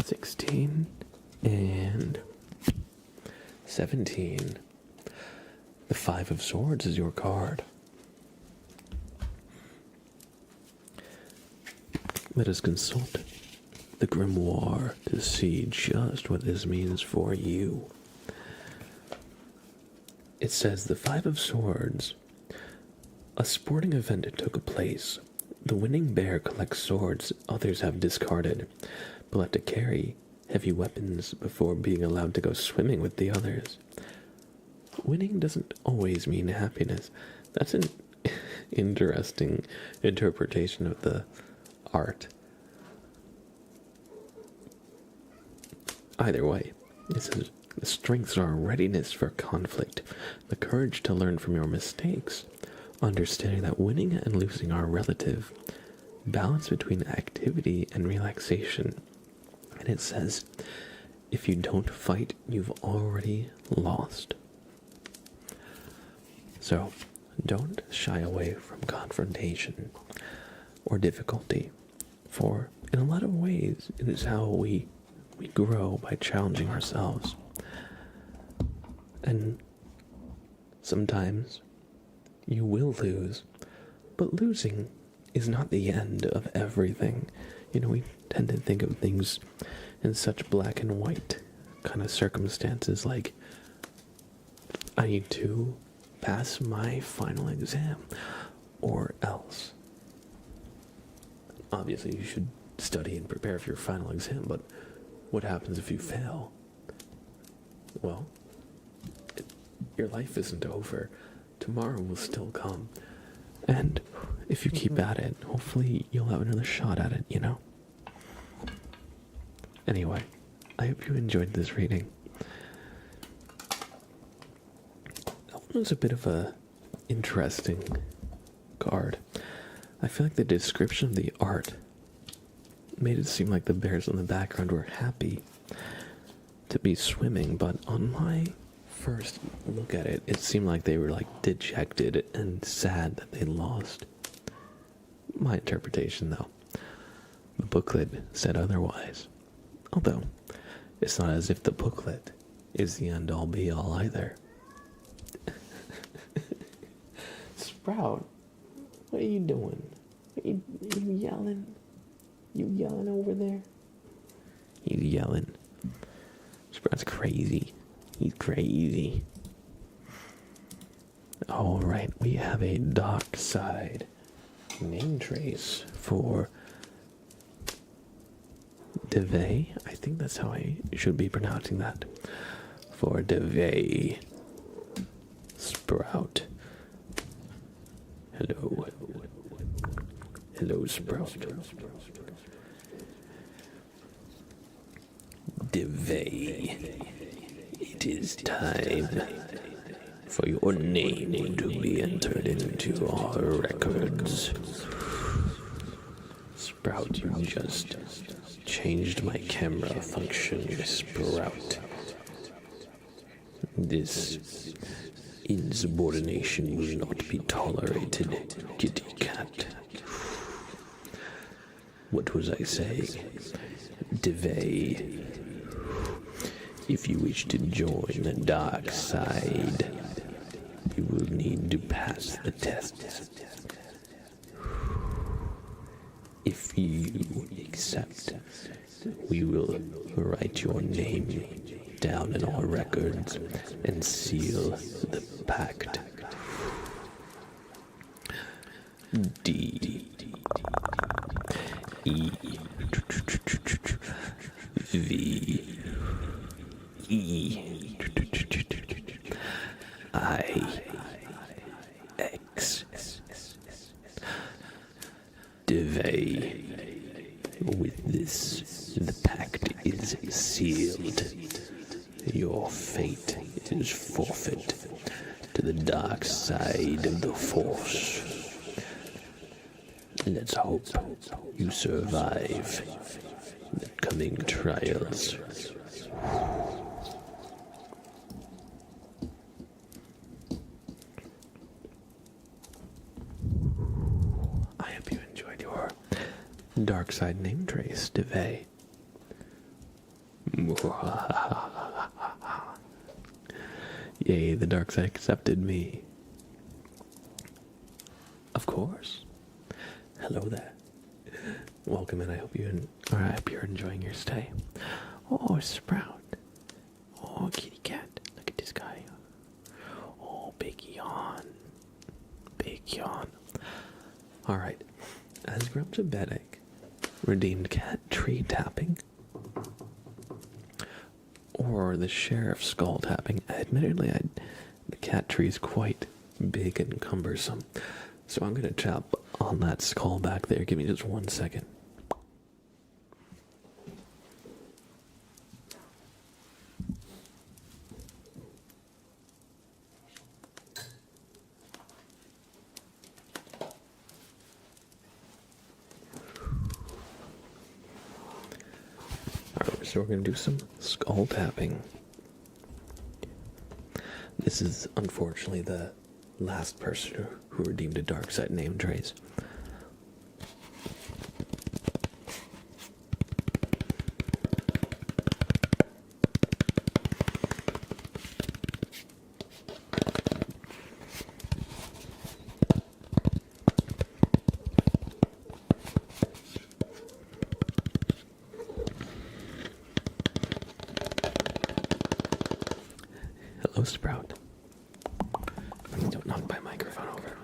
16, and 17. The 5 of Swords is your card. Let us consult the grimoire to see just what this means for you. It says the 5 of Swords. A sporting event took place. The winning bear collects swords others have discarded, but have to carry heavy weapons before being allowed to go swimming with the others. Winning doesn't always mean happiness. That's an interesting interpretation of the art. Either way, it says the strengths are readiness for conflict, the courage to learn from your mistakes, understanding that winning and losing are relative, balance between activity and relaxation. And it says, if you don't fight, you've already lost. So, don't shy away from confrontation or difficulty, for in a lot of ways, it is how we grow by challenging ourselves. And sometimes you will lose, but losing is not the end of everything. You know, we tend to think of things in such black and white kind of circumstances, like, I need to pass my final exam, or else. Obviously, you should study and prepare for your final exam, but what happens if you fail? Well, your life isn't over. Tomorrow will still come. And if you keep at it, hopefully you'll have another shot at it, you know? Anyway, I hope you enjoyed this reading. That one was a bit of a interesting card. I feel like the description of the art made it seem like the bears in the background were happy to be swimming, but on my first look at it, it seemed like they were like dejected and sad that they lost. My interpretation, though. The booklet said otherwise. Although, it's not as if the booklet is the end-all be-all either. Sprout, what are you doing? Are you yelling? You yelling over there? He's yelling. Sprout's crazy. He's crazy. Alright, we have a dark side name trace for DeVay. I think that's how I should be pronouncing that. For DeVay Sprout. Hello. Hello, Sprout. DeVay. It is time for your name to be entered into our records. Sprout, you just changed my camera function, Sprout. This insubordination will not be tolerated, kitty cat. What was I saying? DeVay. If you wish to join the dark side, you will need to pass the test. If you accept, we will write your name down in our records and seal the pact. D E V E I X DeVay. With this, the pact is sealed. Your fate is forfeit to the dark side of the Force. Let's hope you survive the coming trials. I hope you enjoyed your dark side name trace, DeVay. Yay, the dark side accepted me. Of course. Hello there. Welcome, and I hope you're enjoying your stay. Oh, Sprout. Oh, kitty cat. Look at this guy. Oh, big yawn. Big yawn. Alright. As Grumptobetic redeemed cat tree tapping, or the sheriff's skull tapping. Admittedly, the cat tree is quite big and cumbersome, so I'm going to tap on that skull back there. Give me just 1 second. Alright, so we're going to do some skull tapping. This is unfortunately the last person who redeemed a dark side name trace. Hello, Sprout. Please don't knock my microphone over.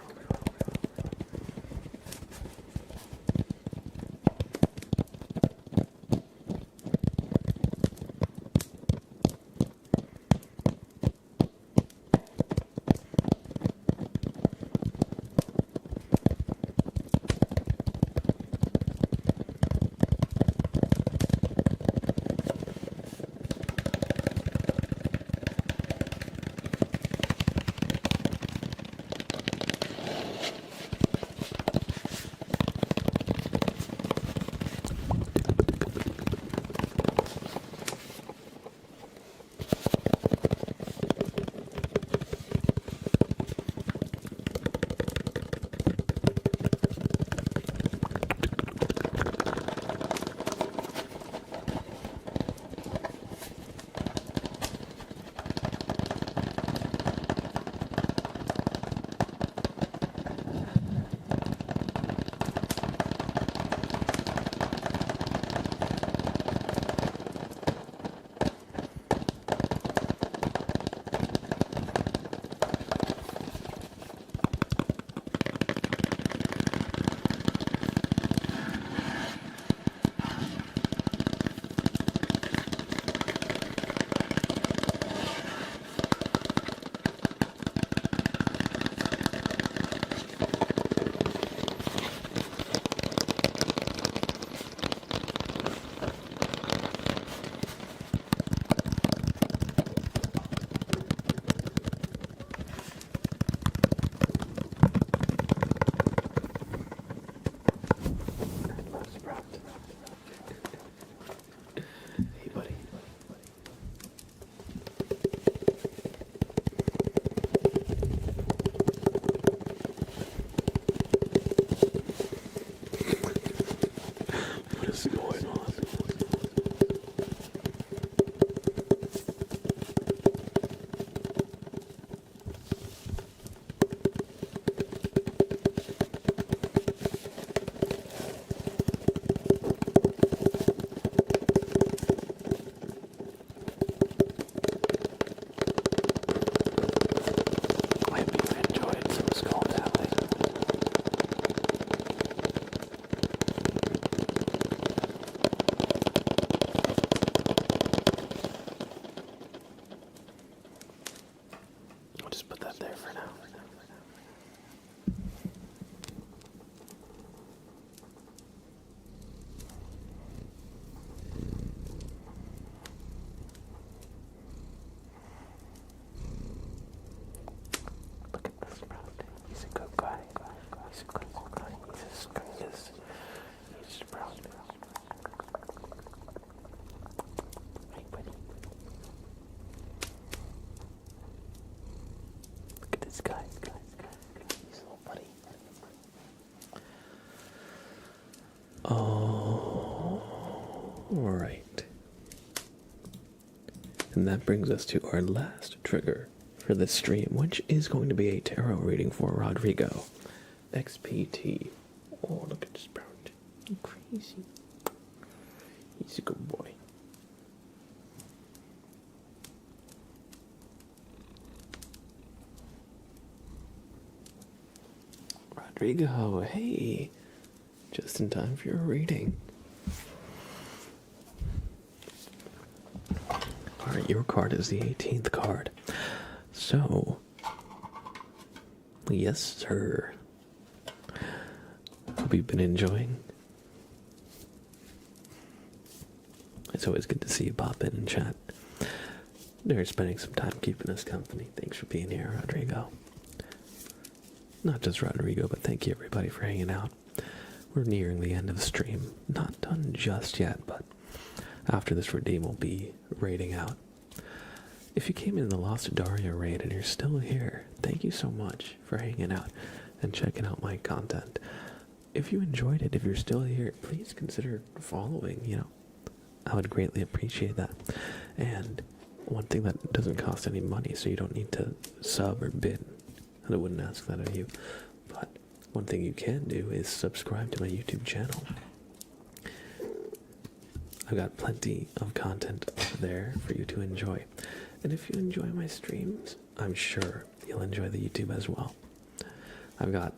I'll just put that there for now. Look at this Sprout. He's a good guy. He's a good guy. He's a Sprout. Hey, buddy. Look at this guy. He's a little buddy. All right. And that brings us to our last trigger for this stream, which is going to be a tarot reading for Rodrigo. XPT. Oh, look at this Sprout. Crazy. He's a good boy. Rodrigo, hey. Just in time for your reading. Alright, your card is the 18th card. So, yes, sir. Hope you've been enjoying. It's always good to see you pop in and chat. They're spending some time keeping us company. Thanks for being here, Rodrigo. Not just Rodrigo, but thank you everybody for hanging out. We're nearing the end of the stream. Not done just yet, but after this redeem, we'll be raiding out. If you came in the Lost Daria raid and you're still here, thank you so much for hanging out and checking out my content. If you enjoyed it, if you're still here, please consider following, I would greatly appreciate that. And one thing that doesn't cost any money, so you don't need to sub or bid, and I wouldn't ask that of you, but one thing you can do is subscribe to my YouTube channel. I've got plenty of content there for you to enjoy. And if you enjoy my streams, I'm sure you'll enjoy the YouTube as well. I've got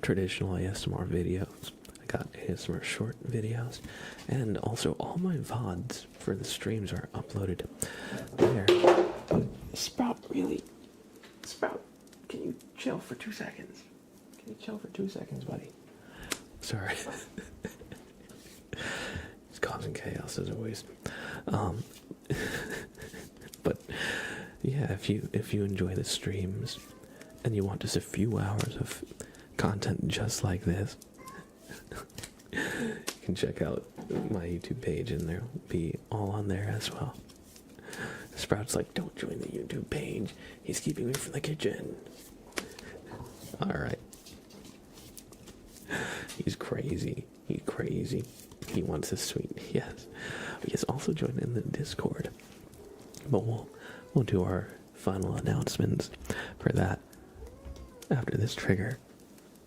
traditional ASMR videos. I got ASMR short videos. And also all my VODs for the streams are uploaded there. Sprout, really? Sprout, can you chill for 2 seconds? Can you chill for 2 seconds, buddy? Sorry. It's causing chaos as always. But yeah, if you enjoy the streams and you want just a few hours of content just like this, you can check out my YouTube page and there'll be all on there as well. Sprout's like, don't join the YouTube page. He's keeping me from the kitchen. Alright. He's crazy. He's crazy. He wants a sweet, yes. He has also joined in the Discord. But we'll do our final announcements for that after this trigger.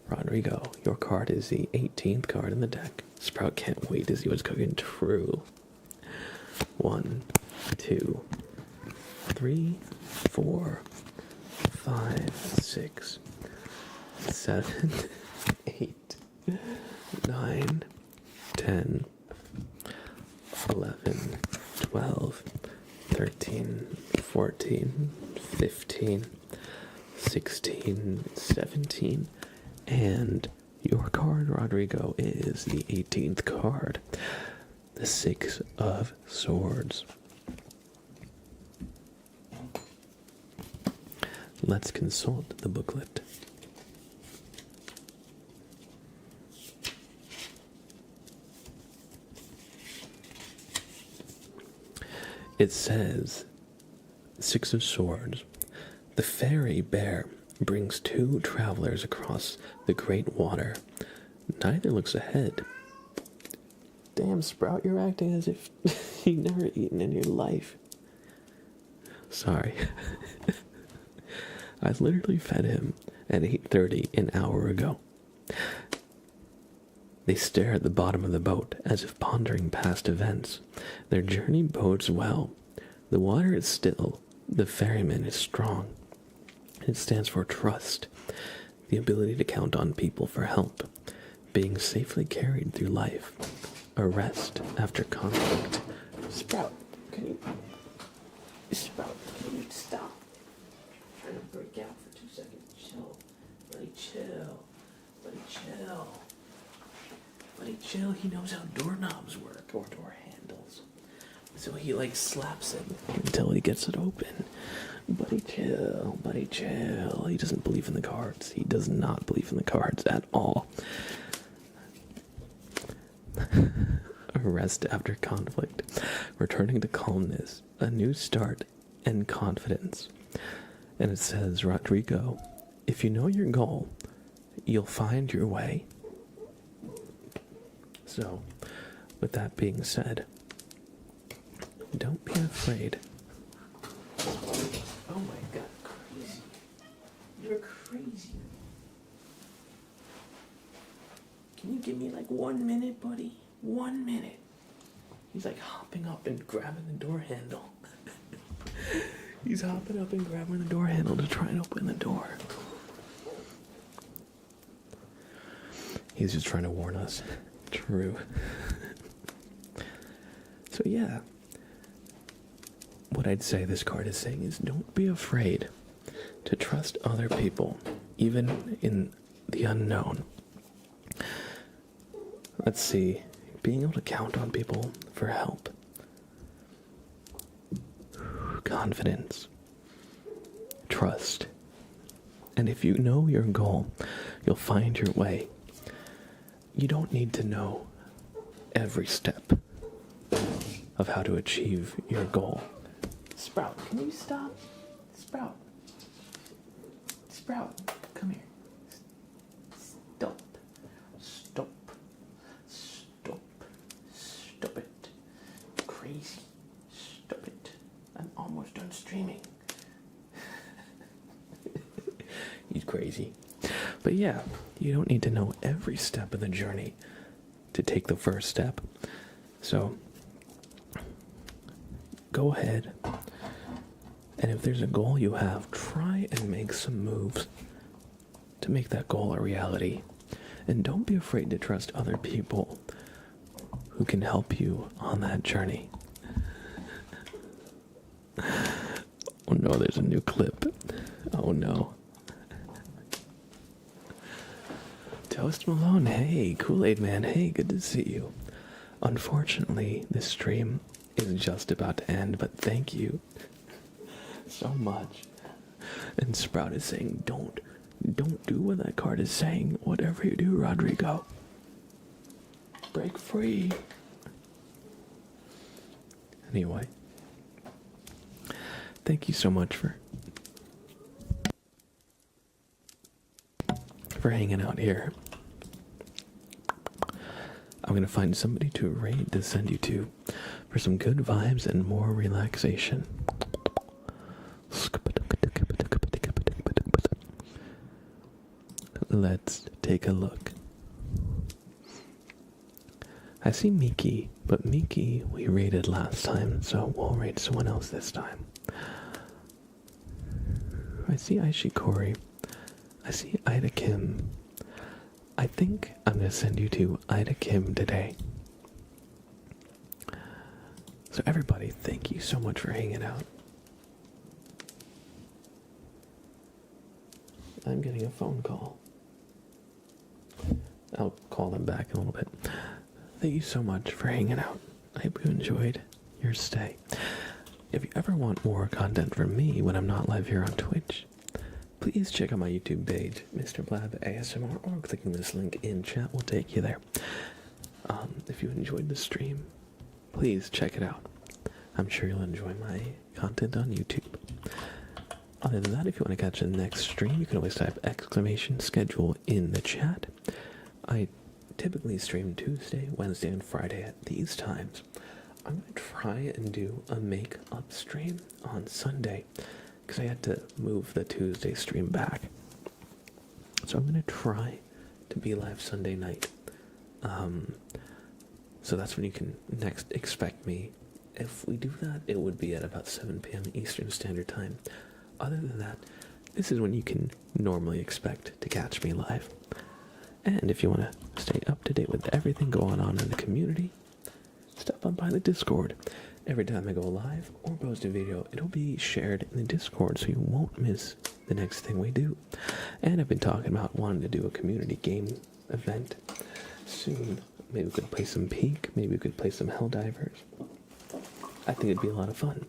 Rodrigo, your card is the 18th card in the deck. Sprout can't wait to see what's cooking. True. 1, 2, 3, 4, 5, 6, 7, 8, 9, 10, 11, 12, 13, 14, 15, 16, 17, and your card, Rodrigo, is the 18th card, the 6 of Swords. Let's consult the booklet. It says, 6 of Swords. The fairy bear brings 2 travelers across the great water. Neither looks ahead. Damn, Sprout, you're acting as if you've never eaten in your life. Sorry. I literally fed him at 8:30 an hour ago. They stare at the bottom of the boat as if pondering past events. Their journey bodes well. The water is still. The ferryman is strong. It stands for trust, the ability to count on people for help, being safely carried through life, a rest after conflict. Sprout, can you stop? chill. Buddy, chill. He knows how doorknobs work, or door handles. So he, like, slaps it until he gets it open. Buddy, chill. Buddy, chill. He doesn't believe in the cards. He does not believe in the cards at all. Rest after conflict. Returning to calmness. A new start and confidence. And it says, Rodrigo, if you know your goal, you'll find your way. So, with that being said, don't be afraid. Oh my god, crazy. You're crazy. Can you give me like 1 minute, buddy? 1 minute. He's like hopping up and grabbing the door handle. He's hopping up and grabbing the door handle to try and open the door. He's just trying to warn us. True. So yeah. What I'd say this card is saying is don't be afraid to trust other people, even in the unknown. Let's see. Being able to count on people for help. Confidence. Trust. And if you know your goal, you'll find your way. You don't need to know every step of how to achieve your goal. Sprout, can you stop? Sprout. Sprout, come here. Stop. Stop. Stop. Stop it. Crazy. Stop it. I'm almost done streaming. He's crazy. But yeah, you don't need to know every step of the journey to take the first step. So, go ahead. And if there's a goal you have, try and make some moves to make that goal a reality. And don't be afraid to trust other people who can help you on that journey. Oh no, there's a new clip. Oh no. Toast Malone, hey. Kool-Aid Man, hey, good to see you. Unfortunately, this stream is just about to end, but thank you so much. And Sprout is saying, don't do what that card is saying. Whatever you do, Rodrigo, break free. Anyway, thank you so much for hanging out here. I'm gonna find somebody to raid to send you to for some good vibes and more relaxation. Let's take a look. I see Miki, but Miki we raided last time, so we'll raid someone else this time. I see Aishikori. I see Ida Kim. I think I'm going to send you to Ida Kim today. So everybody, thank you so much for hanging out. I'm getting a phone call. I'll call them back in a little bit. Thank you so much for hanging out. I hope you enjoyed your stay. If you ever want more content from me when I'm not live here on Twitch, please check out my YouTube page, Mr. Blab ASMR, or clicking this link in chat will take you there. If you enjoyed the stream, please check it out. I'm sure you'll enjoy my content on YouTube. Other than that, if you want to catch the next stream, you can always type !schedule in the chat. I typically stream Tuesday, Wednesday, and Friday at these times. I'm going to try and do a make-up stream on Sunday, because I had to move the Tuesday stream back. So I'm going to try to be live Sunday night. So that's when you can next expect me. If we do that, it would be at about 7 p.m. Eastern Standard Time. Other than that, this is when you can normally expect to catch me live. And if you want to stay up to date with everything going on in the community, step on by the Discord. Every time I go live or post a video, it'll be shared in the Discord so you won't miss the next thing we do. And I've been talking about wanting to do a community game event soon. Maybe we could play some Peak. Maybe we could play some Helldivers. I think it'd be a lot of fun.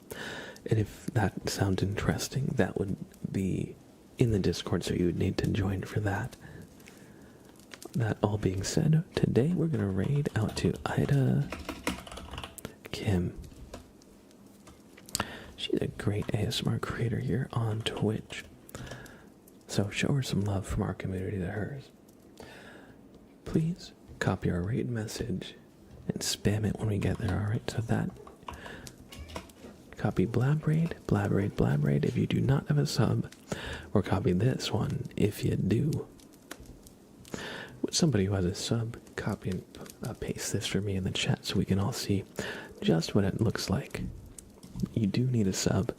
And if that sounds interesting, that would be in the Discord, so you would need to join for that. That all being said, today we're going to raid out to Ida Kim. She's a great ASMR creator here on Twitch. So show her some love from our community to hers. Please copy our raid message and spam it when we get there, alright? So that, copy blab raid if you do not have a sub, or copy this one if you do. With somebody who has a sub, copy and paste this for me in the chat so we can all see just what it looks like. You do need a sub,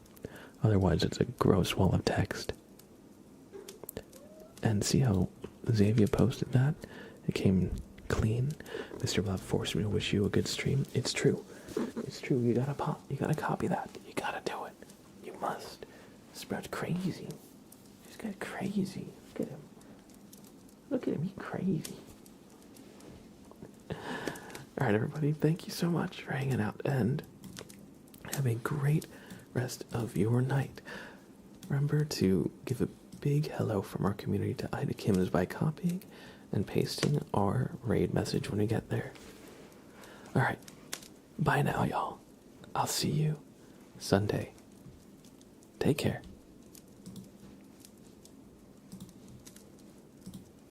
otherwise it's a gross wall of text. And see how Xavier posted that? It came clean. Mr. Love forced me to wish you a good stream. It's true. It's true. You gotta copy that. You gotta do it. You must. Sprout's crazy. He's got crazy. Look at him. Look at him. He's crazy. Alright, everybody. Thank you so much for hanging out, and have a great rest of your night. Remember to give a big hello from our community to Ida Kim by copying and pasting our raid message when we get there. Alright, bye now, y'all. I'll see you Sunday. Take care.